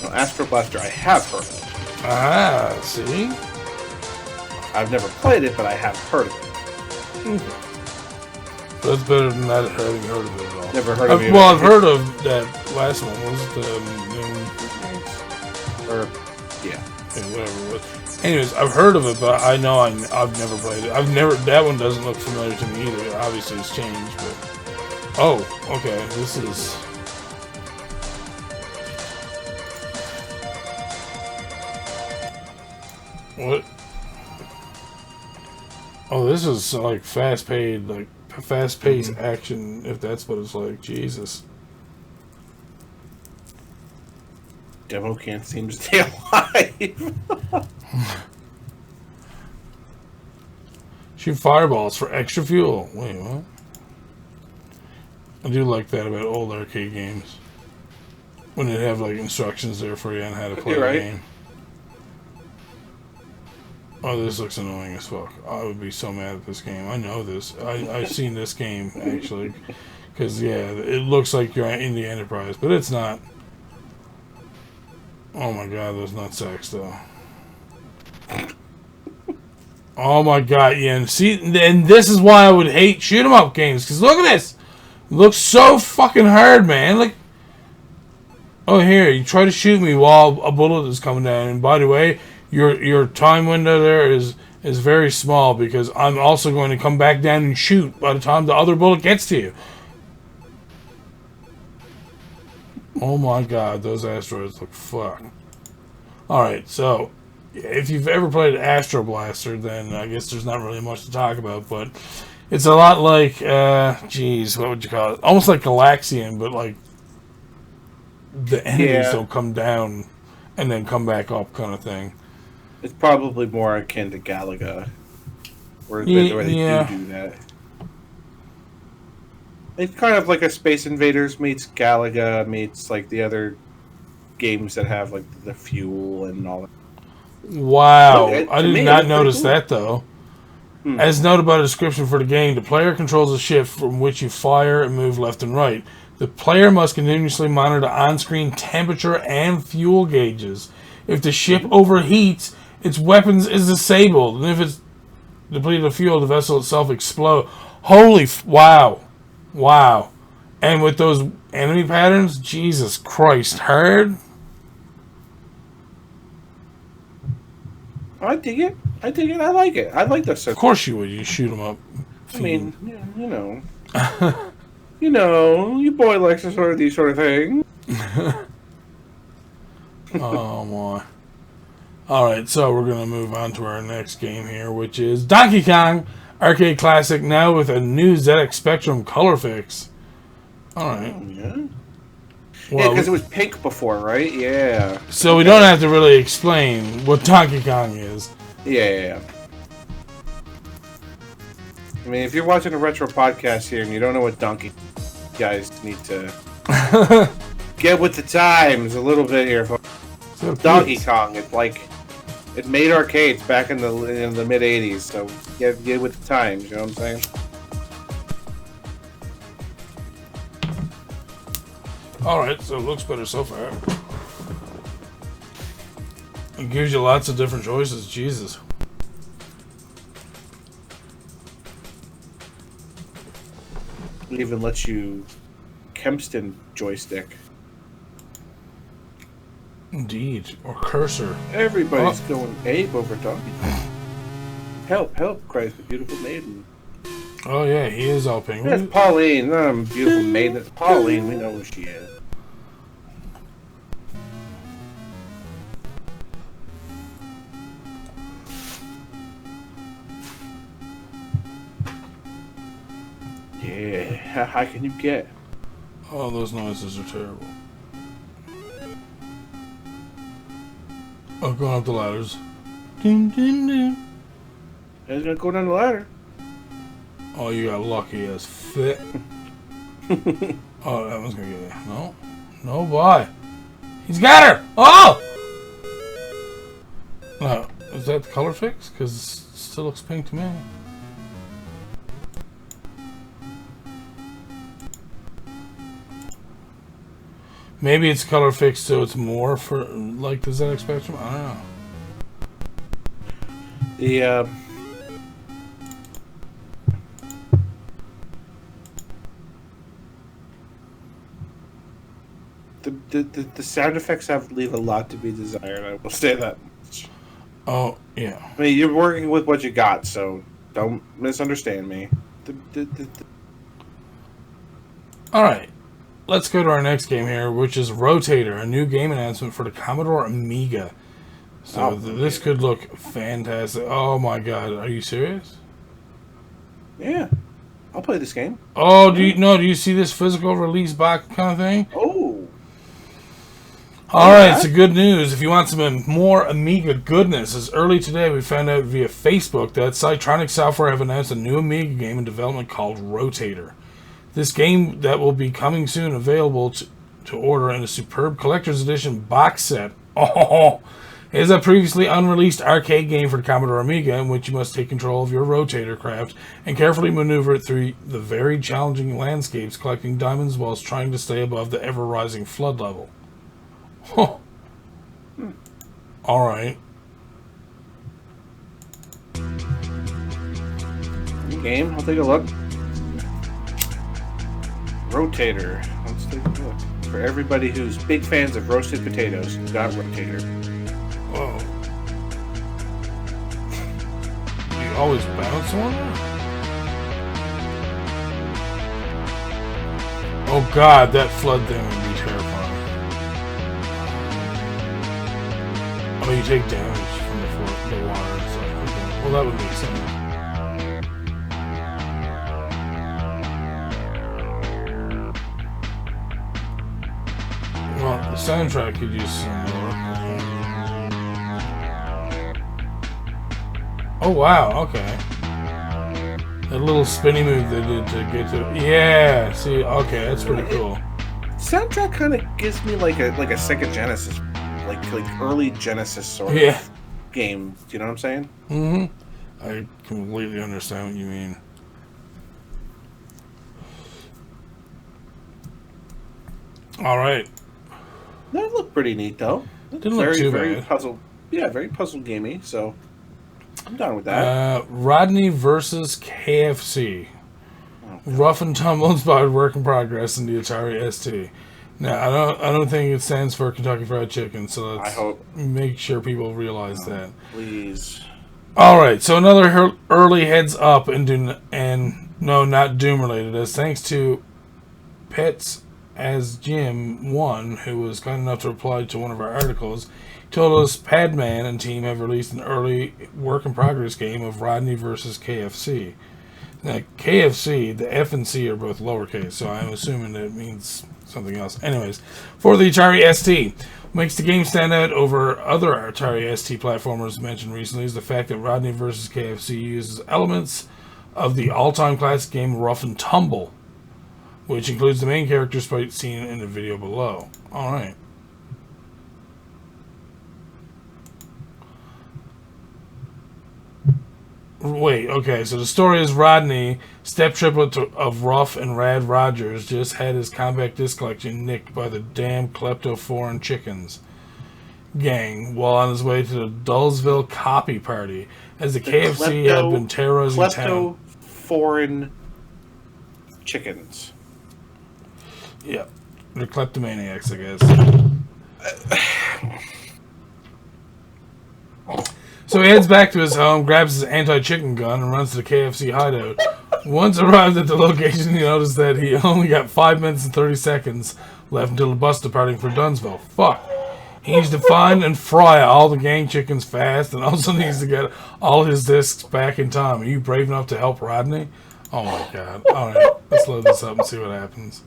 Well, Astro Blaster I have heard of. Ah, see? I've never played it, but I have heard of it. That's better than not having heard of it at all. Never heard of it. Well, I've heard of that last one. What was it the Or yeah, whatever it was. Anyways, I've heard of it, but I know I've never played it. That one doesn't look familiar to me either. Obviously, it's changed, but oh, okay. This is. What? Oh, this is like fast-paced action, if that's what it's like. Jesus. Demo can't seem to stay alive. Shoot fireballs for extra fuel. Wait, what? I do like that about old arcade games. When they have like instructions there for you on how to play the game. Oh, this looks annoying as fuck. I would be so mad at this game. I know this. I've seen this game, actually. Because, yeah, it looks like you're in the Enterprise, but it's not. Oh my god, those nutsacks, though. Oh my god, yeah. And see, and this is why I would hate shoot-em-up games. Because look at this! It looks so fucking hard, man. Like, oh, here, you try to shoot me while a bullet is coming down. And by the way, your time window there is very small because I'm also going to come back down and shoot by the time the other bullet gets to you. Oh my god, those asteroids look fucked. Alright, so if you've ever played Astro Blaster, then I guess there's not really much to talk about, but it's a lot like, geez, what would you call it? Almost like Galaxian, but like the enemies don't come down and then come back up kind of thing. It's probably more akin to Galaga, where they do that. It's kind of like a Space Invaders meets Galaga meets like the other games that have like the fuel and all that. Wow, I did not notice that though. As noted by the description for the game, the player controls a ship from which you fire and move left and right. The player must continuously monitor on-screen temperature and fuel gauges. If the ship overheats, its weapons is disabled, and if it's depleted of fuel, the vessel itself explodes. Holy wow. Wow. And with those enemy patterns, Jesus Christ, hard? I dig it. I like it. I like those. Of course you would. You shoot them up. I mean, you know. You know, you boy likes these sort of things. Oh, my. Alright, so we're going to move on to our next game here, which is Donkey Kong Arcade Classic, now with a new ZX Spectrum color fix. Alright. Oh, yeah? Well, because it was pink before, right? Yeah. So we don't have to really explain what Donkey Kong is. Yeah. I mean, if you're watching a retro podcast here and you don't know what Donkey, you guys need to get with the times a little bit here. So Donkey Kong, it's like it made arcades back in the mid '80s. So get with the times. You know what I'm saying? All right, so it looks better so far. It gives you lots of different choices. Jesus. It even lets you Kempston joystick. Indeed. Or cursor. Everybody's going ape over Donkey Kong. Help, cries the beautiful maiden. Oh, yeah, he is all pink. That's Pauline, not a beautiful maiden. That's Pauline, we know who she is. Yeah, how high can you get? Oh, those noises are terrible. Oh, going up the ladders. Ding, ding, ding. He's gonna go down the ladder. Oh, you got lucky as fit. Oh, that one's gonna get it. No. No, boy. He's got her! Oh! No, is that the color fix? Because it still looks pink to me. Maybe it's color fixed so it's more for like the ZX Spectrum. I don't know. The sound effects leave a lot to be desired. I will say that much. Oh, yeah. I mean, you're working with what you got, so don't misunderstand me. All right. Let's go to our next game here, which is Rotator, a new game announcement for the Commodore Amiga. So this could look fantastic. Oh my god, are you serious? Yeah. I'll play this game. Oh, do you see this physical release box kind of thing? Oh. Alright, so good news. If you want some more Amiga goodness, as early today we found out via Facebook that Cytronic Software have announced a new Amiga game in development called Rotator. This game that will be coming soon available to order in a superb collector's edition box set. Oh, it is a previously unreleased arcade game for the Commodore Amiga in which you must take control of your rotator craft and carefully maneuver it through the very challenging landscapes, collecting diamonds whilst trying to stay above the ever-rising flood level. Huh. Alright. Game, I'll take a look. Rotator. Let's take a look. For everybody who's big fans of roasted potatoes, you got Rotator. Whoa. You always bounce on it? Oh god, that flood thing would be terrifying. Oh, you take damage from the water and stuff. Okay. Well, that would make sense. Well, the soundtrack could use some more. Oh, wow, okay. That little spinny move they did to get to... Yeah, see, okay, that's pretty cool. Soundtrack kind of gives me like a Sega Genesis, like early Genesis sort of game. Do you know what I'm saying? Mm-hmm. I completely understand what you mean. All right. That looked pretty neat, though. Didn't look too very bad. Puzzle. Yeah, very puzzle gamey. So I'm down with that. Rodney versus KFC. Rough and tumble inspired work in progress in the Atari ST. Now, I don't think it stands for Kentucky Fried Chicken, so let's make sure people realize that. Please. All right, so another early heads up and no, not Doom related, as thanks to Pets as Jim 1, who was kind enough to reply to one of our articles, told us Padman and team have released an early work in progress game of Rodney versus KFC. Now, KFC, the F and C are both lowercase, so I'm assuming that it means something else. Anyways, for the Atari ST, what makes the game stand out over other Atari ST platformers mentioned recently is the fact that Rodney vs. KFC uses elements of the all-time classic game Rough and Tumble, which includes the main character sprite seen in the video below. Alright. Wait, okay, so the story is Rodney, step triplet of Rough and Rad Rogers, just had his compact disc collection nicked by the damn klepto-foreign chickens gang while on his way to the Dullsville copy party, as the KFC had been terrorizing town. Klepto-foreign chickens. Yeah, they're kleptomaniacs, I guess. So he heads back to his home, grabs his anti-chicken gun, and runs to the KFC hideout. Once arrived at the location, he noticed that he only got 5 minutes and 30 seconds left until the bus departing for Dunsville. Fuck. He needs to find and fry all the gang chickens fast, and also needs to get all his discs back in time. Are you brave enough to help Rodney? Oh my god. Alright, let's load this up and see what happens.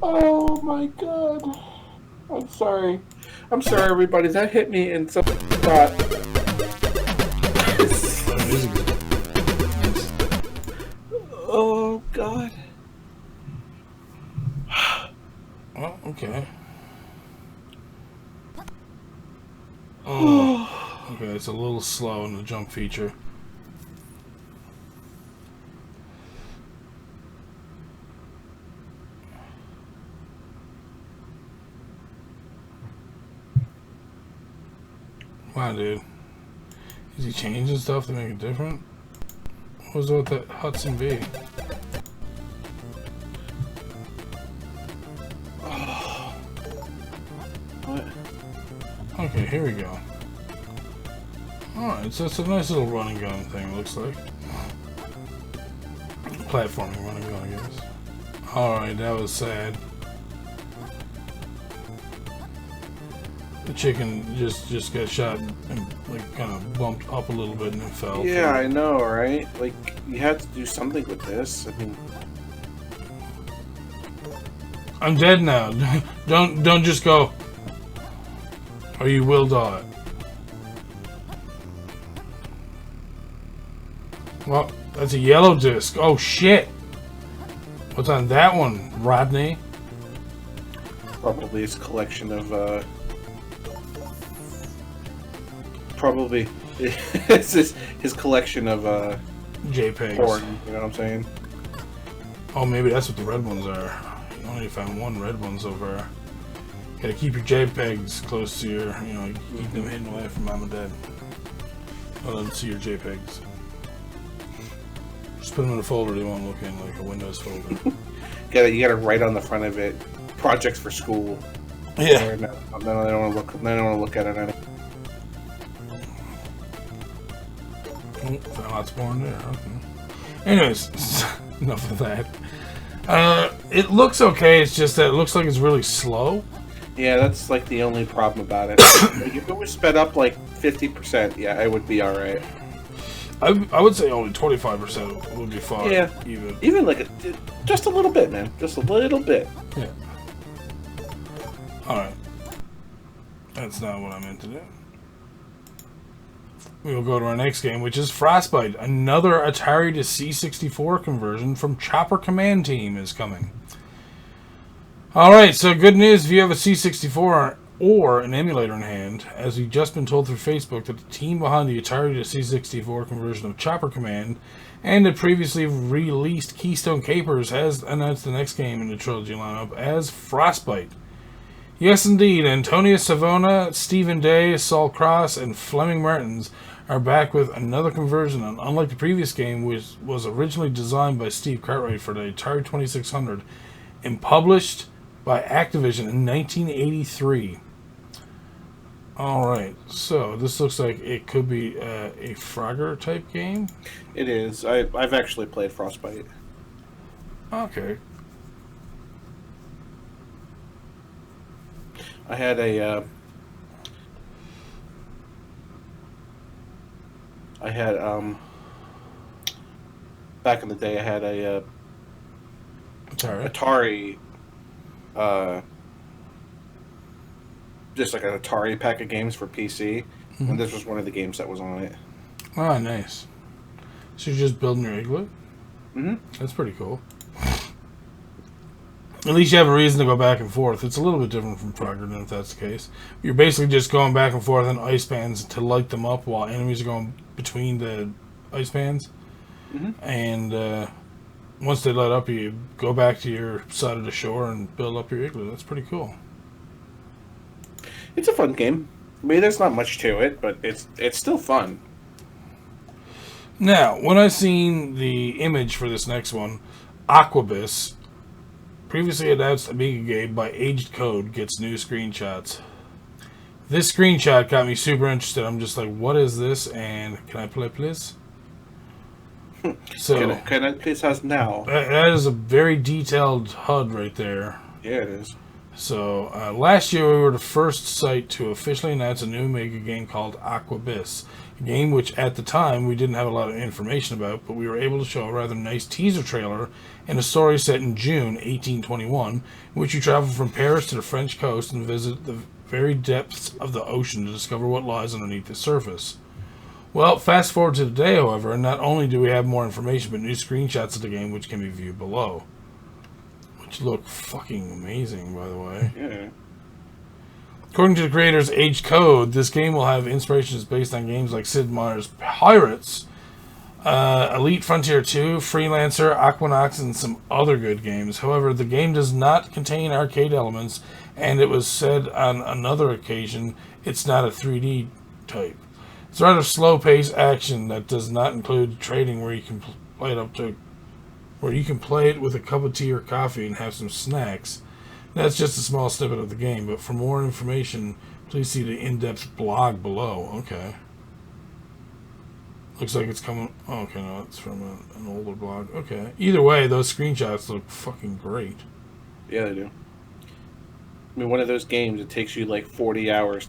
Oh my god. I'm sorry. I'm sorry, everybody. That hit me in some spot. Oh god. Oh, okay. Oh, okay, it's a little slow in the jump feature. Wow, dude. Is he changing stuff to make it different? What was it with that Hudson B? What? Okay, here we go. Alright, so it's a nice little run and gun thing, it looks like. Platforming run and gun, I guess. Alright, that was sad. The chicken just got shot and like kind of bumped up a little bit and then fell. Yeah, I know, right? Like, you had to do something with this. I mean, I'm dead now. Don't just go. Or you will die. Well, that's a yellow disc. Oh shit! What's on that one, Rodney? probably his collection of, probably it's his collection of, JPEGs. porn, you know what I'm saying? Oh, maybe that's what the red ones are. You only found one red one so far. Gotta keep your JPEGs close to your, you know, keep them hidden away from mom and dad. Let them see your JPEGs. Just put them in a folder they won't look in, like a Windows folder. You gotta write on the front of it, projects for school. Yeah. No, they don't want to look. They don't want to look at it. Oh, found lots of porn there. Okay. Anyways, enough of that. It looks okay. It's just that it looks like it's really slow. Yeah, that's like the only problem about it. Like, if it was sped up like 50%, yeah, it would be all right. I would say only 25% would be fine. Yeah, even like just a little bit, man. Just a little bit. Yeah. All right. That's not what I meant to do. We will go to our next game, which is Frostbite. Another Atari to C64 conversion from Chopper Command Team is coming. Alright, so good news if you have a C64 or an emulator in hand, as we've just been told through Facebook that the team behind the Atari to C64 conversion of Chopper Command and the previously released Keystone Capers has announced the next game in the trilogy lineup as Frostbite. Yes, indeed, Antonia Savona, Stephen Day, Saul Cross, and Fleming Martins are back with another conversion, and unlike the previous game, which was originally designed by Steve Cartwright for the Atari 2600 and published by Activision in 1983. Alright, so this looks like it could be a Frogger type game. It is. I've actually played Frostbite. Okay. I had a back in the day I had a Atari just like an Atari pack of games for PC, and this was one of the games that was on it. Ah, nice. So you're just building your igloo? Mm-hmm. That's pretty cool. At least you have a reason to go back and forth. It's a little bit different from Frogger, if that's the case. You're basically just going back and forth on ice pans to light them up while enemies are going between the ice pans. Mm-hmm. And once they light up, you go back to your side of the shore and build up your igloo. That's pretty cool. It's a fun game. I mean, there's not much to it, but it's still fun. Now, when I seen the image for this next one, AQUABYSS, previously announced Amiga game by Aged Code, gets new screenshots. This screenshot got me super interested. I'm just like, what is this? And can I play, please? So can I please has now? That is a very detailed HUD right there. Yeah, it is. So last year we were the first site to officially announce a new Amiga game called AQUABYSS, a game which at the time we didn't have a lot of information about, but we were able to show a rather nice teaser trailer and a story set in June 1821, in which you travel from Paris to the French coast and visit the very depths of the ocean to discover what lies underneath the surface. Well, fast forward to today, however, and not only do we have more information, but new screenshots of the game which can be viewed below. Which look fucking amazing, by the way. Yeah. According to the creators Aged Code, this game will have inspirations based on games like Sid Meier's Pirates, Elite Frontier 2, Freelancer, Aquanox, and some other good games. However, the game does not contain arcade elements, and it was said on another occasion it's not a 3D type. It's rather slow-paced action that does not include trading, where you can play it with a cup of tea or coffee and have some snacks. That's just a small snippet of the game, but for more information, please see the in-depth blog below. Okay. Looks like it's coming... Oh, okay, no, it's from an older blog. Okay. Either way, those screenshots look fucking great. Yeah, they do. I mean, one of those games, it takes you like 40 hours.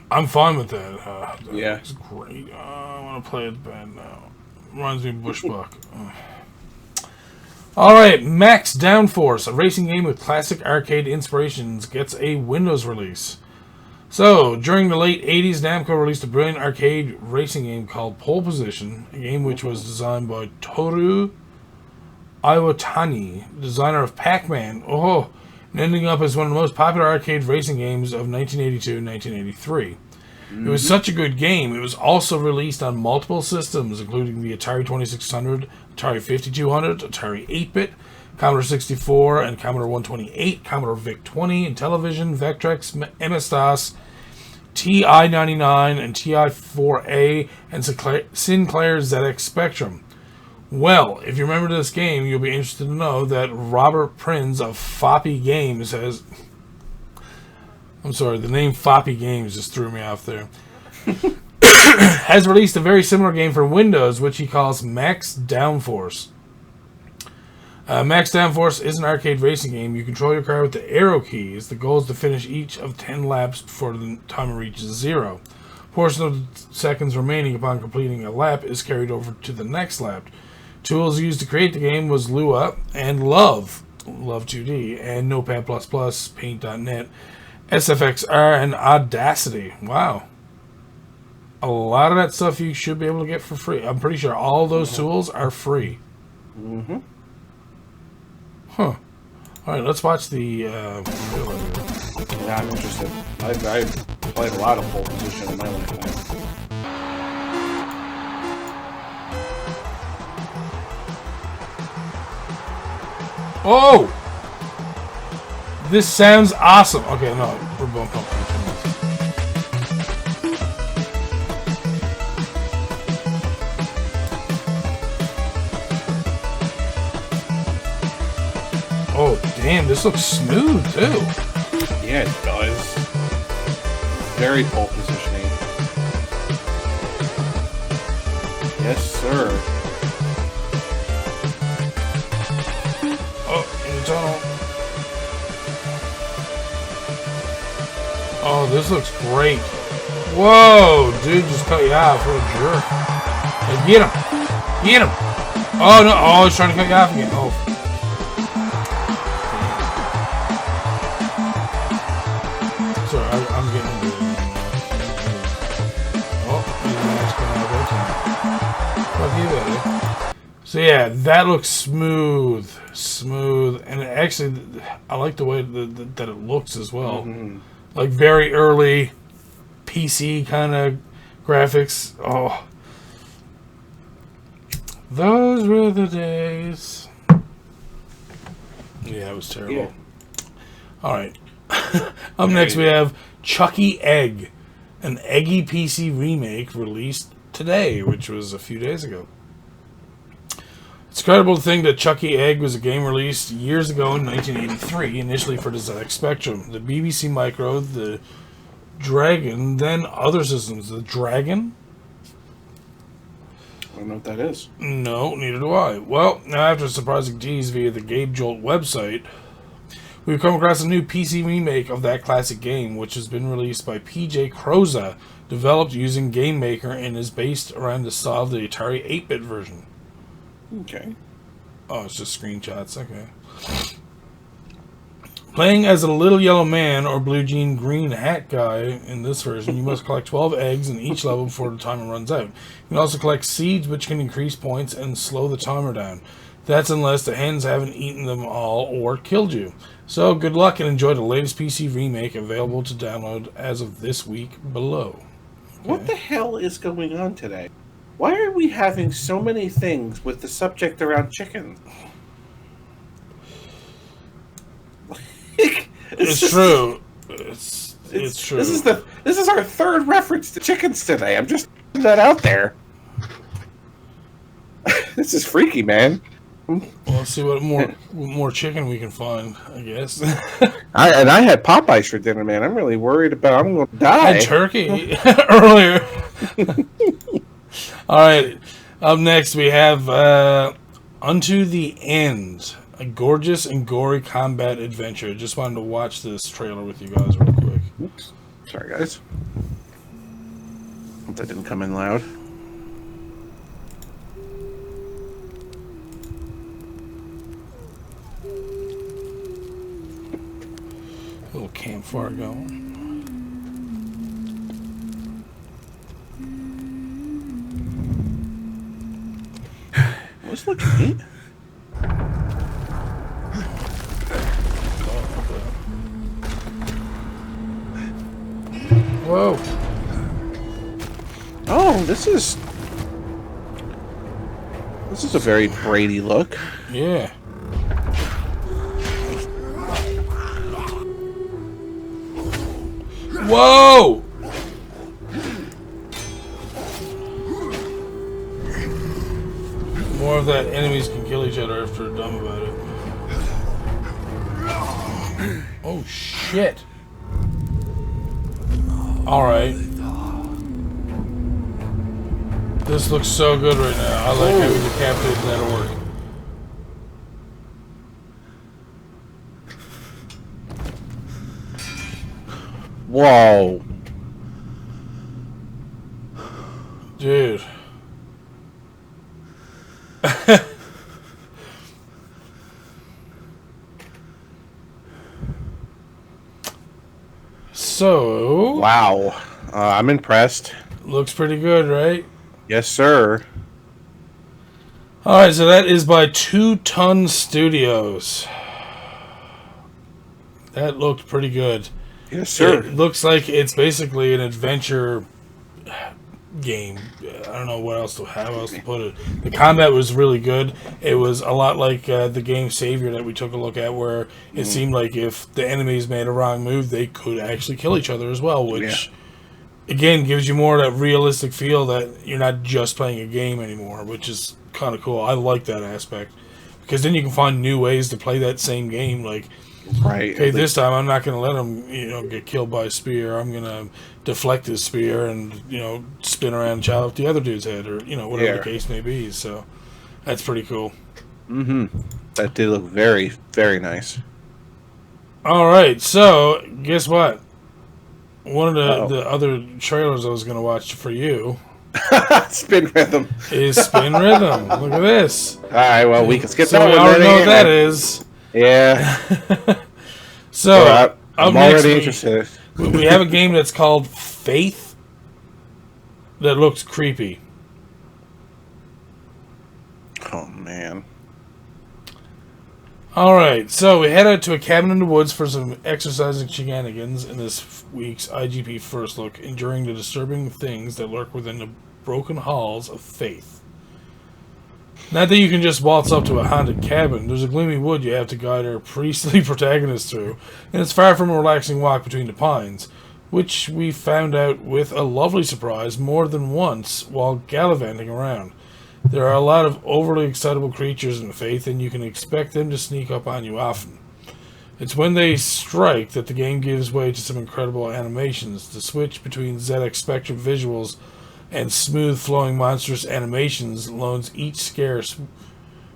I'm fine with that. Yeah. It's great. I want to play it bad now. Reminds me of Bushbuck. Alright, Max Downforce, a racing game with classic arcade inspirations, gets a Windows release. So, during the late 80s, Namco released a brilliant arcade racing game called Pole Position, a game which was designed by Toru Iwatani, designer of Pac-Man, and ending up as one of the most popular arcade racing games of 1982 and 1983. It was such a good game, it was also released on multiple systems, including the Atari 2600, Atari 5200, Atari 8-bit, Commodore 64, and Commodore 128, Commodore VIC-20, Intellivision, Vectrex, MS-DOS, TI-99, and TI-4A, and Sinclair ZX Spectrum. Well, if you remember this game, you'll be interested to know that Robert Prins of Foppy Games has... I'm sorry, the name Foppy Games just threw me off there. Has released a very similar game for Windows, which he calls Max Downforce. Max Downforce is an arcade racing game. You control your car with the arrow keys. The goal is to finish each of 10 laps before the timer reaches 0. A portion of the seconds remaining upon completing a lap is carried over to the next lap. Tools used to create the game was Lua and Love 2D, and Notepad++, Paint.net, SFXR, and Audacity. Wow. A lot of that stuff you should be able to get for free. I'm pretty sure all those tools are free. Mm-hmm. Huh. Alright, let's watch the... Yeah, I'm interested. I've played a lot of Pole Position in my lifetime. Oh! This sounds awesome. Okay, no, we're both up. Oh, damn, this looks smooth, too. Yeah, it does. Very pole positioning. Yes, sir. Oh, in the tunnel. Oh, this looks great. Whoa, dude just cut you off. What a jerk. Hey, get him. Get him. Oh, no. Oh, he's trying to cut you off again. Oh. Sorry, I'm getting into it. Oh, fuck you, buddy. So, yeah, that looks smooth. Smooth. And actually, I like the way that it looks as well. Mm-hmm. Like very early PC kind of graphics. Oh. Those were the days. Yeah, it was terrible. Yeah. Alright. Up next we have Chuckie Egg, an Eggy PC remake released today, which was a few days ago. It's incredible to think that Chuckie Egg was a game released years ago in 1983, initially for the ZX Spectrum, the BBC Micro, the Dragoon, then other systems. The Dragon? I don't know what that is. No, neither do I. Well, now after a surprising tease via the Gabe Jolt website, we've come across a new PC remake of that classic game, which has been released by PJ Croza, developed using Game Maker, and is based around the style of the Atari 8-bit version. Okay. Oh, it's just screenshots. Okay. Playing as a little yellow man or blue jean green hat guy in this version, you must collect 12 eggs in each level before the timer runs out. You can also collect seeds, which can increase points and slow the timer down. That's unless the hens haven't eaten them all or killed you. So good luck and enjoy the latest PC remake available to download as of this week below. Okay. What the hell is going on today? Why are we having so many things with the subject around chicken? It's true. It's true. This This is our third reference to chickens today. I'm just putting that out there. This is freaky, man. Well, let's see what more chicken we can find, I guess. I had Popeyes for dinner, man. I'm really worried about I'm going to die. I had turkey earlier. All right. Up next, we have Unto the End, a gorgeous and gory combat adventure. Just wanted to watch this trailer with you guys real quick. Oops. Sorry, guys. Hope that didn't come in loud. Little campfire going. What's looking neat? Whoa. Oh, this is a very Brady look. Yeah. Whoa! More of that enemies can kill each other if they're dumb about it. Oh shit. Alright. This looks so good right now. I like how we decapitated that orc. Whoa. Dude. So... Wow. I'm impressed. Looks pretty good, right? Yes, sir. Alright, so that is by 2 Ton Studios. That looked pretty good. Yes, sir. It looks like it's basically an adventure game. I don't know how else to put it. The combat was really good. It was a lot like the game Savior that we took a look at, where it seemed like if the enemies made a wrong move, they could actually kill each other as well, which again gives you more of that realistic feel that you're not just playing a game anymore, which is kind of cool. I like that aspect, because then you can find new ways to play that same game. Like, right. Okay, this time I'm not going to let him, get killed by a spear. I'm going to deflect his spear and, spin around and chop off the other dude's head, or whatever the case may be. So that's pretty cool. Mm-hmm. That did look very, very nice. All right, so guess what? One of the other trailers I was going to watch for you Spin Rhythm is Spin Rhythm. Look at this. All right, well, we can skip so that we one. already know what that is. Yeah. So, I'm next already interested. We have a game that's called Faith that looks creepy. Oh, man. Alright, so we head out to a cabin in the woods for some exercising shenanigans in this week's IGP First Look, enduring the disturbing things that lurk within the broken halls of Faith. Not that you can just waltz up to a haunted cabin. There's a gloomy wood you have to guide our priestly protagonist through, and it's far from a relaxing walk between the pines, which we found out with a lovely surprise more than once while gallivanting around. There are a lot of overly excitable creatures in Faith, and you can expect them to sneak up on you often. It's when they strike that the game gives way to some incredible animations. The switch between ZX Spectrum visuals and smooth flowing monstrous animations loads each scarce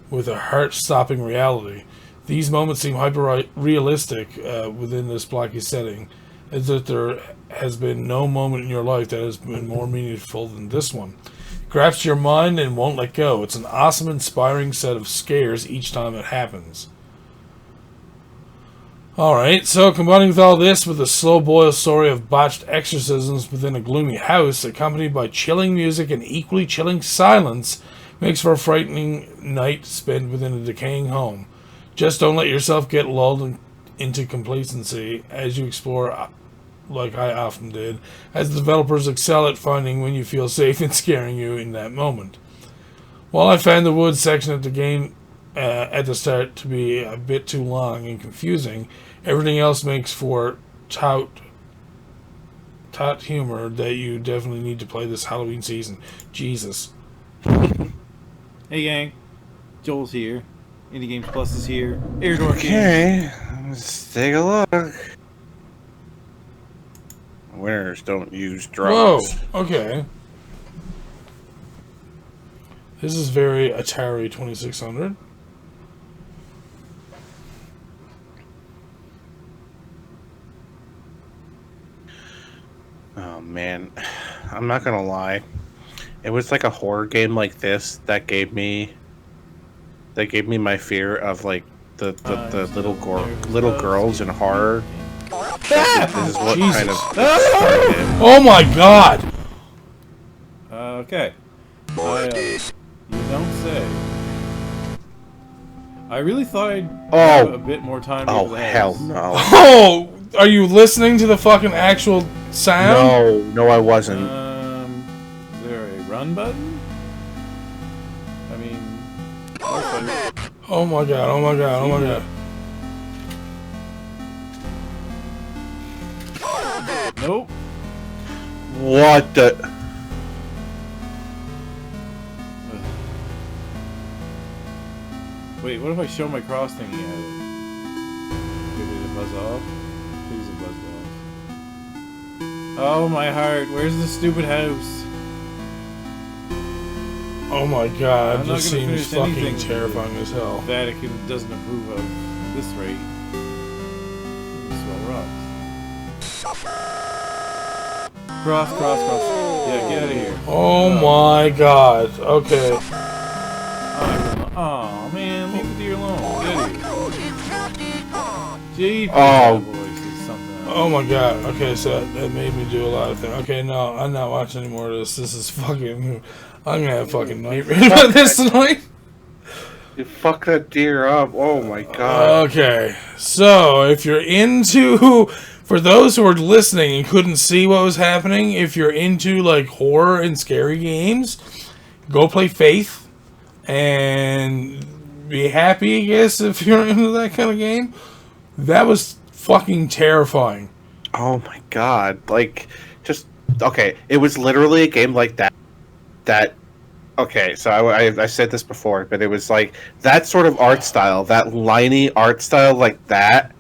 with a heart-stopping reality. These moments seem hyper-realistic within this blocky setting, as if there has been no moment in your life that has been more meaningful than this one. It grabs your mind and won't let go. It's an awesome, inspiring set of scares each time it happens. Alright, so combining with all this with a slow-boiled story of botched exorcisms within a gloomy house, accompanied by chilling music and equally chilling silence, makes for a frightening night spent within a decaying home. Just don't let yourself get lulled into complacency as you explore, like I often did, as the developers excel at finding when you feel safe and scaring you in that moment. While I found the woods section of the game at the start to be a bit too long and confusing, everything else makes for taut tot humor that you definitely need to play this Halloween season. Jesus. Hey gang, Joel's here. Indie Games Plus is here. Airdor Okay, let's take a look. Winners don't use drugs. Whoa, okay. This is very Atari 2600. Oh man, I'm not gonna lie. It was like a horror game like this that gave me my fear of like the little girls in horror. This is what Jesus. kind of started. Oh my god! Okay. You don't say. I really thought I'd have a bit more time to Oh the hell house. no. Oh! Are you listening to the fucking actual sound? No, I wasn't. Is there a run button? I mean... Oh my god, oh my god, oh my god. Nope. What the? Wait, what if I show my cross thingy at it? Give it a buzz off? Please a buzz off. Oh my heart, where's the stupid house? Oh my god, I'm not this gonna seems finish fucking anything terrifying as hell. Vatican doesn't approve of at this rate. Swell rocks. Cross. Yeah, get out of here. Oh my god, okay. Oh man, leave the deer alone. Get out of here. Gee, Oh. voice is something else. Oh my god, okay, so that made me do a lot of things. Okay, no, I'm not watching any more of this. This is fucking... I'm gonna have fucking nightmares about this tonight. You fucked that deer up. Oh my god. Okay, so if you're into... For those who are listening and couldn't see what was happening, if you're into like horror and scary games, go play Faith and be happy, I guess, if you're into that kind of game. That was fucking terrifying. Oh my god. Like, just... Okay, it was literally a game like that. Okay, so I said this before, but it was like that sort of art style, that liney art style like that.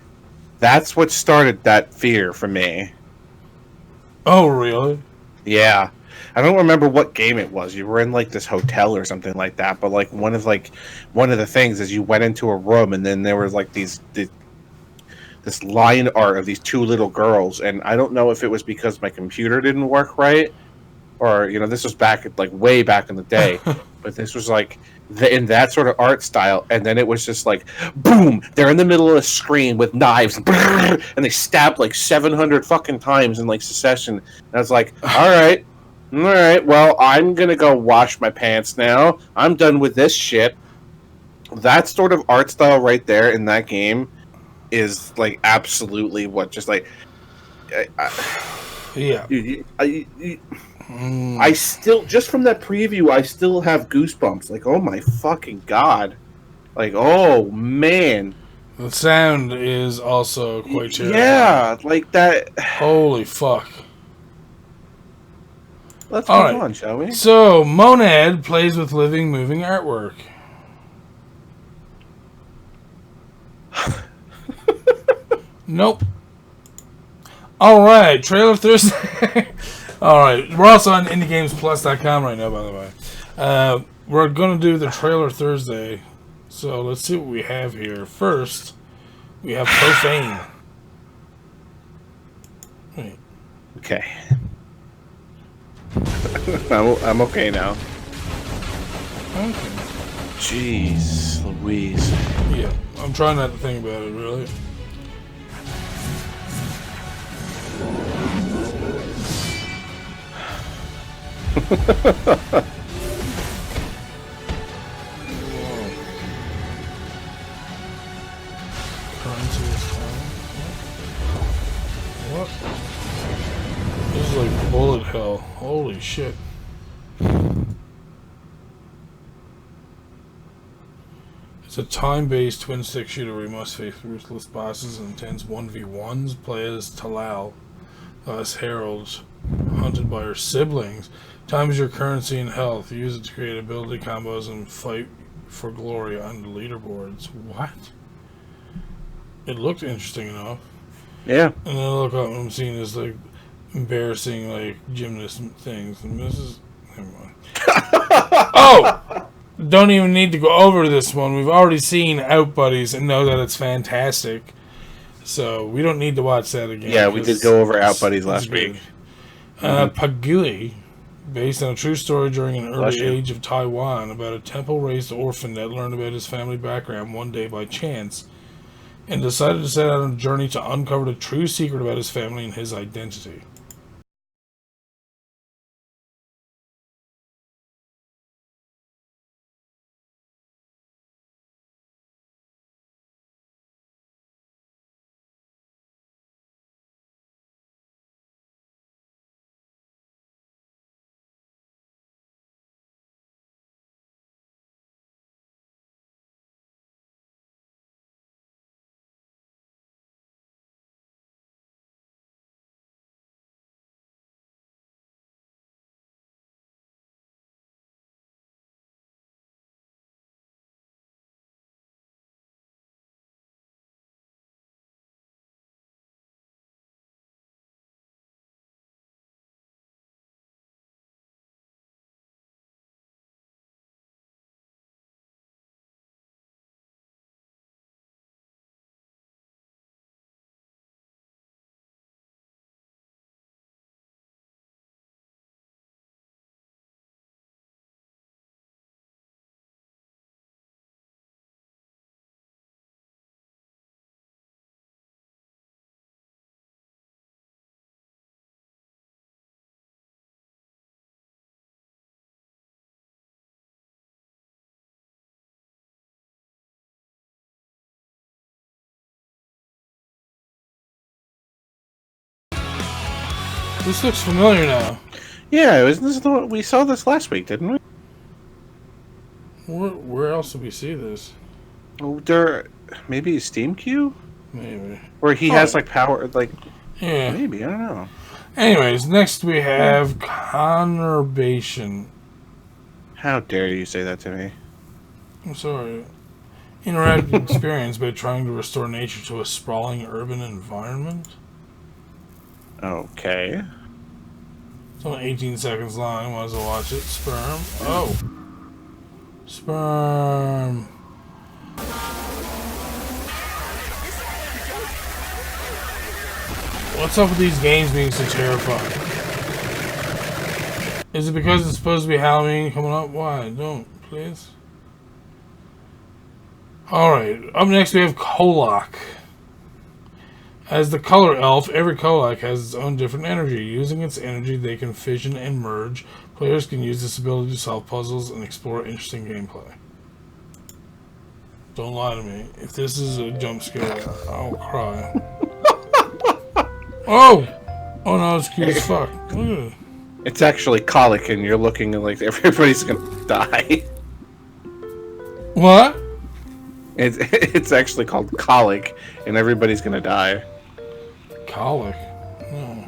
That's what started that fear for me. Oh, really? Yeah. I don't remember what game it was. You were in like this hotel or something like that, but like one of the things is you went into a room and then there was like this line art of these two little girls, and I don't know if it was because my computer didn't work right, or this was way back in the day, but this was like in that sort of art style, and then it was just like boom, they're in the middle of a screen with knives and they stabbed like 700 fucking times in like succession, and I was like, all right, well, I'm gonna go wash my pants now. I'm done with this shit. That sort of art style right there in that game is like absolutely what just like Yeah. I still, just from that preview, I still have goosebumps. Like, oh my fucking god. Like, oh man. The sound is also quite terrible. Yeah, like that. Holy fuck. Let's All move right. on, shall we? So, Monad plays with living, moving artwork. Nope. Alright, Trailer Thursday. Alright, we're also on IndieGamesPlus.com right now, by the way. We're going to do the Trailer Thursday. So, let's see what we have here. First, we have Profane. Wait. Okay. I'm okay now. Okay. Jeez Louise. Yeah, I'm trying not to think about it, really. What? This is like bullet hell. Holy shit. It's a time-based twin-stick shooter where you must face ruthless bosses and intense 1v1s. Play as Talal, Thus, Harold's hunted by her siblings. Time is your currency and health. Use it to create ability combos and fight for glory on the leaderboards. What? It looked interesting enough. Yeah. And then I look up and I'm seeing this like embarrassing like gymnast things. And this is never mind. Oh! Don't even need to go over this one. We've already seen Outbuddies and know that it's fantastic. So we don't need to watch that again. Yeah, we did go over Outbuddies last week. Pagui, based on a true story during an early age of Taiwan about a temple-raised orphan that learned about his family background one day by chance and decided to set out on a journey to uncover the true secret about his family and his identity. This looks familiar now. Yeah, we saw this last week, didn't we? Where else did we see this? Oh, maybe a Steam Queue? Maybe. Where he has like power, like... Yeah. Maybe, I don't know. Anyways, next we have Conurbation. How dare you say that to me? I'm sorry. Interactive experience by trying to restore nature to a sprawling urban environment. Okay. It's only 18 seconds long. Might as well watch it. Sperm. Oh. Sperm. What's up with these games being so terrifying? Is it because it's supposed to be Halloween coming up? Why? Don't, please. Alright, up next we have Colloc. As the color elf, every Colloc has its own different energy. Using its energy, they can fission and merge. Players can use this ability to solve puzzles and explore interesting gameplay. Don't lie to me. If this is a jump scare, I'll cry. Oh! Oh no, it's cute as fuck. Look. It's actually colic, and you're looking like everybody's gonna die. What? It's actually called colic, and everybody's gonna die. Colic? No.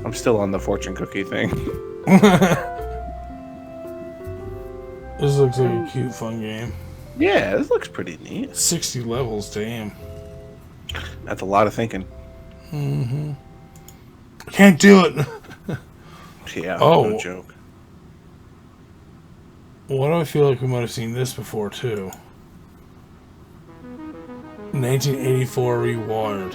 I'm still on the fortune cookie thing. This looks like a cute, fun game. Yeah, this looks pretty neat. 60 levels, damn. That's a lot of thinking. Mm-hmm. Can't do it. Yeah, oh. No joke. Why do I feel like we might have seen this before, too? 1984 Rewired.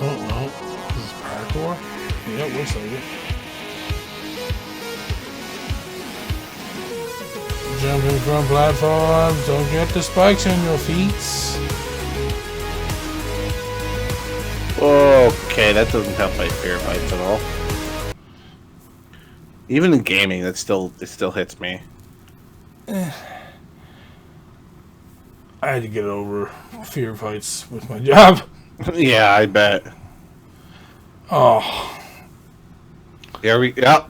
Oh, no. This is parkour? Yeah, it looks like it. Jumping from platforms, don't get the spikes on your feet. Okay, that doesn't help my fear fights at all. Even in gaming, it still hits me. I had to get over fear fights with my job. Yeah, I bet. Oh. Here we go.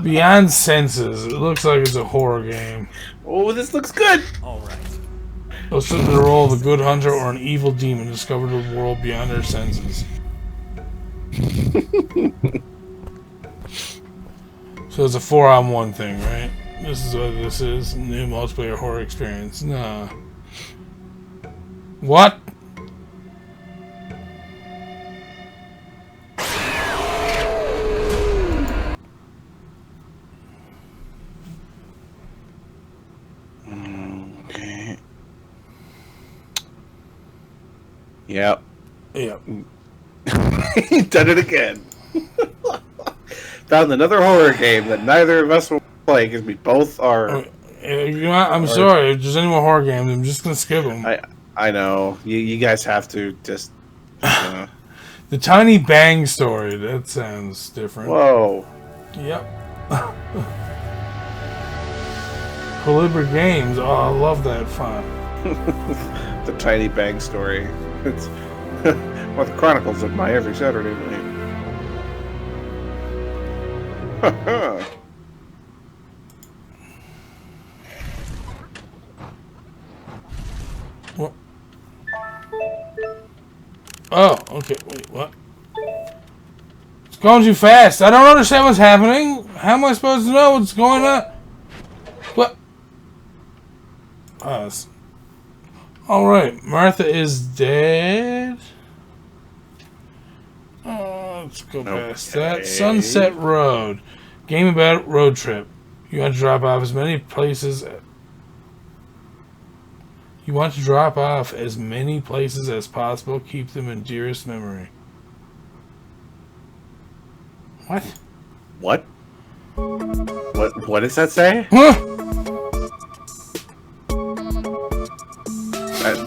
Beyond Senses. It looks like it's a horror game. Oh, this looks good. All right. Listen to the role of a good hunter or an evil demon discovered a world beyond their senses. So it's a 4-on-1 thing, right? This is what this is. New multiplayer horror experience. Nah. What? Okay. Yep. Yep. He done it again. Found another horror game that neither of us will play because we both are. You know, I'm sorry. If there's any more horror games, I'm just gonna skip them. I know. You guys have to just. The Tiny Bang Story. That sounds different. Whoa. Yep. Colibri Games. Oh, I love that font. The Tiny Bang Story. It's well, the Chronicles of my every Saturday night. What? Oh, okay. Wait, what? It's going too fast. I don't understand what's happening. How am I supposed to know what's going on? What? Alright, Martha is dead. Let's go past that. Sunset Road. Game about road trip. You want to drop off as many places. You want to drop off as many places as possible. Keep them in dearest memory. What? What? What does that say? Huh?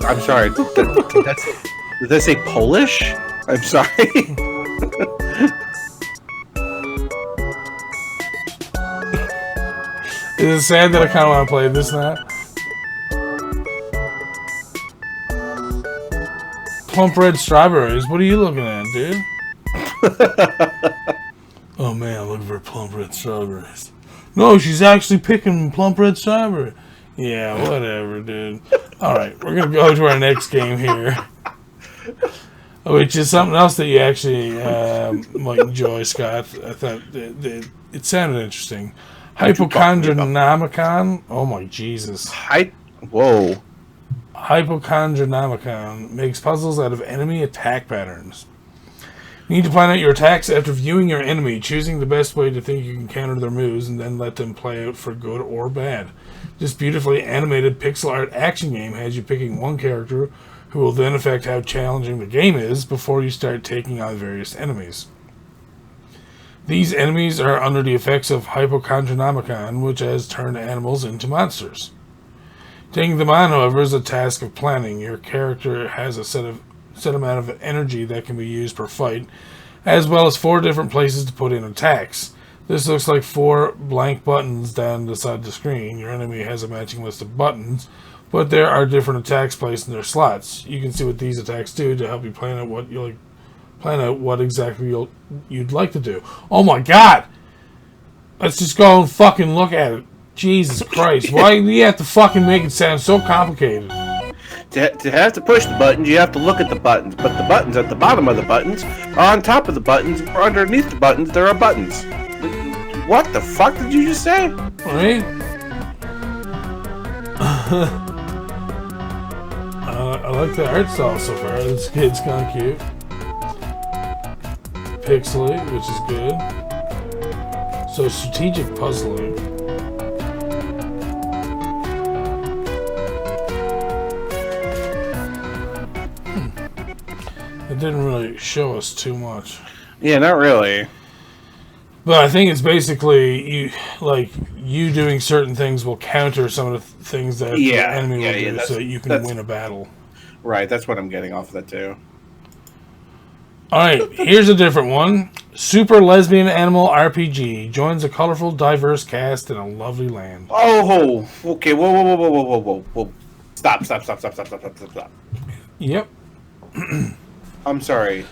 I'm sorry. Did that say Polish? I'm sorry. Is it sad that I kind of want to play this now? Plump red strawberries. What are you looking at, dude? Oh man, I'm looking for plump red strawberries. No, she's actually picking plump red strawberry. Yeah, whatever, dude. Alright, we're going to go to our next game here. Which is something else that you actually might enjoy, Scott. I thought it sounded interesting. Hypochondronomicon. Oh my Jesus. Whoa. Hypochondronomicon makes puzzles out of enemy attack patterns. You need to plan out your attacks after viewing your enemy, choosing the best way to think you can counter their moves, and then let them play out for good or bad. This beautifully animated pixel art action game has you picking one character who will then affect how challenging the game is before you start taking on various enemies. These enemies are under the effects of Hypochondronomicon, which has turned animals into monsters. Taking them on, however, is a task of planning. Your character has a set amount of energy that can be used per fight, as well as 4 different places to put in attacks. This looks like 4 blank buttons down the side of the screen. Your enemy has a matching list of buttons, but there are different attacks placed in their slots. You can see what these attacks do to help you plan out what exactly you'd like to do. Oh my god! Let's just go and fucking look at it. Jesus Christ. Why do you have to fucking make it sound so complicated? To have to push the buttons, you have to look at the buttons. But the buttons at the bottom of the buttons are on top of the buttons, or underneath the buttons, there are buttons. What the fuck did you just say? Right? I like the art style so far. It's kind of cute. Pixely, which is good. So strategic puzzling. It didn't really show us too much. Yeah, not really. But I think it's basically you doing certain things will counter some of the things that the enemy will do, so that you can win a battle. Right, that's what I'm getting off of that too. Alright, here's a different one. Super Lesbian Animal RPG joins a colorful, diverse cast in a lovely land. Oh, okay. Whoa. Stop. Yep. I'm sorry.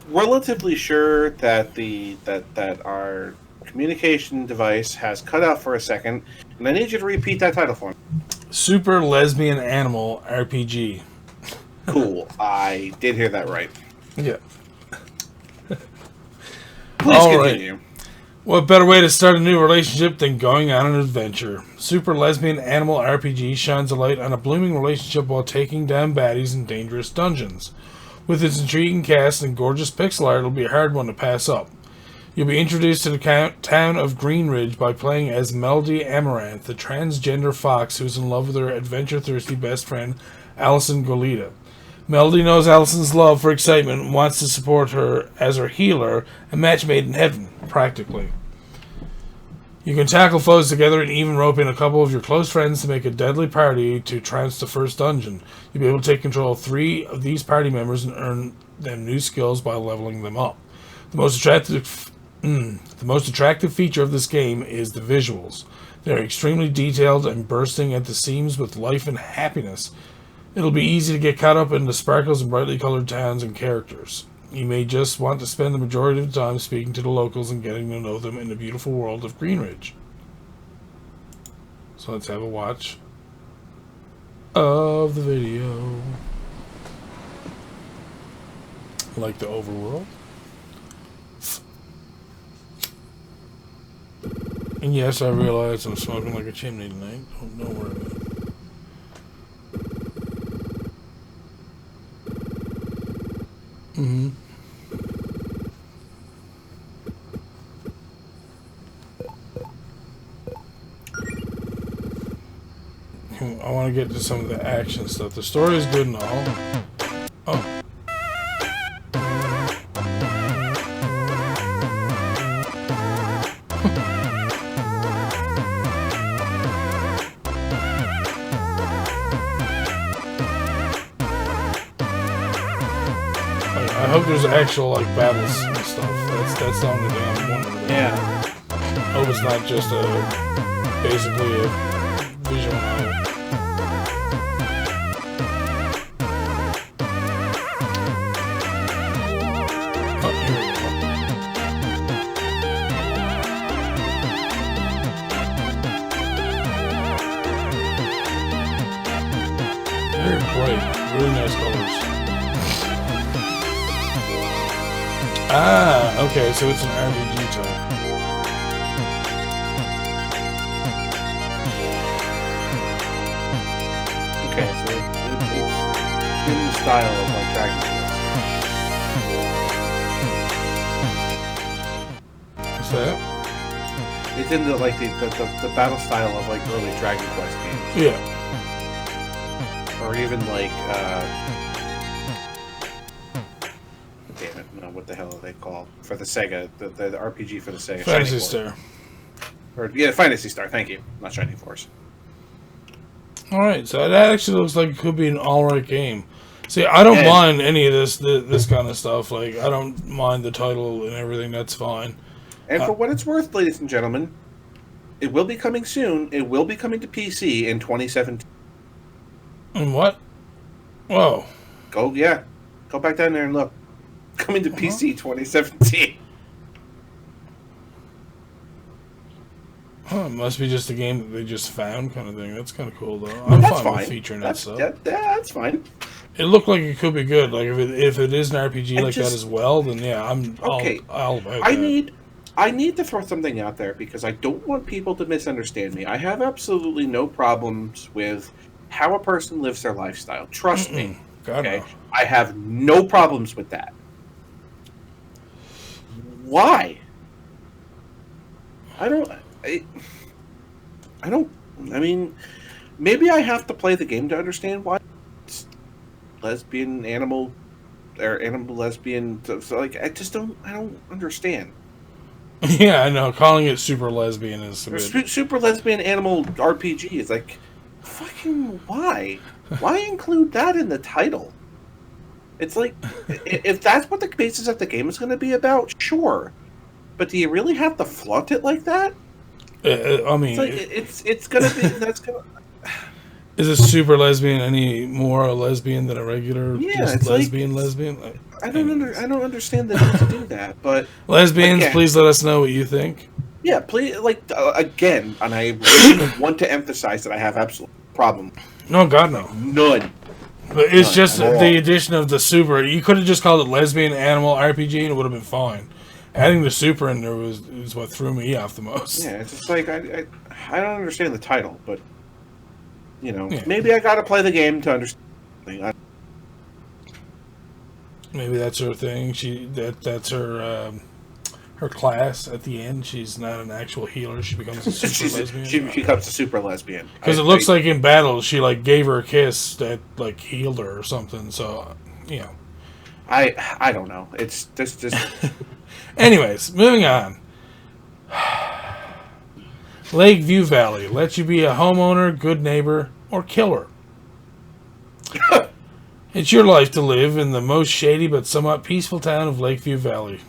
relatively sure that that our communication device has cut out for a second, and I need you to repeat that title for me. Super Lesbian Animal RPG. Cool. I did hear that right. Yeah. Please continue. What better way to start a new relationship than going on an adventure? Super Lesbian Animal RPG shines a light on a blooming relationship while taking down baddies in dangerous dungeons. With its intriguing cast and gorgeous pixel art, it'll be a hard one to pass up. You'll be introduced to the town of Greenridge by playing as Melody Amaranth, the transgender fox who's in love with her adventure-thirsty best friend, Allison Goleta. Melody knows Allison's love for excitement and wants to support her as her healer, a match made in heaven, practically. You can tackle foes together and even rope in a couple of your close friends to make a deadly party to trounce the first dungeon. You'll be able to take control of 3 of these party members and earn them new skills by leveling them up. The most attractive feature of this game is the visuals. They're extremely detailed and bursting at the seams with life and happiness. It'll be easy to get caught up in the sparkles and brightly colored towns and characters. You may just want to spend the majority of the time speaking to the locals and getting to know them in the beautiful world of Greenridge. So let's have a watch of the video. Like the overworld. And yes, I realize I'm smoking like a chimney tonight. Don't worry about it. Mm-hmm. I want to get to some of the action stuff. The story is good and all. Oh. I hope there's actual like battles and stuff. That's the only thing I'm wondering about. Yeah. I hope it's not just basically a visual novel. Oh, here we go. Very bright, really nice colors. Ah, okay, so it's an RPG type. Okay, so it's in the style of like Dragon Quest. What's that? It's in the like the battle style of like early Dragon Quest games. Yeah. Or even like damn it, no, what the hell are they called? For the Sega, the RPG for the Sega. Phantasy Star. Or, yeah, Phantasy Star, thank you. Not Shining Force. Alright, so that actually looks like it could be an alright game. See, I don't mind any of this kind of stuff. Like, I don't mind the title and everything, that's fine. And for what it's worth, ladies and gentlemen, it will be coming soon. It will be coming to PC in 2017. And what? Whoa. Go back down there and look. Coming to PC 2017. Huh, it must be just a game that they just found kind of thing. That's kind of cool, though. I'm fine with featuring that stuff. That's fine. It looked like it could be good. Like, if it is an RPG like that as well, then yeah, I'm all about that. I need to throw something out there because I don't want people to misunderstand me. I have absolutely no problems with how a person lives their lifestyle. Trust me. God, okay? No. I have no problems with that. Why? I mean, maybe I have to play the game to understand why it's lesbian animal or animal lesbian. So like, I don't understand. Yeah, I know. Calling it super lesbian is a bit... Super lesbian animal RPG is like, fucking why? Why include that in the title? It's like, if that's what the basis of the game is going to be about, sure. But do you really have to flaunt it like that? I mean, it's going to be, that's going to... Is a super lesbian any more a lesbian than a regular it's lesbian lesbian? I don't understand the need to do that, but lesbians, again, please let us know what you think. Yeah, please, again, and I really want to emphasize that I have absolute problem. No, God, no. None. But it's just the addition of the super. You could have just called it Lesbian Animal RPG and it would have been fine. Adding the super in there is what threw me off the most. Yeah, it's just like, I don't understand the title, but, maybe I gotta play the game to understand. Maybe that's her thing. That's her class at the end. She's not an actual healer. She becomes a super lesbian. She becomes a super lesbian. Because it looks like in battle, she gave her a kiss that healed her or something. So, I don't know. It's just. Anyways, moving on. Lakeview Valley lets you be a homeowner, good neighbor, or killer. It's your life to live in the most shady but somewhat peaceful town of Lakeview Valley.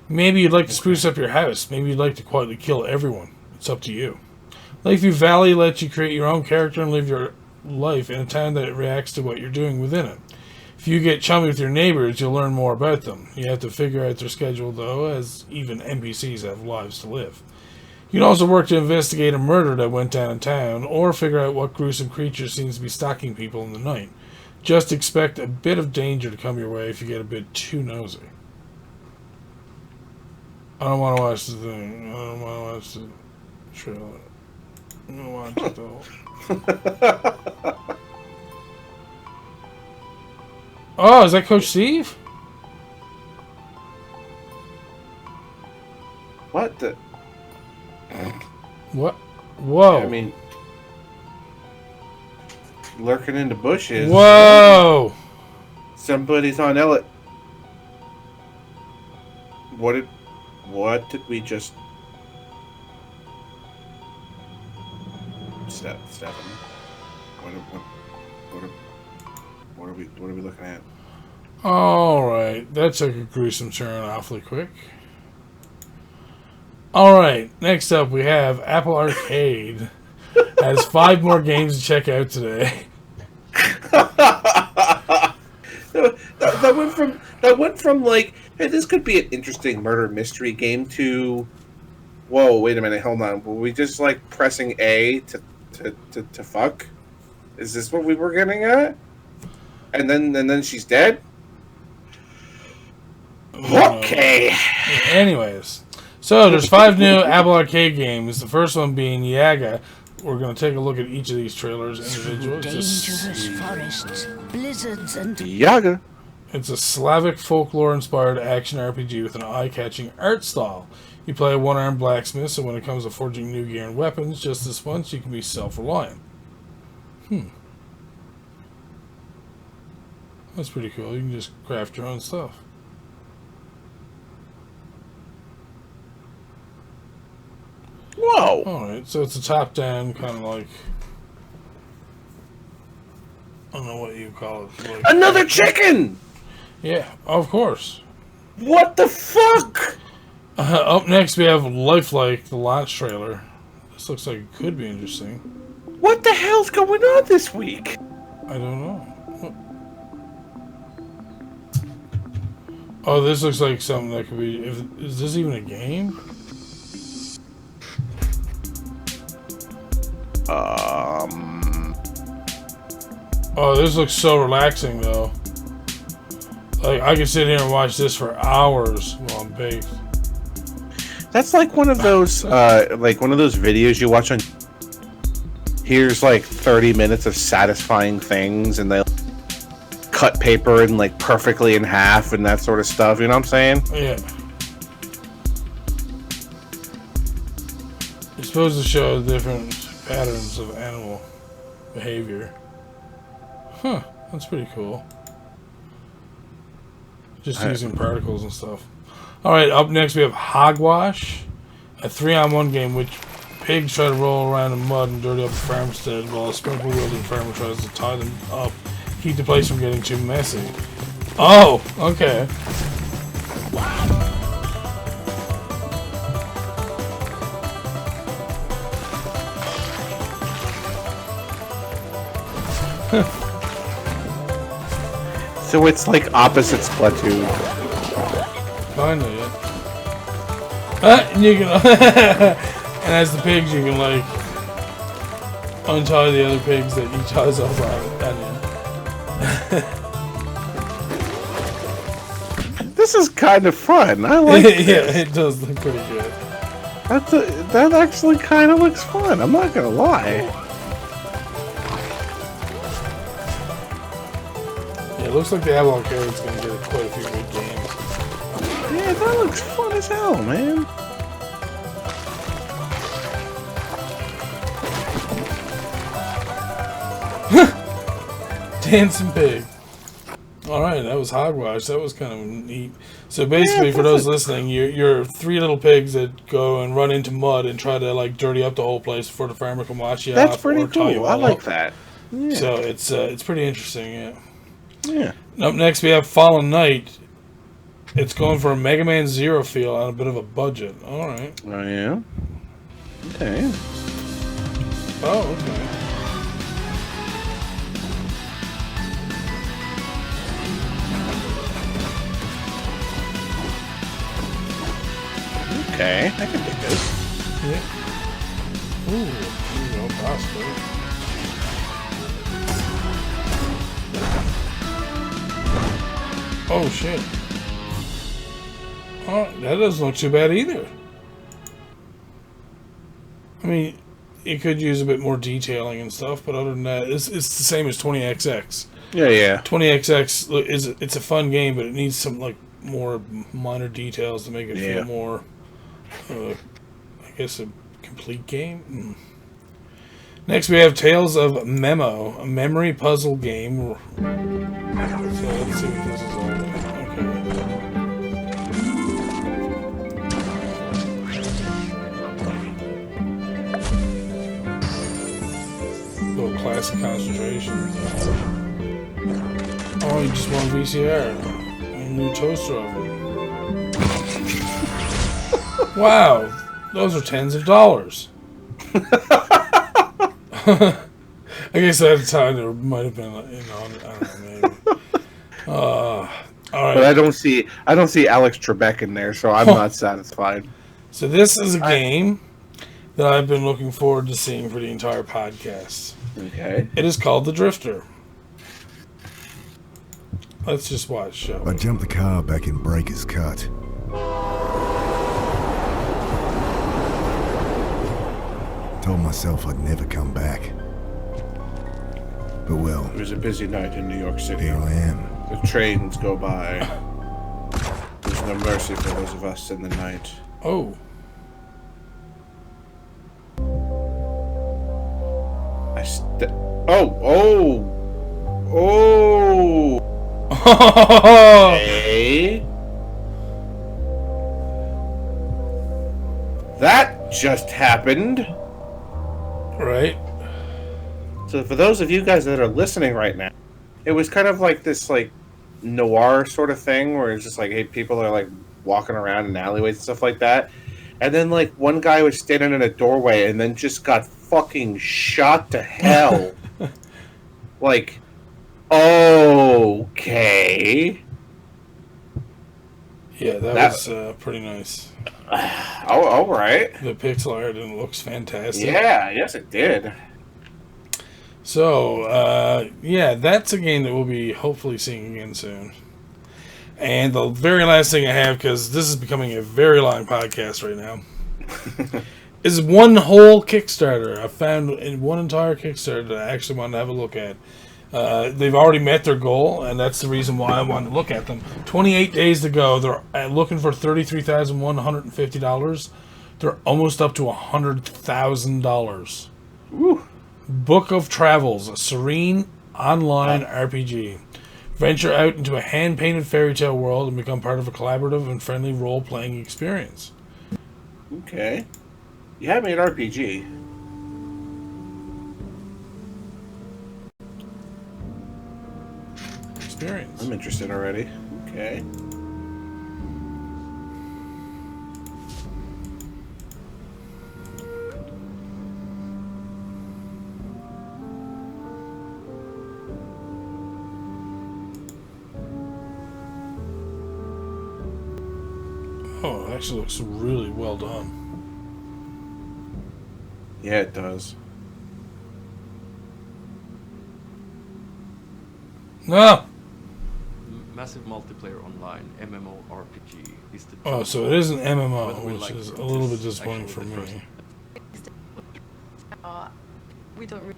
Maybe you'd like to spruce up your house. Maybe you'd like to quietly kill everyone. It's up to you. Lakeview Valley lets you create your own character and live your life in a town that reacts to what you're doing within it. If you get chummy with your neighbors, you'll learn more about them. You have to figure out their schedule, though, as even NPCs have lives to live. You can also work to investigate a murder that went down in town, or figure out what gruesome creature seems to be stalking people in the night. Just expect a bit of danger to come your way if you get a bit too nosy. I don't want to watch the thing. I don't want to watch the trailer. I don't watch it though. Oh, is that Coach Steve? What the? What? Whoa. I mean, lurking in the bushes. Whoa. Somebody's on Elliot. What did we just... Stefan. What are we looking at? Alright, that took a gruesome turn awfully quick. Alright, next up we have Apple Arcade. Has 5 more games to check out today. that went from like, hey, this could be an interesting murder mystery game to, whoa, wait a minute, hold on. Were we just pressing A to fuck? Is this what we were getting at? And then she's dead? Okay. Anyways, so there's 5 new Apple Arcade games. The first one being Yaga. We're going to take a look at each of these trailers individually. Dangerous forests, blizzards, and Yaga. It's a Slavic folklore-inspired action RPG with an eye-catching art style. You play a one-armed blacksmith, so when it comes to forging new gear and weapons, just this once, you can be self-reliant. That's pretty cool. You can just craft your own stuff. Whoa! Alright, so it's a top-down kind of I don't know what you call it. Another chicken! Yeah, of course. What the fuck? Up next we have Lifelike, the launch trailer. This looks like it could be interesting. What the hell's going on this week? I don't know. Oh, this looks like something that could be... Is this even a game? Oh, this looks so relaxing, though. I could sit here and watch this for hours while I'm baked. That's like one of those, videos you watch on. Here's 30 minutes of satisfying things, and they cut paper and perfectly in half and that sort of stuff. You know what I'm saying? Yeah. You're supposed to show different patterns of animal behavior. Huh, that's pretty cool. Just using particles and stuff. Alright, up next we have Hogwash, a 3-on-1 game which pigs try to roll around in mud and dirty up a farmstead while a sprinkle-wielding farmer tries to tie them up, keep the place from getting too messy. Oh, okay. So it's like opposite Splatoon. Kinda, yeah. And you can, and as the pigs, you can like untie the other pigs that each has up on you. This is kind of fun. I like it. Yeah, it does look pretty good. That actually kind of looks fun. I'm not gonna lie. Yeah, it looks like the Analogue is gonna get quite a few good games. Yeah, that looks fun as hell, man. Dancing pig. Alright, that was hogwash. That was kind of neat. So basically, for those listening, you're three little pigs that go and run into mud and try to like dirty up the whole place before the farmer can wash you off. That's pretty cool. I like that. Yeah. So it's pretty interesting, yeah. Yeah. Up next, we have Fallen Knight. It's going for a Mega Man Zero feel on a bit of a budget. Alright. Oh, yeah? Okay. Oh, okay. Okay, I can dig this. Yeah. Ooh, here you go, Frostbite. Oh, shit. Oh, that doesn't look too bad either. I mean, it could use a bit more detailing and stuff, but other than that, it's the same as 20XX. Yeah, yeah. 20XX it's a fun game, but it needs some like more minor details to make it feel more, I guess, a complete game. Next, we have Tales of Memo, a memory puzzle game. So let's see what this is all about. Little classic concentration. Oh, you just want VCR. A new toaster oven. Wow, those are tens of dollars. I guess at the time there might have been, I don't know, maybe. All right. But I don't see Alex Trebek in there, so I'm not satisfied. So this is a game that I've been looking forward to seeing for the entire podcast. Okay. It is called The Drifter. Let's just watch, shall we? I jumped the car back in Breaker's Cut. Told myself I'd never come back. But well, It was a busy night in New York City. here I am. The trains go by. There's no mercy for those of us in the night. Oh. Hey. That just happened. Right. So for those of you guys that are listening right now, it was kind of like this like noir sort of thing where it's just like, hey, people are like walking around in alleyways and stuff like that. And then like one guy was standing in a doorway and then just got fucking shot to hell. Like, okay. Yeah, that was pretty nice. Oh, all right. The pixel art and it looks fantastic. Yeah, yes it did. So, yeah, that's a game that we'll be hopefully seeing again soon. And the very last thing I have, because this is becoming a very long podcast right now, is one whole Kickstarter. I found in one entire Kickstarter that I actually wanted to have a look at. They've already met their goal, and that's the reason why I wanted to look at them. 28 days to go. They're looking for $33,150. They're almost up to $100,000. Book of Travels, a serene online RPG. Venture out into a hand-painted fairy tale world and become part of a collaborative and friendly role-playing experience. Okay. You have made RPG. Experience. I'm interested already. Okay. Oh, it actually looks really well done. Yeah, it does. No! Massive multiplayer online MMORPG is the Oh, so it is an MMO, Whether we which like is it a or little not bit disappointing is for actually the me. We don't really.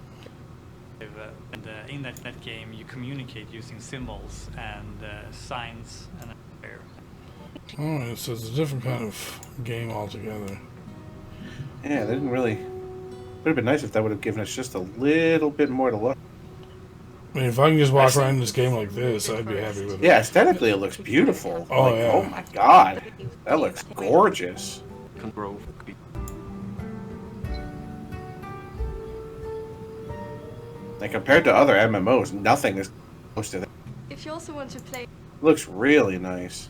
And in that game, you communicate using symbols and signs and. Alright, so it's a different kind of game altogether. Yeah, they didn't really... Would have been nice if that would have given us just a little bit more to look. I mean, if I can just walk around in this game like this, I'd be happy with it. Yeah, aesthetically it looks beautiful. Oh, Like, yeah. oh my god. That looks gorgeous. can grow. Like, compared to other MMOs, nothing is close to that. If you also want to play. Looks really nice.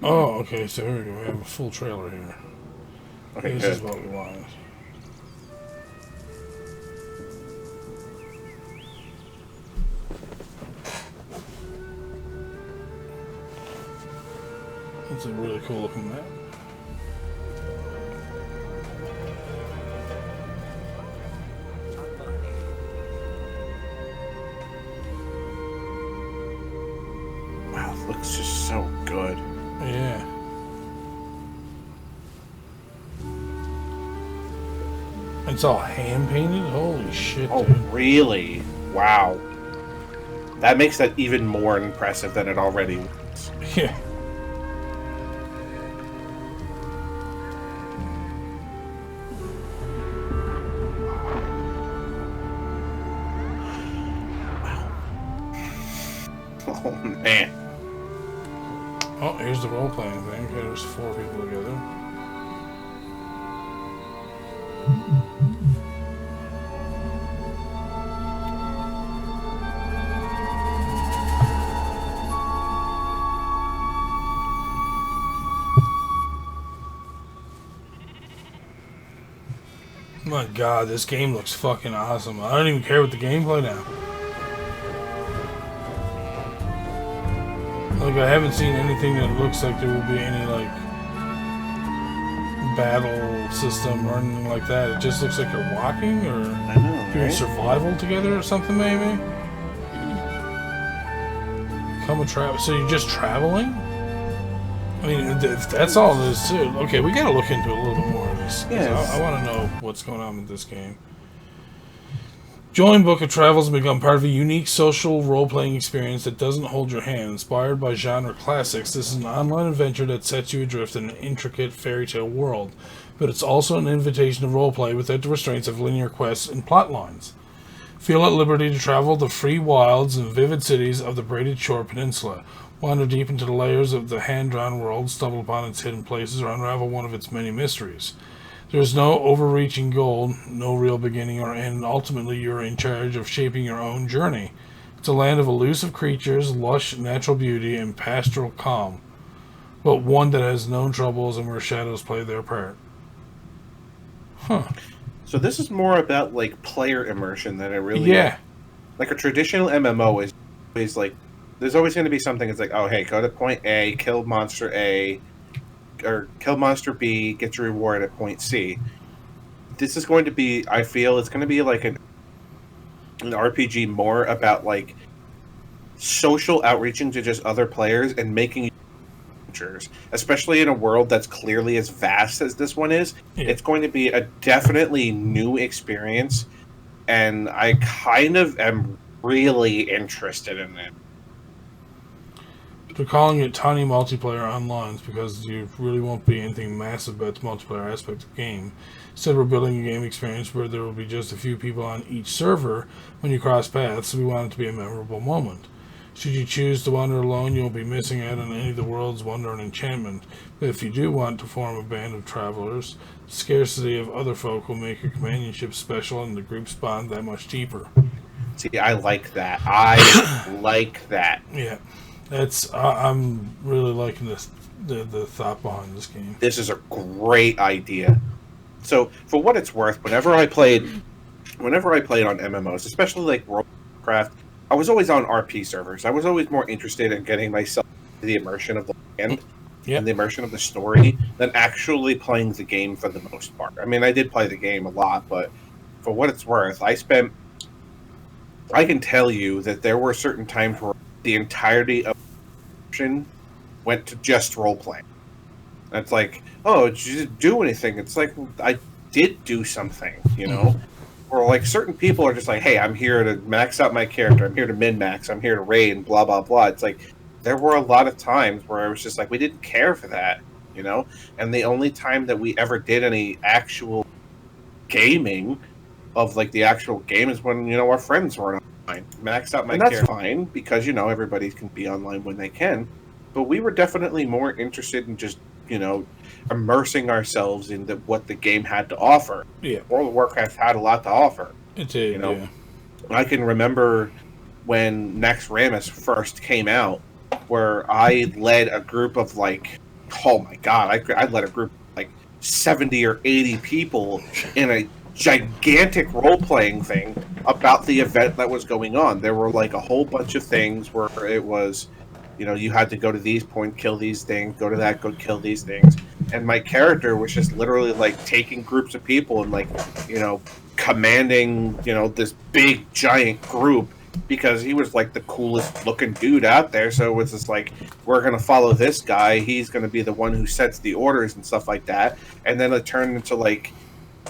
Oh, okay, so here we go. We have a full trailer here. Okay, This good. is what we want. That's a really cool looking map. Wow, it looks just so good. Yeah. It's all hand painted? Holy shit, Oh, dude. really? Wow. That makes that even more impressive than it already was. Yeah. Oh, man. Oh, here's the role playing thing. Okay, there's 4 people together. My god, this game looks fucking awesome. I don't even care with the gameplay now. Like, I haven't seen anything that looks like there will be any, like, battle system or anything like that. It just looks like you're walking or I know, doing right? survival together or something, maybe? So you're just traveling? I mean, if that's all it is, too. Okay, we gotta look into a little bit more of this. 'Cause Yes. I want to know what's going on with this game. Join Book of Travels and become part of a unique social role-playing experience that doesn't hold your hand. Inspired by genre classics, this is an online adventure that sets you adrift in an intricate fairy tale world. But it's also an invitation to roleplay without the restraints of linear quests and plot lines. Feel at liberty to travel the free wilds and vivid cities of the Braided Shore Peninsula. Wander deep into the layers of the hand-drawn world, stumble upon its hidden places, or unravel one of its many mysteries. There is no overreaching goal, no real beginning or end. Ultimately, you are in charge of shaping your own journey. It's a land of elusive creatures, lush natural beauty, and pastoral calm, but one that has known troubles and where shadows play their part. Huh. So this is more about, like, player immersion than it really Yeah. is. Like, a traditional MMO is always, like, there's always going to be something that's like, oh, hey, go to point A, kill monster A, or kill monster B, get your reward at point C. This is going to be, I feel, it's going to be like an RPG more about, like, social outreaching to just other players and making adventures, especially in a world that's clearly as vast as this one is. Yeah. It's going to be a definitely new experience, and I kind of am really interested in it. They're calling it Tiny Multiplayer Online because you really won't be anything massive about the multiplayer aspect of the game. Instead, we're building a game experience where there will be just a few people on each server when you cross paths, so we want it to be a memorable moment. Should you choose to wander alone, you'll be missing out on any of the world's wonder and enchantment. But if you do want to form a band of travelers, the scarcity of other folk will make your companionship special and the group's bond that much deeper. See, I like that. I like that. Yeah. I'm really liking this, the thought behind this game. This is a great idea. So, for what it's worth, whenever I played on MMOs, especially like World of Warcraft, I was always on RP servers. I was always more interested in getting myself into the immersion of the and the immersion of the story than actually playing the game for the most part. I mean, I did play the game a lot, but for what it's worth, I can tell you that there were certain times where the entirety of the immersion went to just role-playing. It's like, oh, did you do anything? It's like, I did do something, you know? Or like certain people are just like, hey, I'm here to max out my character. I'm here to min-max. I'm here to raid and blah, blah, blah. It's like, there were a lot of times where I was just like, we didn't care for that, you know? And the only time that we ever did any actual gaming of like the actual game is when, you know, our friends weren't online. Max out my character. That's fine because, you know, everybody can be online when they can. But we were definitely more interested in just, you know, immersing ourselves into what the game had to offer. Yeah. World of Warcraft had a lot to offer. It did, you know? I can remember when Next Ramus first came out, where I led a group of like, oh my god, I led a group of like 70 or 80 people in a gigantic role-playing thing about the event that was going on. There were like a whole bunch of things where it was, you know, you had to go to these points, kill these things, go to that, go kill these things. And my character was just literally like taking groups of people and like, you know, commanding, you know, this big giant group because he was like the coolest looking dude out there. So it was just like, we're going to follow this guy. He's going to be the one who sets the orders and stuff like that. And then it turned into like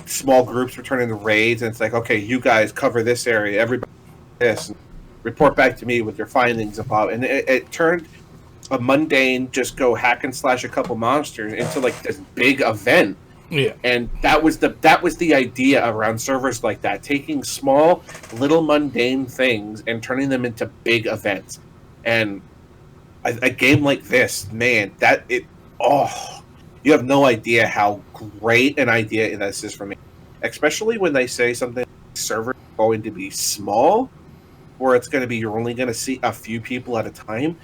small groups were turning into raids. And it's like, okay, you guys cover this area. Everybody this. And report back to me with your findings about. And it turned a mundane, just go hack and slash a couple monsters into like this big event. Yeah, and that was the idea around servers like that, taking small, little mundane things and turning them into big events. And a game like this, man, you have no idea how great an idea this is for me. Especially when they say something like servers are going to be small, where it's going to be you're only going to see a few people at a time.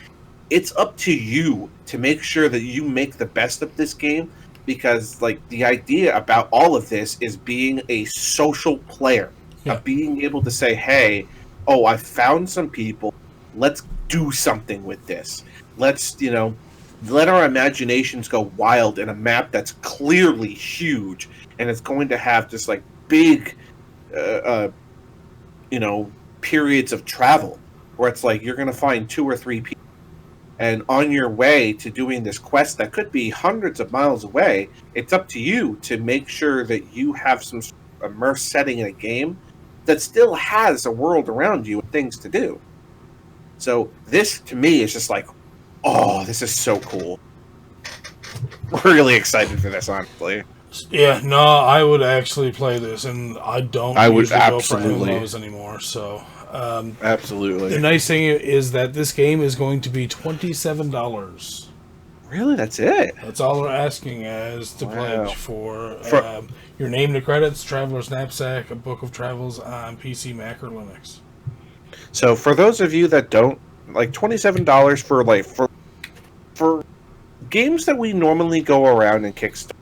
It's up to you to make sure that you make the best of this game. Because, like, the idea about all of this is being a social player. Of being able to say, hey, oh, I found some people. Let's do something with this. Let's, you know, let our imaginations go wild in a map that's clearly huge. And it's going to have just, like, big, you know, periods of travel. Where it's like, you're going to find 2 or 3 people. And on your way to doing this quest that could be hundreds of miles away, it's up to you to make sure that you have some immersed setting in a game that still has a world around you and things to do. So this, to me, is just like, oh, this is so cool. We're really excited for this, honestly. Yeah, no, I would actually play this, and I don't usually go for MMOs anymore, so... absolutely. The nice thing is that this game is going to be $27. Really? That's it? That's all they're asking as to pledge for your name to credits, Traveler's Knapsack, a book of travels on PC, Mac, or Linux. So for those of you that don't, like, $27 for games that we normally go around and Kickstarter,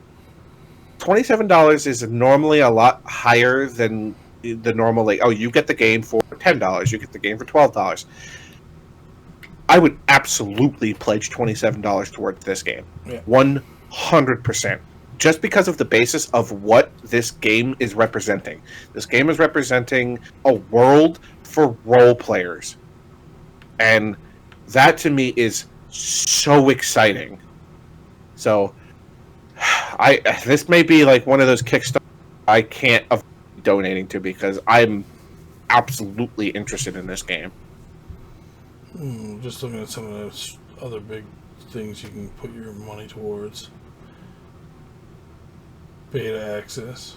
$27 is normally a lot higher than the normal, like, oh, you get the game for $10, you get the game for $12. I would absolutely pledge $27 towards this game. 100%. Just because of the basis of what this game is representing. This game is representing a world for role players. And that to me is so exciting. So this may be like one of those Kickstarters I can't avoid donating to because I'm absolutely interested in this game. Just looking at some of those other big things you can put your money towards. Beta access.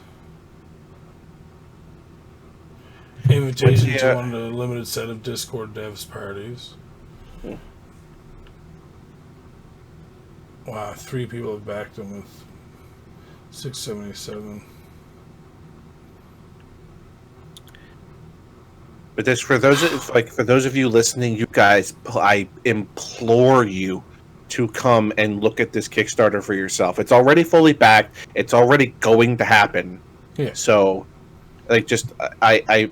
Invitation to one of the limited set of Discord devs parties. Wow, 3 people have backed them with 677. But this, for those of you listening, you guys, I implore you to come and look at this Kickstarter for yourself. It's already fully backed. It's already going to happen. Yeah. So, like, just I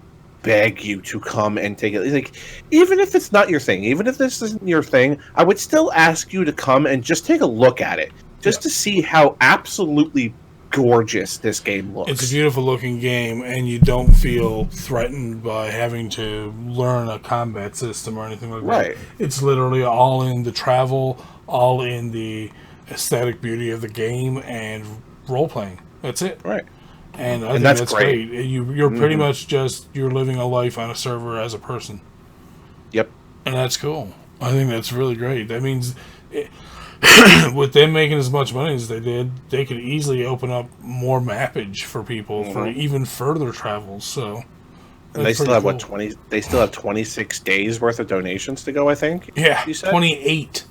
beg you to come and take it. Like, even if it's not your thing, even if this isn't your thing, I would still ask you to come and just take a look at it, just to see how absolutely gorgeous this game looks. It's a beautiful looking game, and you don't feel threatened by having to learn a combat system or anything like that. It's literally all in the travel, all in the aesthetic beauty of the game, and role playing. That's it. Right. And I think that's great. You're pretty much just, you're living a life on a server as a person. Yep. And that's cool. I think that's really great. That means with them making as much money as they did, they could easily open up more mappage for people for even further travels. So, and they still have cool. 20? They still have 26 days worth of donations to go. I think. Yeah, you said 28.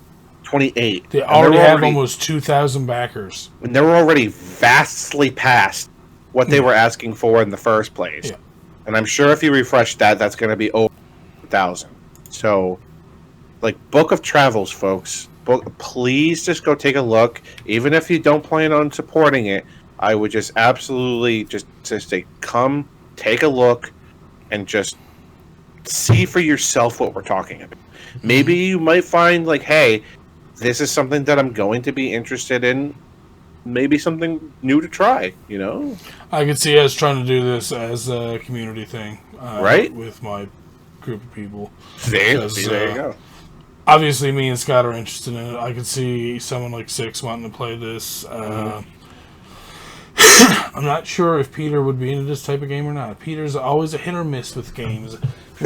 28. They already have almost 2,000 backers, and they were already vastly past what they were asking for in the first place. Yeah. And I'm sure if you refresh that, that's going to be over 1,000. So, like, Book of Travels, folks. Please just go take a look. Even if you don't plan on supporting it, I would just absolutely just say, come, take a look, and just see for yourself what we're talking about. Maybe you might find, like, hey, this is something that I'm going to be interested in. Maybe something new to try, you know? I could see us trying to do this as a community thing. Right? With my group of people. There you go. Obviously, me and Scott are interested in it. I could see someone like Six wanting to play this. I'm not sure if Peter would be into this type of game or not. Peter's always a hit or miss with games.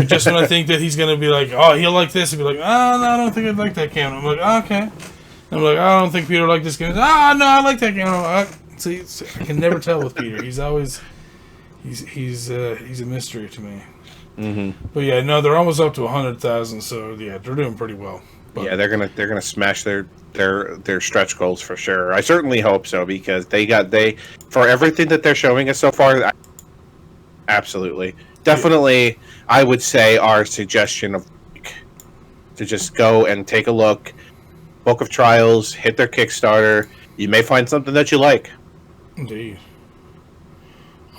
Just when I think that he's going to be like, oh, he'll like this, he'll be like, oh, no, I don't think I'd like that game. I'm like, oh, okay. And I'm like, oh, I don't think Peter liked this game. Oh, no, I like that game. See, I can never tell with Peter. He's always, he's a mystery to me. But yeah, no, they're almost up to 100,000, so yeah, they're doing pretty well. But yeah, they're gonna smash their stretch goals for sure. I certainly hope so, because they for everything that they're showing us so far. Absolutely, definitely, I would say our suggestion of to just go and take a look. Book of Trials, hit their Kickstarter. You may find something that you like. Indeed.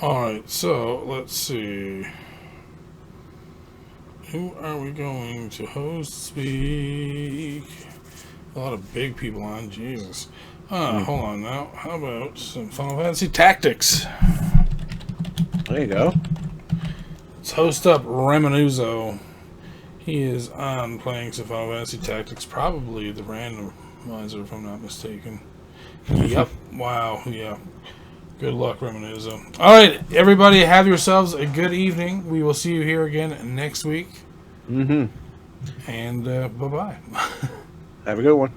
All right, so let's see. Who are we going to host speak? A lot of big people on, Jesus. Hold on now. How about some Final Fantasy Tactics? There you go. Let's host up Remanuzzo. He is on playing some Final Fantasy Tactics, probably the randomizer, if I'm not mistaken. Yep. Wow. Yeah. Good luck, Remanuzzo. All right, everybody, have yourselves a good evening. We will see you here again next week. And bye-bye. Have a good one.